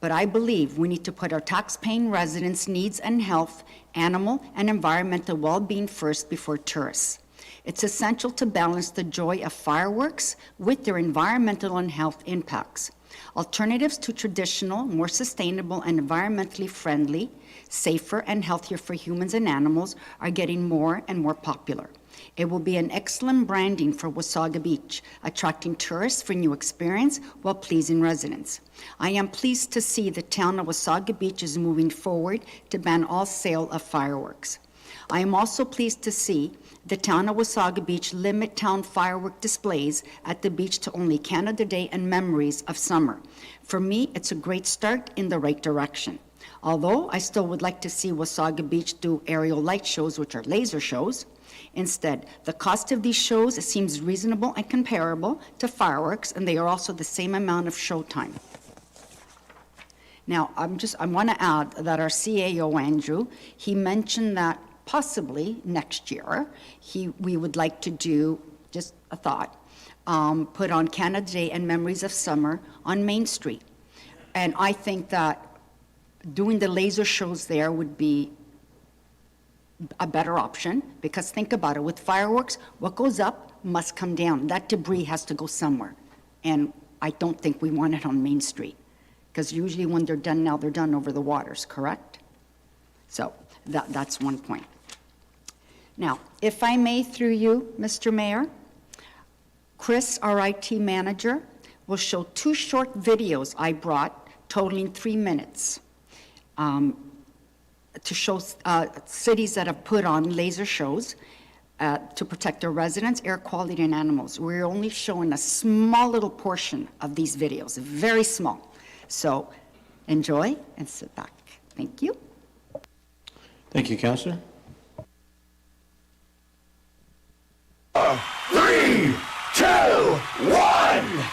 but I believe we need to put our tax-paying residents' needs and health, animal and environmental well-being first before tourists. It's essential to balance the joy of fireworks with their environmental and health impacts. Alternatives to traditional, more sustainable and environmentally friendly, safer and healthier for humans and animals are getting more and more popular. It will be an excellent branding for Wasaga Beach, attracting tourists for new experience while pleasing residents. I am pleased to see the town of Wasaga Beach is moving forward to ban all sale of fireworks. I am also pleased to see the town of Wasaga Beach limit town firework displays at the beach to only Canada Day and memories of summer. For me, it's a great start in the right direction. Although I still would like to see Wasaga Beach do aerial light shows, which are laser shows. Instead, the cost of these shows seems reasonable and comparable to fireworks, and they are also the same amount of show time. Now, I want to add that our CAO, Andrew, he mentioned that possibly next year, we would like to do, just a thought, put on Canada Day and Memories of Summer on Main Street. And I think that doing the laser shows there would be a better option, because think about it, with fireworks, what goes up must come down. That debris has to go somewhere. And I don't think we want it on Main Street, because usually when they're done now, they're done over the waters, correct? So that's one point. Now, if I may, through you, Mr. Mayor, Chris, our IT manager, will show 2 short videos I brought totaling 3 minutes. To show cities that have put on laser shows to protect their residents, air quality, and animals. We're only showing a small little portion of these videos, very small. So enjoy and sit back. Thank you.
Thank you, Councillor.
3, 2, 1.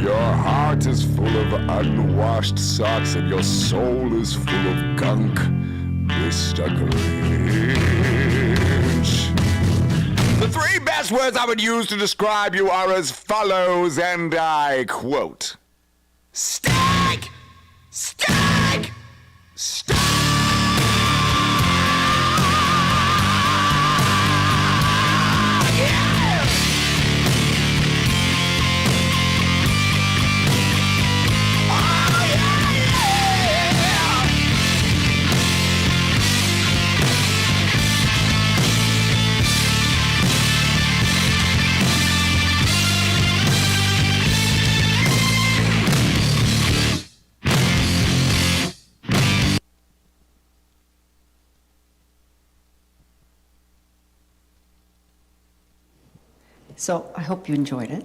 Your heart is full of unwashed socks and your soul is full of gunk, Mr. Grinch. The three best words I would use to describe you are as follows, and I quote: Stank! Stank! Stank!
So I hope you enjoyed it.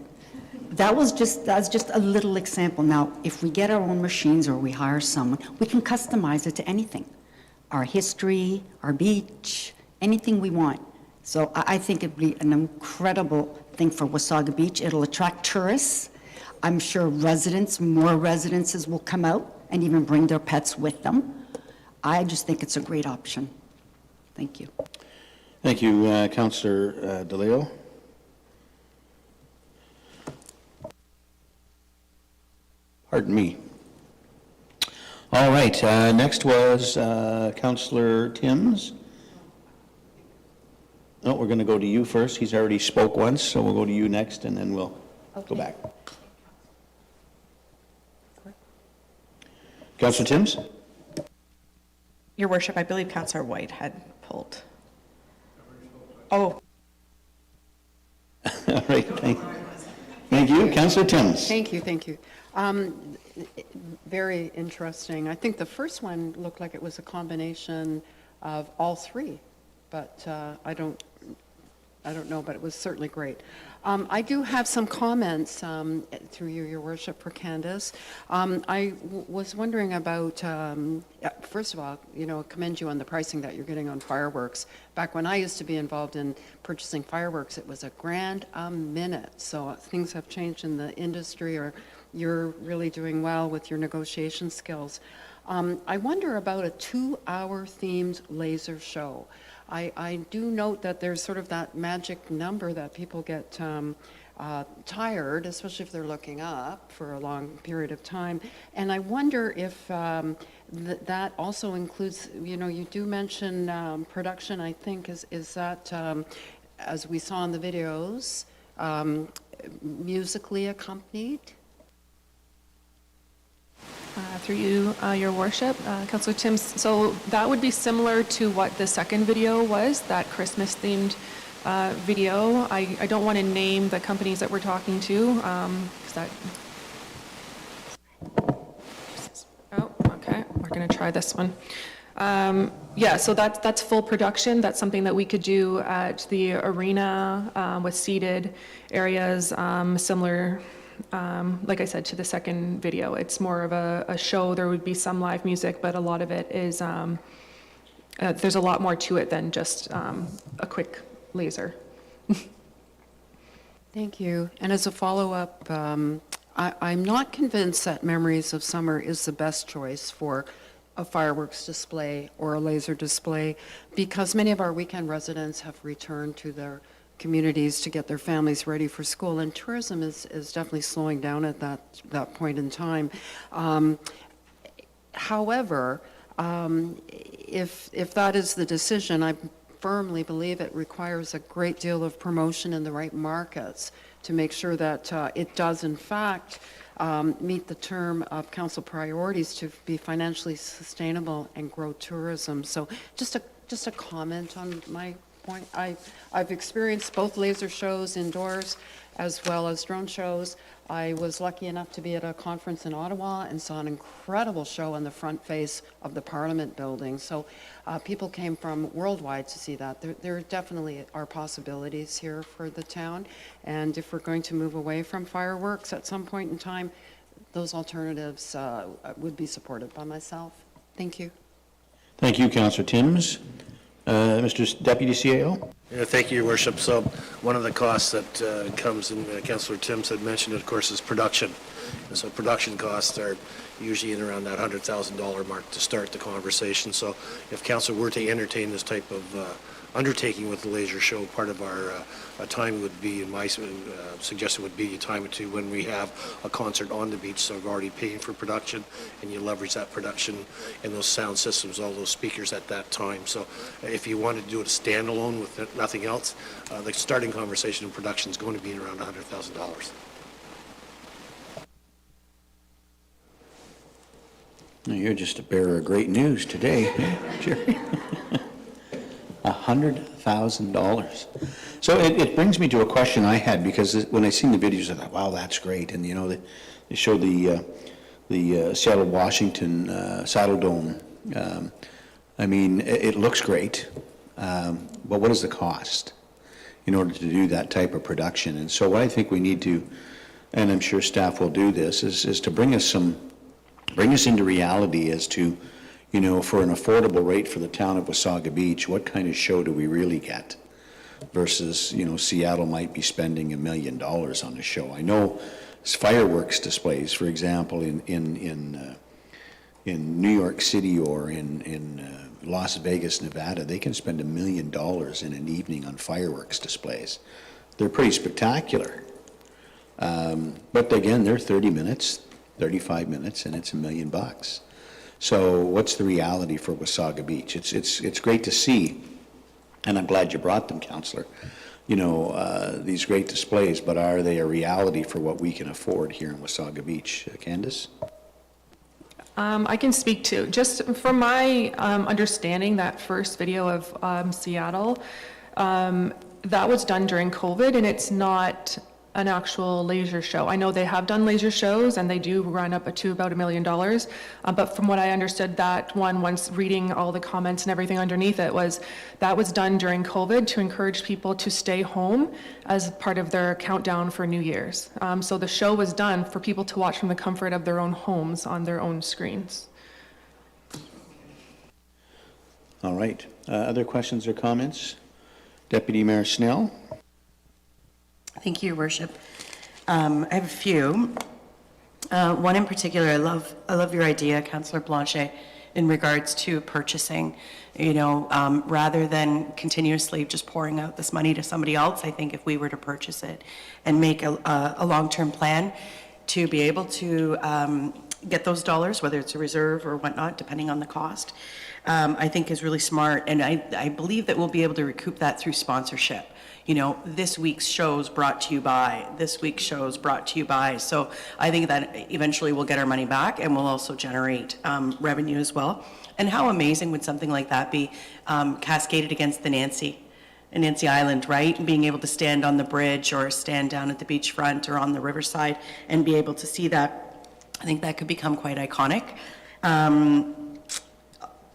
That's just a little example. Now, if we get our own machines or we hire someone, we can customize it to anything. Our history, our beach, anything we want. So I think it'd be an incredible thing for Wasaga Beach. It'll attract tourists. I'm sure more residences will come out and even bring their pets with them. I just think it's a great option. Thank you.
Thank you, Councillor DeLeo. Pardon me. All right, next was Councillor Timms. No, we're going to go to you first. He's already spoke once, so we'll go to you next, and then we'll go back. Councillor Timms?
Your Worship, I believe Councillor White had pulled. Oh.
All right, thank you. Councillor Timms.
Thank you, thank you. Very interesting. I think the first one looked like it was a combination of all three, but I don't know, but it was certainly great. I do have some comments through you, Your Worship, for Candace. I was wondering about, first of all, commend you on the pricing that you're getting on fireworks. Back when I used to be involved in purchasing fireworks, it was $1,000 a minute. So things have changed in the industry, or you're really doing well with your negotiation skills. I wonder about a 2-hour themed laser show. I do note that there's sort of that magic number that people get tired, especially if they're looking up for a long period of time. And I wonder if that also includes, you do mention production, I think, is that, as we saw in the videos, musically accompanied?
Through you, Your Worship, Councillor Timms. So that would be similar to what the second video was, that Christmas-themed video. I don't want to name the companies that we're talking to, because that... Oh, okay, we're going to try this one. Yeah, so that's full production. That's something that we could do at the arena with seated areas, similar, like I said, to the second video. It's more of a show. There would be some live music, but a lot of it is, there's a lot more to it than just a quick laser.
Thank you. And as a follow-up, I'm not convinced that Memories of Summer is the best choice for a fireworks display or a laser display, because many of our weekend residents have returned to their communities to get their families ready for school, and tourism is definitely slowing down at that point in time. However, if that is the decision, I firmly believe it requires a great deal of promotion in the right markets to make sure that it does, in fact, meet the term of council priorities to be financially sustainable and grow tourism. So just a comment on my point. I've experienced both laser shows indoors as well as drone shows. I was lucky enough to be at a conference in Ottawa and saw an incredible show on the front face of the Parliament building. So people came from worldwide to see that. There definitely are possibilities here for the town. And if we're going to move away from fireworks at some point in time, those alternatives would be supported by myself. Thank you.
Thank you, Councillor Timms. Mr. Deputy CAO?
Yeah, thank you, Your Worship. So one of the costs that comes, and Councillor Timms had mentioned it, of course, is production. And so production costs are usually in around that $100,000 mark to start the conversation. So if council were to entertain this type of undertaking with the laser show, part of our time would be, and my suggestion would be, time it to when we have a concert on the beach, so we're already paying for production, and you leverage that production and those sound systems, all those speakers at that time. So if you wanted to do it standalone with nothing else, the starting conversation in production is going to be around $100,000.
You're just a bearer of great news today, Jerry. $100,000. So it brings me to a question I had, because when I seen the videos, I thought, wow, that's great. And, you know, they show the Seattle-Washington Saddle Dome. I mean, it looks great, but what is the cost in order to do that type of production? And so what I think we need to, and I'm sure staff will do this, is to bring us into reality as to, you know, for an affordable rate for the town of Wasaga Beach, what kind of show do we really get? Versus, you know, Seattle might be spending $1 million on a show. I know fireworks displays, for example, in New York City or in Las Vegas, Nevada, they can spend $1 million in an evening on fireworks displays. They're pretty spectacular. But again, they're 30 minutes, 35 minutes, and it's $1 million. So what's the reality for Wasaga Beach? It's great to see, and I'm glad you brought them, Councillor, you know, these great displays, but are they a reality for what we can afford here in Wasaga Beach? Candace?
I can speak to, just from my understanding, that first video of Seattle, that was done during COVID, and it's not an actual laser show. I know they have done laser shows, and they do run up to about $1 million, but from what I understood, that one, once reading all the comments and everything underneath it, that was done during COVID to encourage people to stay home as part of their countdown for New Year's. So the show was done for people to watch from the comfort of their own homes on their own screens.
All right. Other questions or comments? Deputy Mayor Snell?
Thank you, Your Worship. I have a few. One in particular, I love your idea, Councillor Blanchet, in regards to purchasing. You know, rather than continuously just pouring out this money to somebody else, I think if we were to purchase it and make a long-term plan to be able to get those dollars, whether it's a reserve or whatnot, depending on the cost, I think is really smart. And I believe that we'll be able to recoup that through sponsorship. You know, this week's show's brought to you by, this week's show's brought to you by. So I think that eventually we'll get our money back, and we'll also generate revenue as well. And how amazing would something like that be cascaded against the Nancy Island, right? And being able to stand on the bridge or stand down at the beachfront or on the riverside and be able to see that. I think that could become quite iconic.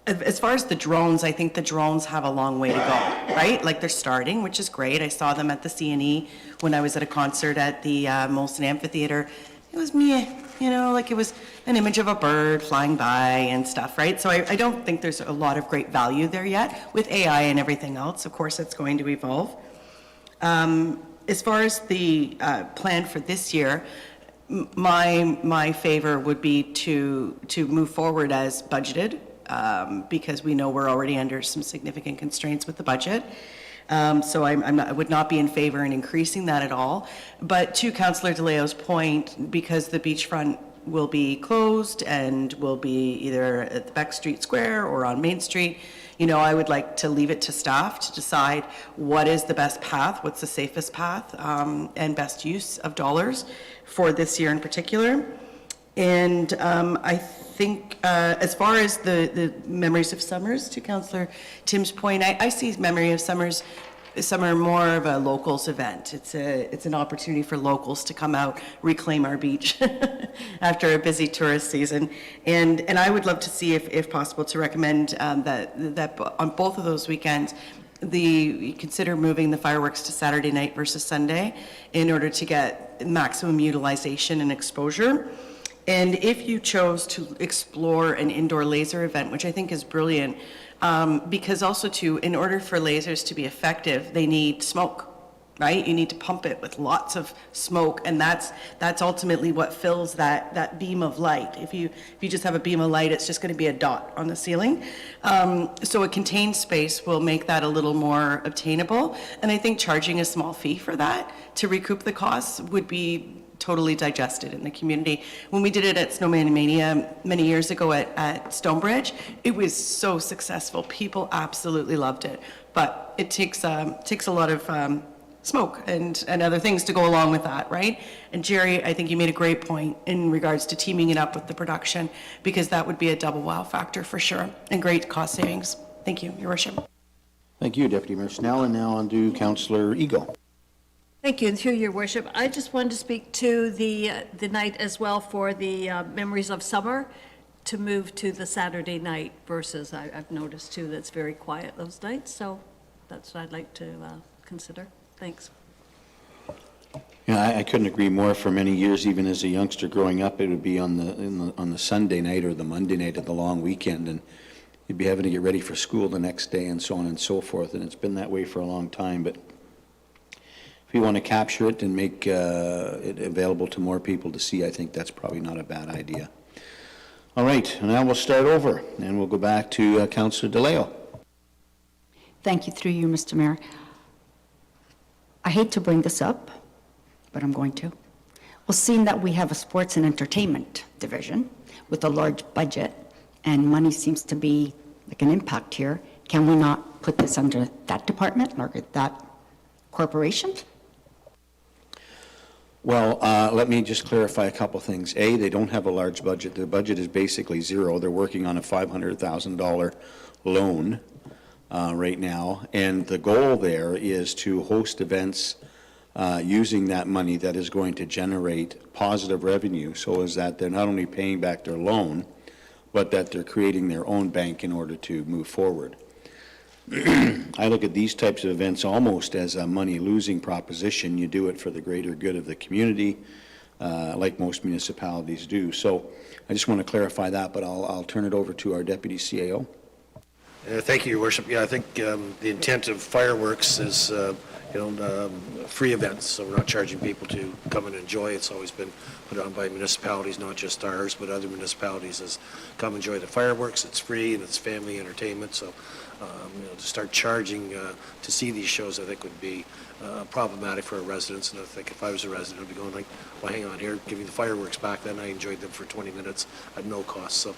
As far as the drones, I think the drones have a long way to go, right? Like, they're starting, which is great. I saw them at the CNE when I was at a concert at the Molson Amphitheater. It was me, you know, like it was an image of a bird flying by and stuff, right? So I don't think there's a lot of great value there yet. With AI and everything else, of course, it's going to evolve. As far as the plan for this year, my favor would be to move forward as budgeted. Because we know we're already under some significant constraints with the budget. So I would not be in favor in increasing that at all. But to Councillor DeLeo's point, because the beachfront will be closed and will be either at the Beck Street Square or on Main Street, you know, I would like to leave it to staff to decide what is the best path, what's the safest path, and best use of dollars for this year in particular. And I think as far as the Memories of Summers, to Councillor Tim's point, I see Memory of Summers, summer more of a locals event. It's an opportunity for locals to come out, reclaim our beach after a busy tourist season. And I would love to see, if possible, to recommend that on both of those weekends, consider moving the fireworks to Saturday night versus Sunday in order to get maximum utilization and exposure. And if you chose to explore an indoor laser event, which I think is brilliant, Because also too, in order for lasers to be effective, they need smoke, right? You need to pump it with lots of smoke, and that's ultimately what fills that beam of light. If you just have a beam of light, it's just going to be a dot on the ceiling. So a contained space will make that a little more obtainable, and I think charging a small fee for that to recoup the costs would be totally digested in the community. When we did it at Snowman Mania many years ago at Stonebridge, it was so successful. People absolutely loved it, but it takes a lot of smoke and other things to go along with that, right? And Jerry, I think you made a great point in regards to teaming it up with the production, because that would be a double wow factor for sure, and great cost savings. Thank you, Your Worship.
Thank you, Deputy Mayor Snell, and now on to Councillor Eagle.
Thank you, and through your worship, I just wanted to speak to the night as well for the Memories of Summer to move to the Saturday night versus, I've noticed too, that's very quiet those nights, so that's what I'd like to consider. Thanks.
Yeah, I couldn't agree more. For many years, even as a youngster growing up, it would be on the Sunday night or the Monday night of the long weekend, and you'd be having to get ready for school the next day and so on and so forth, and it's been that way for a long time, but if you want to capture it and make it available to more people to see, I think that's probably not a bad idea. All right, now we'll start over, and we'll go back to Councillor DeLeo.
Thank you, through you, Mr. Mayor. I hate to bring this up, but I'm going to. Well, seeing that we have a sports and entertainment division with a large budget, and money seems to be like an impact here, can we not put this under that department or that corporation?
Well, let me just clarify a couple things. A, they don't have a large budget. Their budget is basically zero. They're working on a $500,000 loan right now, and the goal there is to host events using that money that is going to generate positive revenue, so as that they're not only paying back their loan, but that they're creating their own bank in order to move forward. I look at these types of events almost as a money-losing proposition. You do it for the greater good of the community, like most municipalities do. So I just want to clarify that, but I'll turn it over to our Deputy CAO.
Thank you, Your Worship. Yeah, I think the intent of fireworks is, free events, so we're not charging people to come and enjoy. It's always been put on by municipalities, not just ours, but other municipalities, as come enjoy the fireworks. It's free and it's family entertainment, so to start charging to see these shows, I think would be problematic for our residents. And I think if I was a resident, I'd be going like, well, hang on here, give me the fireworks back. Then I enjoyed them for 20 minutes at no cost. So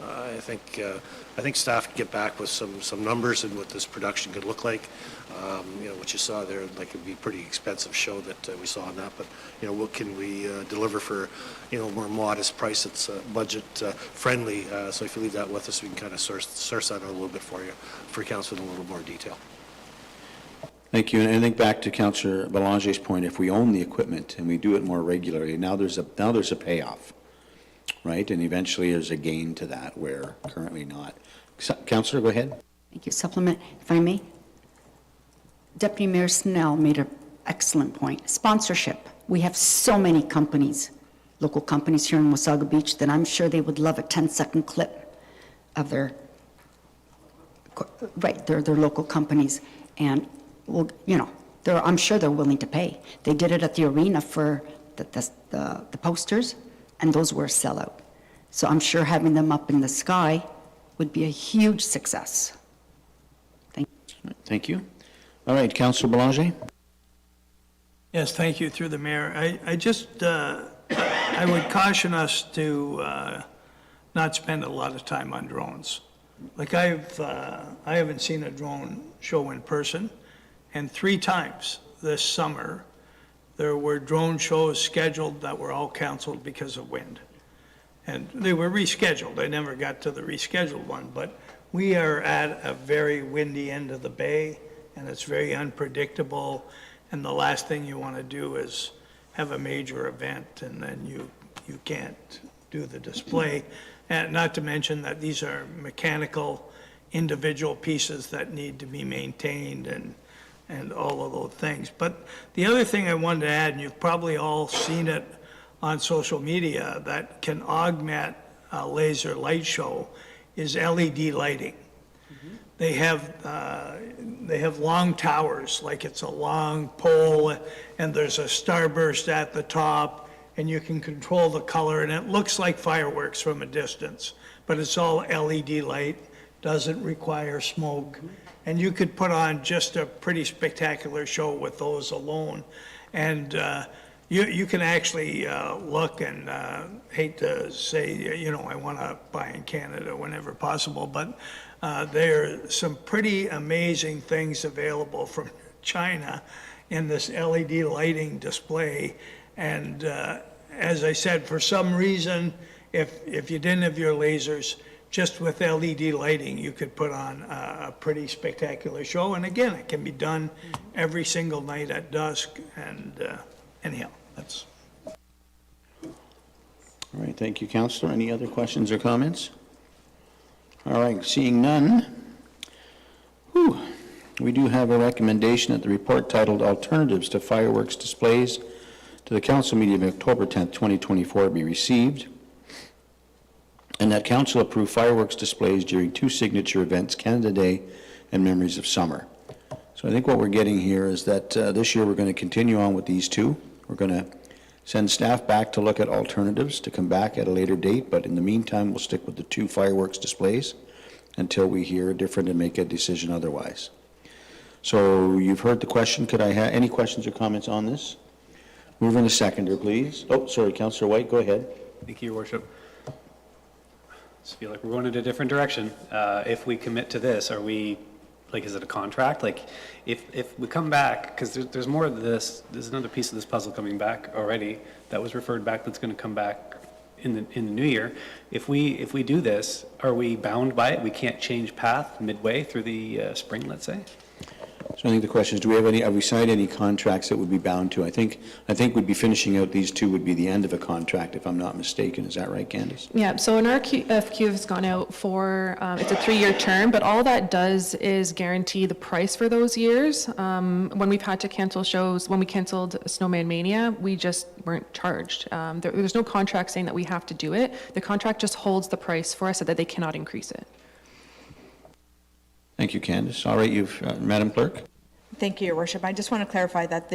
I think staff could get back with some numbers and what this production could look like. What you saw there, like it'd be a pretty expensive show that we saw on that. But what can we deliver for a more modest price that's budget friendly? So if you leave that with us, we can kind of source that out a little bit for you, for council in a little more detail.
Thank you. And I think back to Councillor Belanger's point, if we own the equipment and we do it more regularly, now there's a payoff, right? And eventually there's a gain to that where currently not. Councillor, go ahead.
Thank you. Supplement, if I may. Deputy Mayor Snell made an excellent point. Sponsorship. We have so many companies, local companies here in Wasaga Beach, that I'm sure they would love a 10-second clip of their local companies. And, well, I'm sure they're willing to pay. They did it at the arena for the posters, and those were a sellout. So I'm sure having them up in the sky would be a huge success.
Thank you. All right, Councillor Belanger.
Yes, thank you, through the mayor. I would caution us to not spend a lot of time on drones. Like I haven't seen a drone show in person, and 3 times this summer, there were drone shows scheduled that were all canceled because of wind. And they were rescheduled. I never got to the rescheduled one, but we are at a very windy end of the bay, and it's very unpredictable. And the last thing you want to do is have a major event and then you can't do the display. And not to mention that these are mechanical individual pieces that need to be maintained and all of those things. But the other thing I wanted to add, and you've probably all seen it on social media, that can augment a laser light show is LED lighting. they have long towers, like it's a long pole, and there's a starburst at the top, and you can control the color, and it looks like fireworks from a distance, but it's all LED light, doesn't require smoke. And you could put on just a pretty spectacular show with those alone. And you can actually look, and hate to say, I want to buy in Canada whenever possible, but there are some pretty amazing things available from China in this LED lighting display. And as I said, for some reason, if you didn't have your lasers, just with LED lighting, you could put on a pretty spectacular show. And again, it can be done every single night at dusk. And anyhow, that's.
All right, thank you, Councillor. Any other questions or comments? All right, seeing none. We do have a recommendation that the report titled Alternatives to Fireworks Displays to the council meeting of October 10th, 2024 be received, and that council approve fireworks displays during 2 signature events, Canada Day and Memories of Summer. So I think what we're getting here is that this year we're going to continue on with these 2. We're going to send staff back to look at alternatives to come back at a later date, but in the meantime, we'll stick with the 2 fireworks displays until we hear different and make a decision otherwise. So you've heard the question. Could I have any questions or comments on this? Mover and a seconder, please. Oh, sorry, Councillor White, go ahead.
Thank you, Your Worship. Just feel like we're going in a different direction. If we commit to this, are we, like, is it a contract? Like, if we come back, because there's more of this, there's another piece of this puzzle coming back already that was referred back that's going to come back in the new year. If we do this, are we bound by it? We can't change path midway through the spring, let's say?
So I think the question is, have we signed any contracts that would be bound to? I think we'd be finishing out these 2 would be the end of a contract, if I'm not mistaken. Is that right, Candace?
Yeah, so an RFQ has gone out for, it's a 3-year term, but all that does is guarantee the price for those years. When we've had to cancel shows, when we canceled Snowman Mania, we just weren't charged. There's no contract saying that we have to do it. The contract just holds the price for us so that they cannot increase it.
Thank you, Candace. All right, Madam Clerk.
Thank you, Your Worship. I just want to clarify that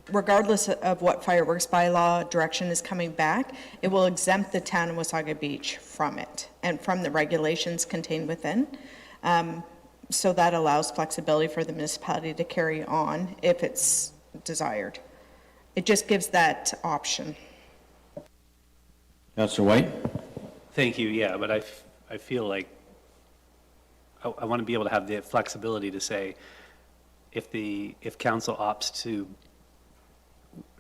regardless of what fireworks bylaw direction is coming back, it will exempt the town of Wasaga Beach from it and from the regulations contained within. So that allows flexibility for the municipality to carry on if it's desired. It just gives that option.
Councillor White.
Thank you, yeah, but I feel like I want to be able to have the flexibility to say, if council opts to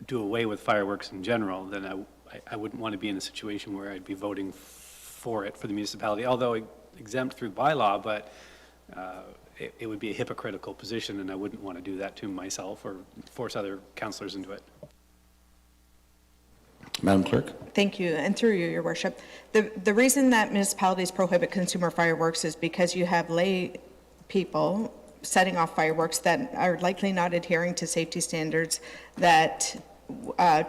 do away with fireworks in general, then I wouldn't want to be in a situation where I'd be voting for it for the municipality, although exempt through bylaw, but it would be a hypocritical position, and I wouldn't want to do that to myself or force other councillors into it.
Madam Clerk.
Thank you, and through you, Your Worship. The reason that municipalities prohibit consumer fireworks is because you have lay people setting off fireworks that are likely not adhering to safety standards that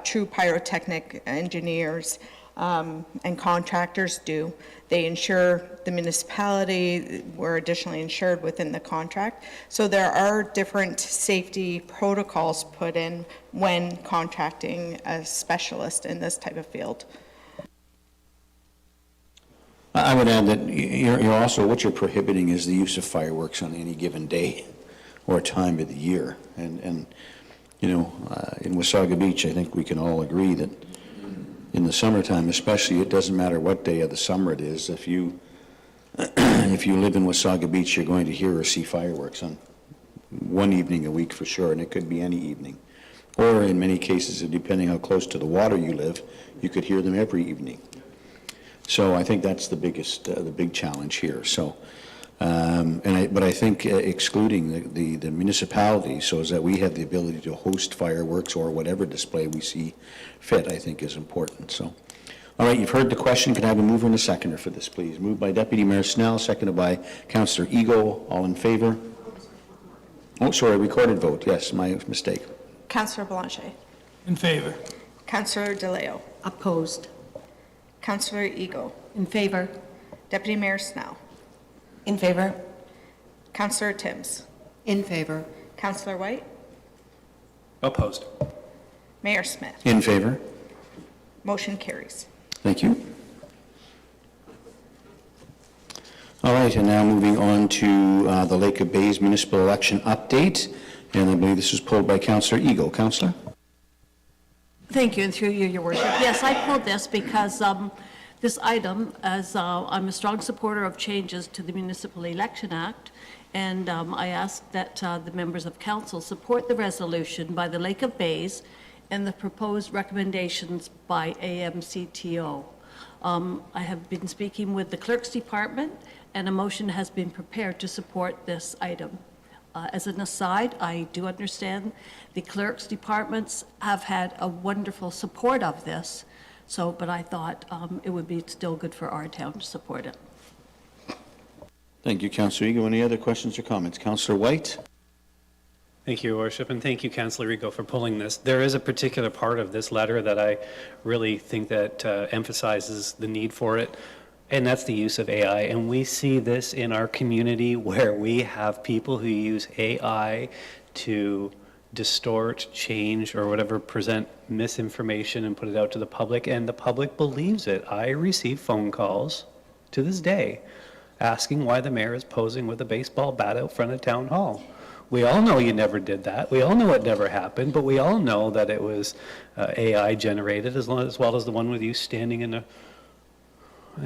true pyrotechnic engineers and contractors do. They insure the municipality, we're additionally insured within the contract. So there are different safety protocols put in when contracting a specialist in this type of field.
I would add that you're also, what you're prohibiting is the use of fireworks on any given day or time of the year. And in Wasaga Beach, I think we can all agree that in the summertime especially, it doesn't matter what day of the summer it is. If you live in Wasaga Beach, you're going to hear or see fireworks on one evening a week for sure, and it could be any evening. Or in many cases, depending how close to the water you live, you could hear them every evening. So I think that's the big challenge here. So, but I think excluding the municipality so as that we have the ability to host fireworks or whatever display we see fit, I think is important. So, all right, you've heard the question. Can I have a mover and a seconder for this, please? Moved by Deputy Mayor Snell, seconded by Councillor Ego. All in favor? Oh, sorry, recorded vote. Yes, my mistake.
Councillor Blanchet.
In favor.
Councillor DeLeo.
Opposed.
Councillor Ego.
In favor.
Deputy Mayor Snell.
In favor?
Counselor Timms.
In favor.
Counselor White.
Opposed.
Mayor Smith.
In favor?
Motion carries.
Thank you. All right, and now moving on to the Lake of Bays municipal election update, and I believe this was pulled by Councillor Eagle. Councillor?
Thank you, and through you, Your Worship. Yes, I pulled this because this item, as I'm a strong supporter of changes to the Municipal Election Act, and I ask that the members of council support the resolution by the Lake of Bays and the proposed recommendations by AMCTO. I have been speaking with the Clerk's Department, and a motion has been prepared to support this item. As an aside, I do understand the Clerk's Departments have had a wonderful support of this, but I thought it would be still good for our town to support it.
Thank you, Councillor Eagle. Any other questions or comments? Councillor White?
Thank you, Your Worship, and thank you, Councillor Rigo, for pulling this. There is a particular part of this letter that I really think that emphasizes the need for it, and that's the use of AI. And we see this in our community where we have people who use AI to distort, change, or whatever, present misinformation and put it out to the public, and the public believes it. I receive phone calls to this day asking why the mayor is posing with a baseball bat out front of town hall. We all know you never did that. We all know it never happened, but we all know that it was AI generated, as well as the one with you standing in it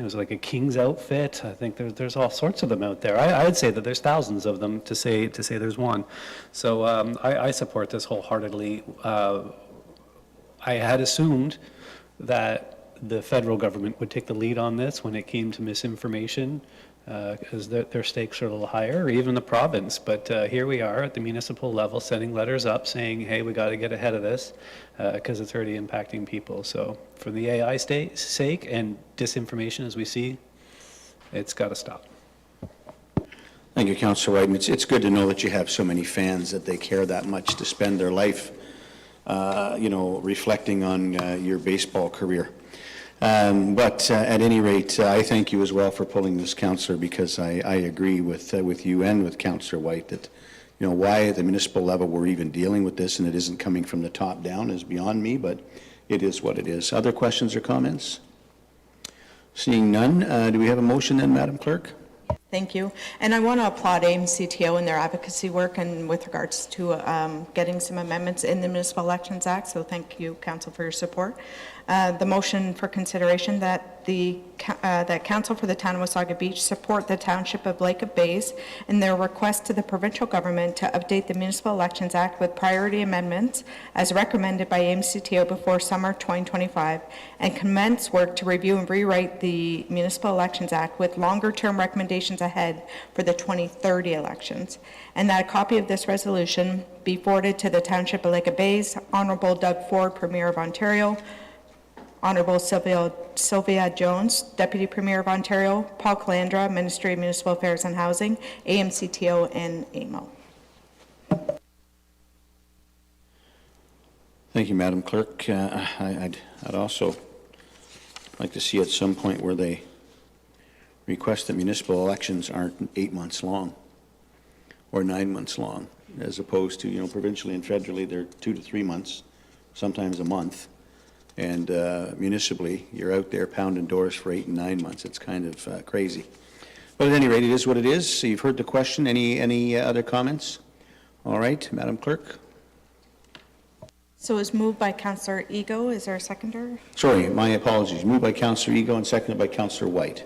was like a king's outfit. I think there's all sorts of them out there. I'd say that there's thousands of them to say there's one. So I support this wholeheartedly. I had assumed that the federal government would take the lead on this when it came to misinformation, because their stakes are a little higher, or even the province. But here we are at the municipal level sending letters up saying, hey, we got to get ahead of this because it's already impacting people. So for the AI sake and disinformation as we see, it's got to stop.
Thank you, Councillor White. It's good to know that you have so many fans that they care that much to spend their life, reflecting on your baseball career. But at any rate, I thank you as well for pulling this, Councillor, because I agree with you and with Councillor White that, why at the municipal level we're even dealing with this and it isn't coming from the top down is beyond me, but it is what it is. Other questions or comments? Seeing none, do we have a motion then, Madam Clerk?
Thank you. And I want to applaud AMCTO in their advocacy work and with regards to getting some amendments in the Municipal Elections Act. So thank you, Council, for your support. The motion for consideration that that Council for the Town of Wasaga Beach support the Township of Lake of Bays in their request to the provincial government to update the Municipal Elections Act with priority amendments as recommended by AMCTO before summer 2025 and commence work to review and rewrite the Municipal Elections Act with longer-term recommendations ahead for the 2030 elections, and that a copy of this resolution be forwarded to the Township of Lake of Bays, Honourable Doug Ford, Premier of Ontario, Honourable Sylvia Jones, Deputy Premier of Ontario, Paul Calandra, Ministry of Municipal Affairs and Housing, AMCTO, and AMO.
Thank you, Madam Clerk. I'd also like to see at some point where they request that municipal elections aren't 8 months long or 9 months long, as opposed to, provincially and federally, they're 2 to 3 months, sometimes a month. And municipally, you're out there pounding doors for 8 and 9 months. It's kind of crazy. But at any rate, it is what it is. So you've heard the question. Any other comments? All right, Madam Clerk.
So it's moved by Councillor Ego. Is there a seconder?
Sorry, my apologies. Moved by Councillor Ego and seconded by Councillor White.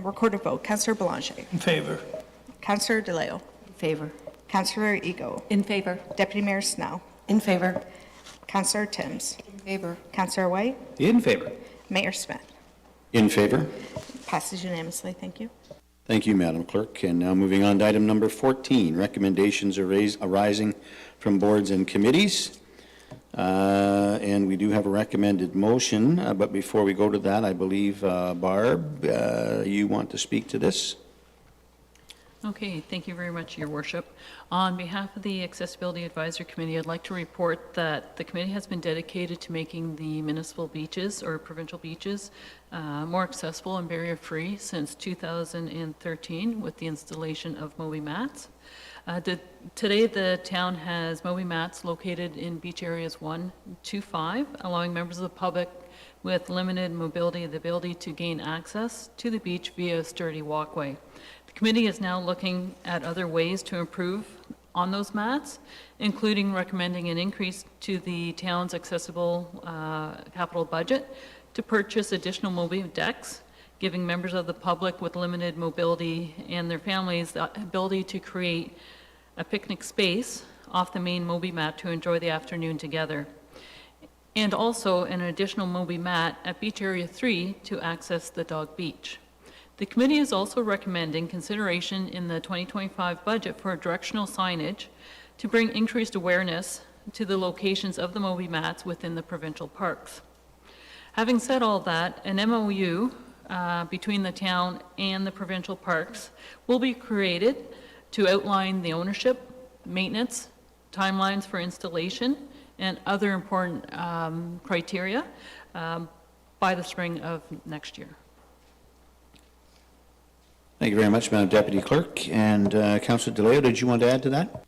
Recorded vote. Councillor Belanger.
In favor.
Councillor DeLeo.
In favor.
Councillor Ego.
In favor.
Deputy Mayor Snell.
In favor.
Councillor Timms.
In favor.
Councillor White.
In favor.
Mayor Smith.
In favor?
Passes unanimously. Thank you.
Thank you, Madam Clerk. And now moving on to item number 14, recommendations arising from boards and committees. And we do have a recommended motion, but before we go to that, I believe, Barb, you want to speak to this?
Okay, thank you very much, Your Worship. On behalf of the Accessibility Advisory Committee, I'd like to report that the committee has been dedicated to making the municipal beaches or provincial beaches more accessible and barrier-free since 2013 with the installation of Moby mats. Today, the town has Moby mats located in beach areas 1 to 5, allowing members of the public with limited mobility the ability to gain access to the beach via a sturdy walkway. The committee is now looking at other ways to improve on those mats, including recommending an increase to the town's accessible capital budget to purchase additional Moby decks, giving members of the public with limited mobility and their families the ability to create a picnic space off the main Moby mat to enjoy the afternoon together. And also an additional Moby mat at Beach Area 3 to access the dog beach. The committee is also recommending consideration in the 2025 budget for directional signage to bring increased awareness to the locations of the Moby mats within the provincial parks. Having said all that, an MOU between the town and the provincial parks will be created to outline the ownership, maintenance, timelines for installation, and other important criteria by the spring of next year.
Thank you very much, Madam Deputy Clerk. And Councillor DeLeo, did you want to add to that?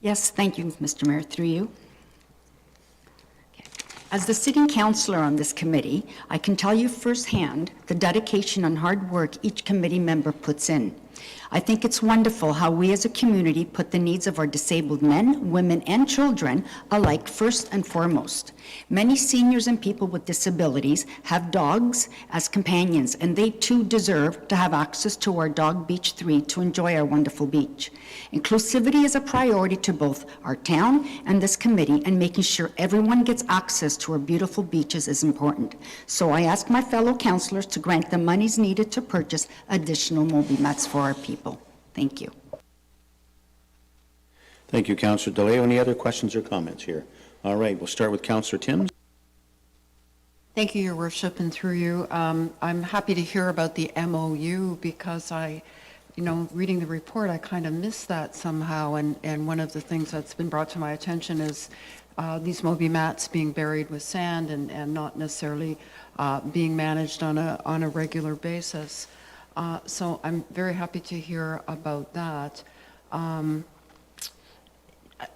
Yes, thank you, Mr. Mayor, through you. As the sitting councillor on this committee, I can tell you firsthand the dedication and hard work each committee member puts in. I think it's wonderful how we as a community put the needs of our disabled men, women, and children alike first and foremost. Many seniors and people with disabilities have dogs as companions, and they too deserve to have access to our Dog Beach 3 to enjoy our wonderful beach. Inclusivity is a priority to both our town and this committee, and making sure everyone gets access to our beautiful beaches is important. So I ask my fellow councillors to grant the monies needed to purchase additional Moby mats for our people. Thank you.
Thank you, Councillor DeLeo. Any other questions or comments here? All right, we'll start with Councillor Timms.
Thank you, Your Worship, and through you. I'm happy to hear about the MOU because reading the report, I kind of missed that somehow. And one of the things that's been brought to my attention is these Moby mats being buried with sand and not necessarily being managed on a regular basis. So I'm very happy to hear about that.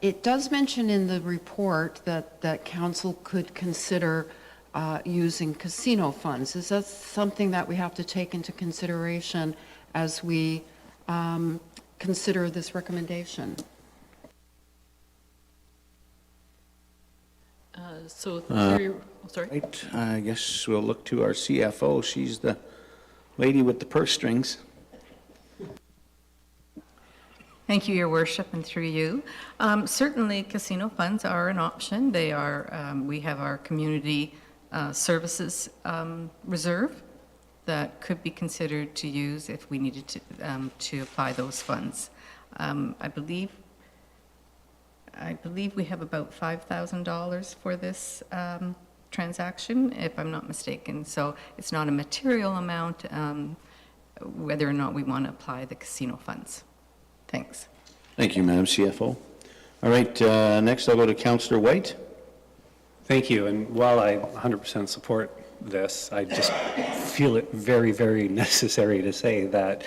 It does mention in the report that council could consider using casino funds. Is that something that we have to take into consideration as we consider this recommendation?
Sorry.
Right, I guess we'll look to our CFO. She's the lady with the purse strings.
Thank you, Your Worship, and through you. Certainly, casino funds are an option. They are. We have our community services reserve that could be considered to use if we needed to apply those funds. I believe we have about $5,000 for this transaction, if I'm not mistaken. So it's not a material amount, whether or not we want to apply the casino funds. Thanks.
Thank you, Madam CFO. All right, next I'll go to Councillor White.
Thank you, and while I 100% support this, I just feel it very, very necessary to say that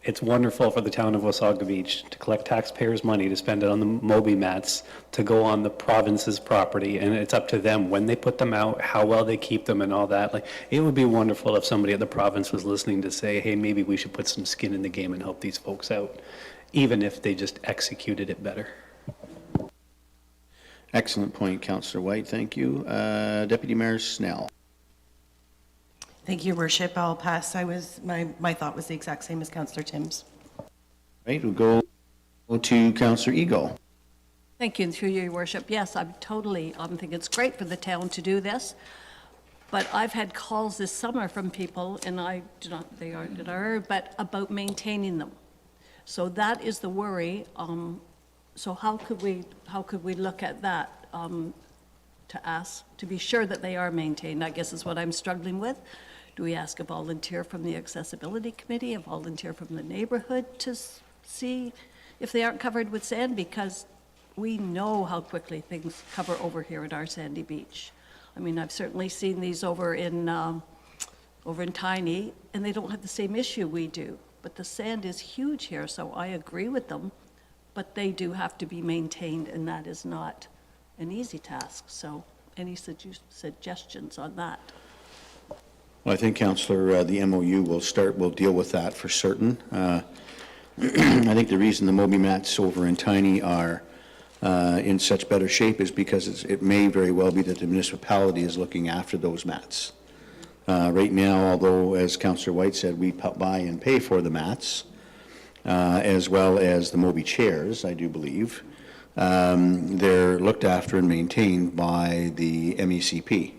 it's wonderful for the town of Wasaga Beach to collect taxpayers' money to spend it on the Moby mats to go on the province's property, and it's up to them when they put them out, how well they keep them and all that. Like, it would be wonderful if somebody at the province was listening to say, hey, maybe we should put some skin in the game and help these folks out, even if they just executed it better.
Excellent point, Councillor White. Thank you. Deputy Mayor Snell.
Thank you, Your Worship. I'll pass. My thought was the exact same as Councillor Timms.
Right, we'll go to Councillor Eagle.
Thank you, and through you, Your Worship. Yes, I think it's great for the town to do this, but I've had calls this summer from people, and but about maintaining them. So that is the worry. So how could we look at that to ask, to be sure that they are maintained, I guess is what I'm struggling with. Do we ask a volunteer from the accessibility committee, a volunteer from the neighborhood to see if they aren't covered with sand? Because we know how quickly things cover over here at our sandy beach. I mean, I've certainly seen these over in Tiny, and they don't have the same issue we do. But the sand is huge here, so I agree with them, but they do have to be maintained, and that is not an easy task. So any suggestions on that?
Well, I think, Councillor, the MOU will deal with that for certain. I think the reason the Moby mats over in Tiny are in such better shape is because it may very well be that the municipality is looking after those mats. Right now, although, as Councillor White said, we buy and pay for the mats, as well as the Moby chairs, I do believe, they're looked after and maintained by the MECP.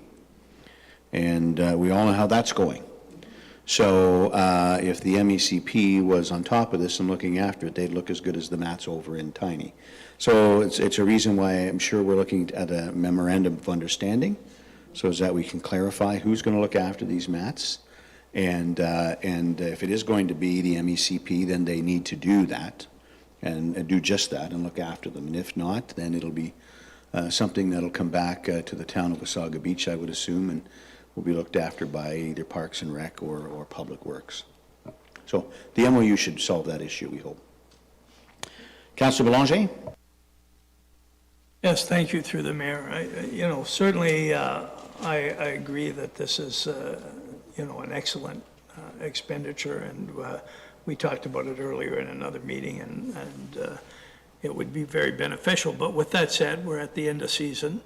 And we all know how that's going. So if the MECP was on top of this and looking after it, they'd look as good as the mats over in Tiny. So it's a reason why I'm sure we're looking at a memorandum of understanding, so as that we can clarify who's going to look after these mats. And if it is going to be the MECP, then they need to do that and do just that and look after them. And if not, then it'll be something that'll come back to the town of Wasaga Beach, I would assume, and will be looked after by either Parks and Rec or Public Works. So the MOU should solve that issue, we hope. Councillor Belanger?
Yes, thank you, through the mayor. Certainly, I agree that this is, an excellent expenditure, and we talked about it earlier in another meeting, and it would be very beneficial. But with that said, we're at the end of season.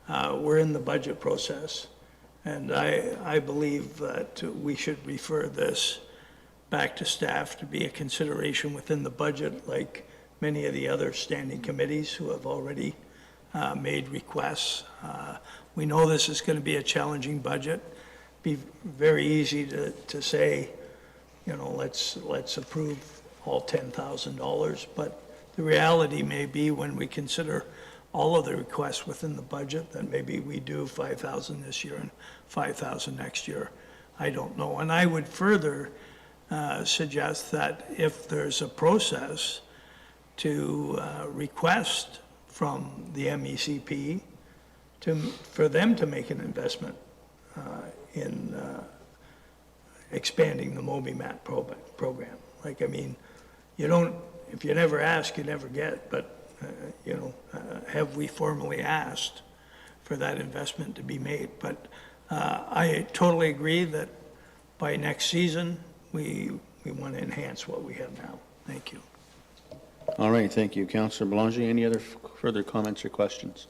We're in the budget process, and I believe that we should refer this back to staff to be a consideration within the budget, like many of the other standing committees who have already made requests. We know this is going to be a challenging budget. Be very easy to say, let's approve all $10,000, but the reality may be, when we consider all of the requests within the budget, that maybe we do 5,000 this year and 5,000 next year. I don't know. And I would further suggest that if there's a process to request from the MECP for them to make an investment in expanding the Moby Mat program. Like, I mean, if you never ask, you never get, but have we formally asked for that investment to be made? But I totally agree that by next season, we want to enhance what we have now. Thank you.
All right, thank you. Councillor Belanger, any other further comments or questions?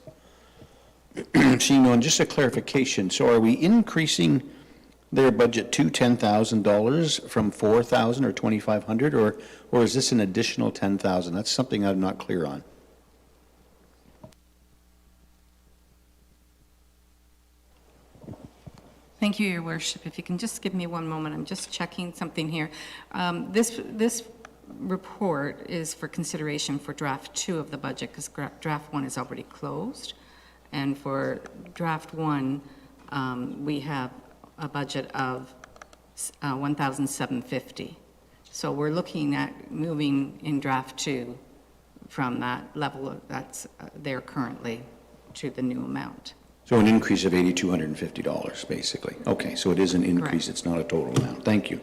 Seeing none, just a clarification. So are we increasing their budget to $10,000 from $4,000 or $2,500, or is this an additional $10,000? That's something I'm not clear on.
Thank you, Your Worship. If you can just give me one moment, I'm just checking something here. This report is for consideration for draft 2 of the budget, because draft 1 is already closed. And for draft 1, we have a budget of $1,750. So we're looking at moving in draft 2 from that level that's there currently to the new amount.
So an increase of $8,250, basically. Okay, so it is an increase.
Correct.
It's not a total amount. Thank you.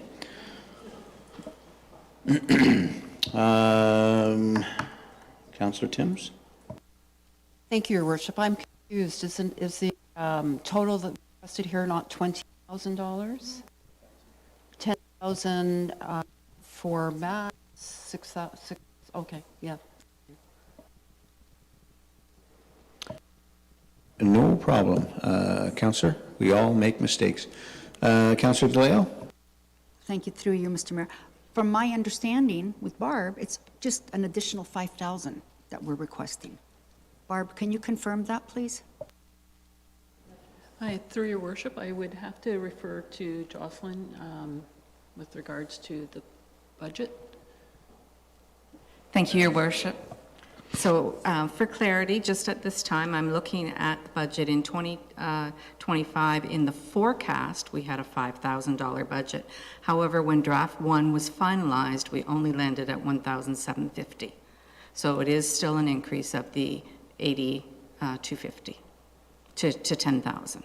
Councillor Timms?
Thank you, Your Worship. I'm confused. Is the total that requested here not $20,000? 10,000 for mats, 6,000, okay, yeah.
No problem. Councillor, we all make mistakes. Councillor DeLeo?
Thank you, through you, Mr. Mayor. From my understanding with Barb, it's just an additional 5,000 that we're requesting. Barb, can you confirm that, please?
Hi, through your worship, I would have to refer to Jocelyn with regards to the budget.
Thank you, Your Worship. So for clarity, just at this time, I'm looking at the budget in 2025. In the forecast, we had a $5,000 budget. However, when draft one was finalized, we only landed at $1,750. So it is still an increase of the $8,250 to $10,000.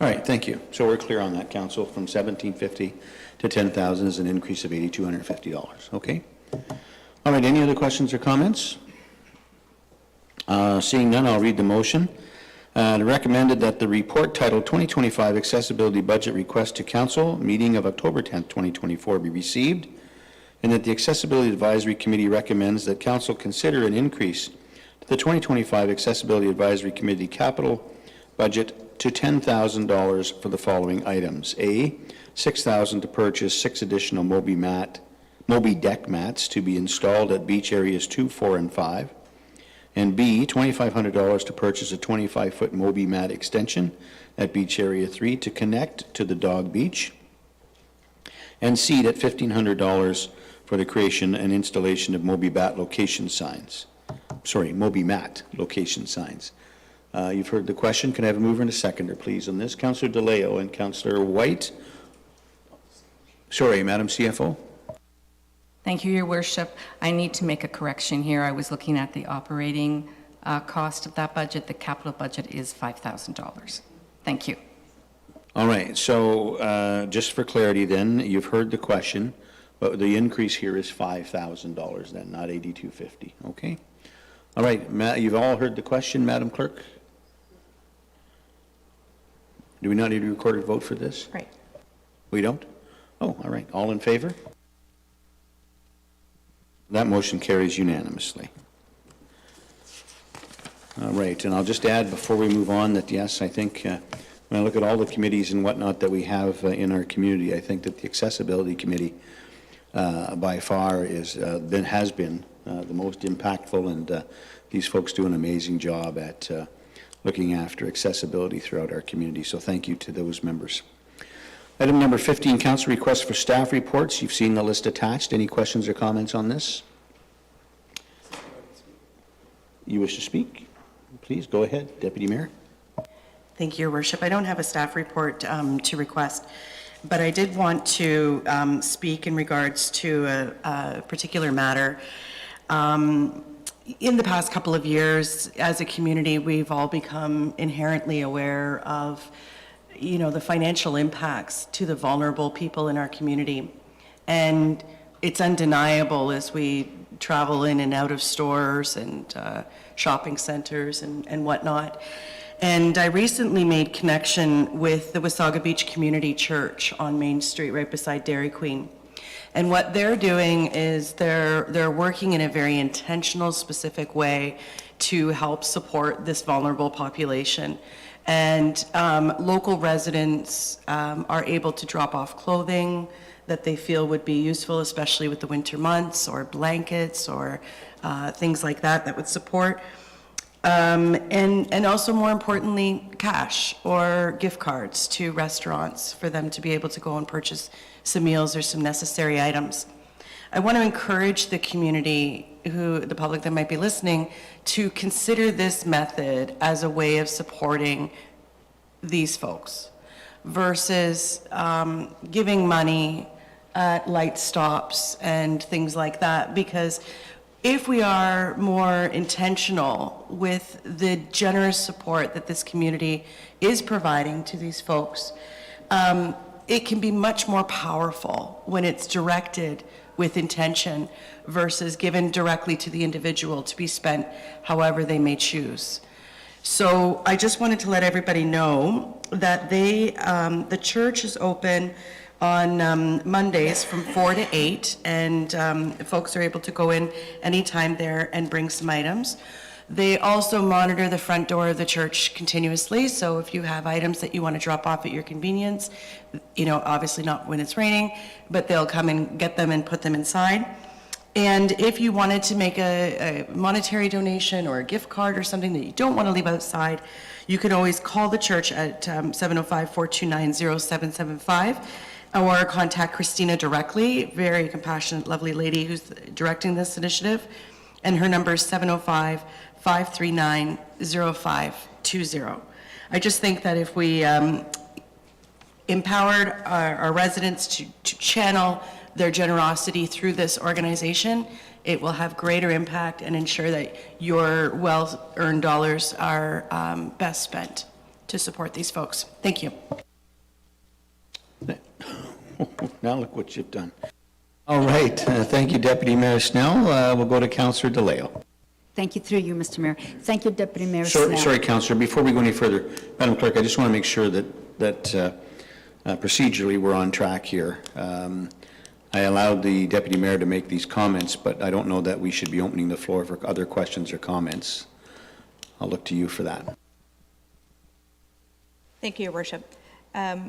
All right, thank you. So we're clear on that, Council. From $1,750 to $10,000 is an increase of $8,250. Okay. All right, any other questions or comments? Seeing none, I'll read the motion. Recommended that the report titled 2025 Accessibility Budget Request to Council, meeting of October 10th, 2024, be received, and that the Accessibility Advisory Committee recommends that Council consider an increase to the 2025 Accessibility Advisory Committee capital budget to $10,000 for the following items. A, $6,000 to purchase 6 additional Moby deck mats to be installed at beach areas 2, 4, and 5. And B, $2,500 to purchase a 25-foot Moby mat extension at beach area 3 to connect to the dog beach. And C, at $1,500 for the creation and installation of Moby mat location signs. You've heard the question. Can I have a mover and a seconder, please, on this? Councillor DeLeo and Councillor White. Sorry, Madam CFO.
Thank you, Your Worship. I need to make a correction here. I was looking at the operating cost of that budget. The capital budget is $5,000. Thank you.
All right, so just for clarity then, you've heard the question, but the increase here is $5,000 then, not $8,250, okay? All right, you've all heard the question, Madam Clerk? Do we not need a recorded vote for this?
Right.
We don't? Oh, all right, all in favor? That motion carries unanimously. All right, and I'll just add before we move on that, yes, I think when I look at all the committees and whatnot that we have in our community, I think that the Accessibility Committee by far has been the most impactful, and these folks do an amazing job at looking after accessibility throughout our community. So thank you to those members. Item number 15, council requests for staff reports. You've seen the list attached. Any questions or comments on this? You wish to speak? Please go ahead, Deputy Mayor.
Thank you, Your Worship. I don't have a staff report to request, but I did want to speak in regards to a particular matter. In the past couple of years, as a community, we've all become inherently aware of the financial impacts to the vulnerable people in our community. And it's undeniable as we travel in and out of stores and shopping centers and whatnot. And I recently made connection with the Wasaga Beach Community Church on Main Street, right beside Dairy Queen. And what they're doing is they're working in a very intentional, specific way to help support this vulnerable population. And local residents are able to drop off clothing that they feel would be useful, especially with the winter months, or blankets, or things like that would support. And also, more importantly, cash or gift cards to restaurants for them to be able to go and purchase some meals or some necessary items. I want to encourage the community, the public that might be listening, to consider this method as a way of supporting these folks versus giving money at light stops and things like that. Because if we are more intentional with the generous support that this community is providing to these folks, it can be much more powerful when it's directed with intention versus given directly to the individual to be spent however they may choose. So I just wanted to let everybody know that the church is open on Mondays from 4 to 8, and folks are able to go in anytime there and bring some items. They also monitor the front door of the church continuously, so if you have items that you want to drop off at your convenience, obviously not when it's raining, but they'll come and get them and put them inside. And if you wanted to make a monetary donation or a gift card or something that you don't want to leave outside, you can always call the church at 705-429-0775 or contact Christina directly, very compassionate, lovely lady who's directing this initiative. and her number is 705-539-0520. I just think that if we empowered our residents to channel their generosity through this organization, it will have greater impact and ensure that your well-earned dollars are best spent to support these folks. Thank you.
Now look what you've done. All right, thank you, Deputy Mayor Snell. We'll go to Councillor DeLeo.
Thank you, through you, Mr. Mayor. Thank you, Deputy Mayor Snell.
Sorry, Councillor, before we go any further, Madam Clerk, I just want to make sure that procedurally we're on track here. I allowed the Deputy Mayor to make these comments, but I don't know that we should be opening the floor for other questions or comments. I'll look to you for that.
Thank you, Your Worship.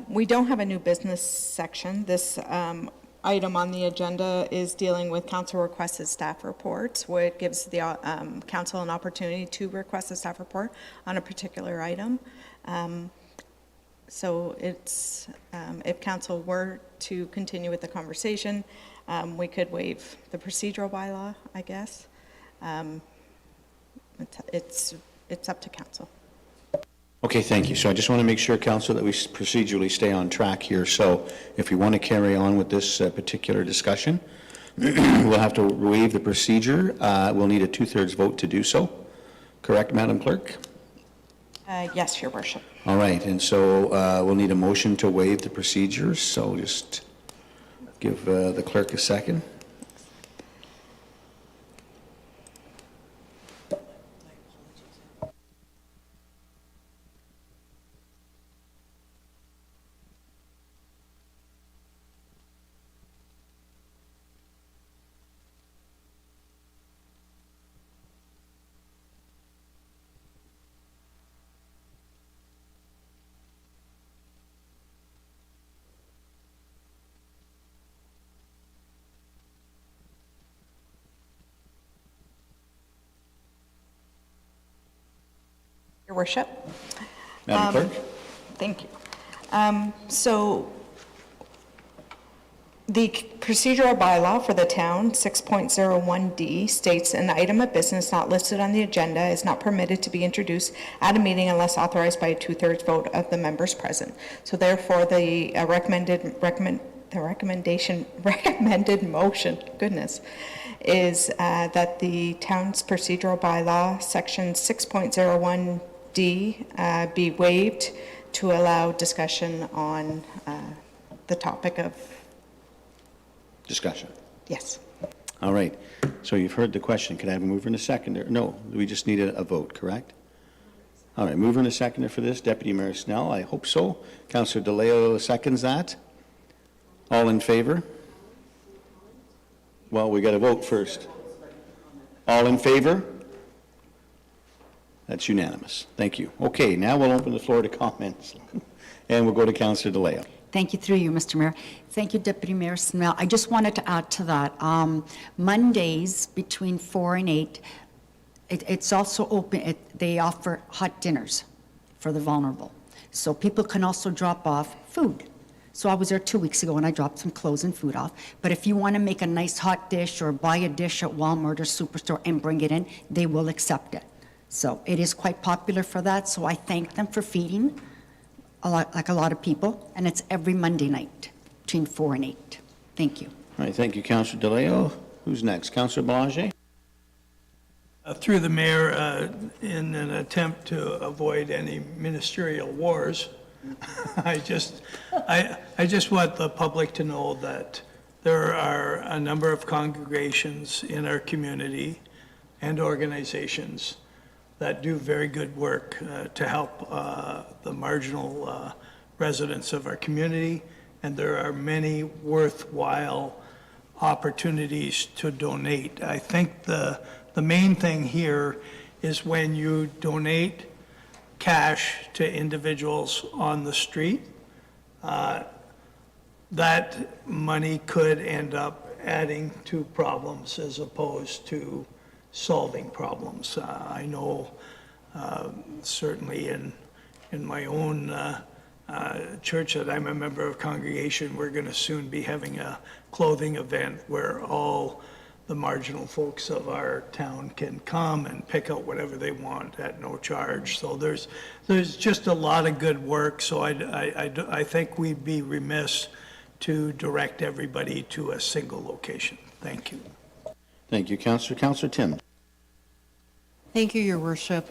We don't have a new business section. This item on the agenda is dealing with council requested staff reports, where it gives the council an opportunity to request a staff report on a particular item. So it's, if council were to continue with the conversation, we could waive the procedural bylaw, I guess. It's up to council.
Okay, thank you. So I just want to make sure, Council, that we procedurally stay on track here. So if we want to carry on with this particular discussion, we'll have to waive the procedure. We'll need a 2/3 vote to do so. Correct, Madam Clerk?
Yes, Your Worship.
All right, and so we'll need a motion to waive the procedures. So just give the clerk a second.
Your Worship.
Madam Clerk?
Thank you. So the procedural bylaw for the town, 6.01D, states an item of business not listed on the agenda is not permitted to be introduced at a meeting unless authorized by a 2/3 vote of the members present. So therefore, the recommended motion, goodness, is that the town's procedural bylaw, section 6.01D, be waived to allow discussion on the topic of.
Discussion.
Yes.
All right. So you've heard the question. Can I have a mover and a seconder? No, we just need a vote, correct? All right, mover and a seconder for this, Deputy Mayor Snell. I hope so. Councillor DeLeo seconds that. All in favor? Well, we got to vote first. All in favor? That's unanimous. Thank you. Okay, now we'll open the floor to comments. And we'll go to Councillor DeLeo.
Thank you, through you, Mr. Mayor. Thank you, Deputy Mayor Snell. I just wanted to add to that. Mondays between 4 and 8, it's also open, they offer hot dinners for the vulnerable. So people can also drop off food. So I was there 2 weeks ago and I dropped some clothes and food off. But if you want to make a nice hot dish or buy a dish at Walmart or Superstore and bring it in, they will accept it. So it is quite popular for that. So I thank them for feeding a lot of people, and it's every Monday night between 4 and 8. Thank you.
All right, thank you, Councillor DeLeo. Who's next? Councillor Belanger?
Through the mayor, in an attempt to avoid any ministerial wars, I just want the public to know that there are a number of congregations in our community and organizations that do very good work to help the marginal residents of our community, and there are many worthwhile opportunities to donate. I think the main thing here is when you donate cash to individuals on the street, that money could end up adding to problems as opposed to solving problems. I know certainly in my own church that I'm a member of congregation, we're going to soon be having a clothing event where all the marginal folks of our town can come and pick out whatever they want at no charge. So there's just a lot of good work, so I think we'd be remiss to direct everybody to a single location. Thank you.
Thank you, Councillor. Councillor Tim.
Thank you, Your Worship.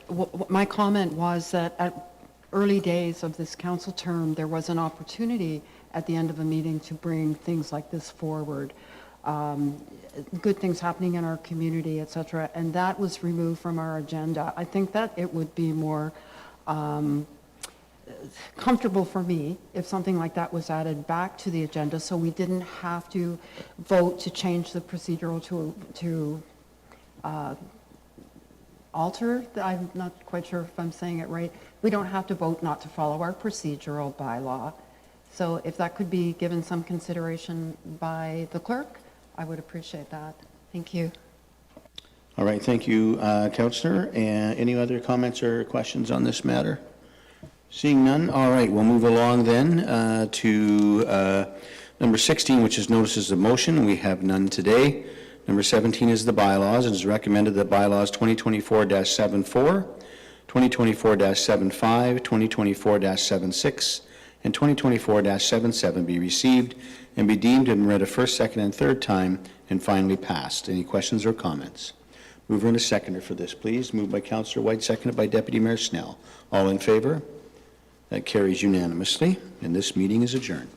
My comment was that at early days of this council term, there was an opportunity at the end of a meeting to bring things like this forward. Good things happening in our community, et cetera, and that was removed from our agenda. I think that it would be more comfortable for me if something like that was added back to the agenda, so we didn't have to vote to change the procedural to alter. I'm not quite sure if I'm saying it right. We don't have to vote not to follow our procedural bylaw. So if that could be given some consideration by the clerk, I would appreciate that. Thank you.
All right, thank you, Councillor. And any other comments or questions on this matter? Seeing none, all right, we'll move along then to number 16, which is notices of motion. We have none today. Number 17 is the bylaws. It is recommended that bylaws 2024-74, 2024-75, 2024-76, and 2024-77 be received and be deemed and read a first, second, and third time and finally passed. Any questions or comments? Mover and a seconder for this, please. Moved by Councillor White, seconded by Deputy Mayor Snell. All in favor? That carries unanimously, and this meeting is adjourned.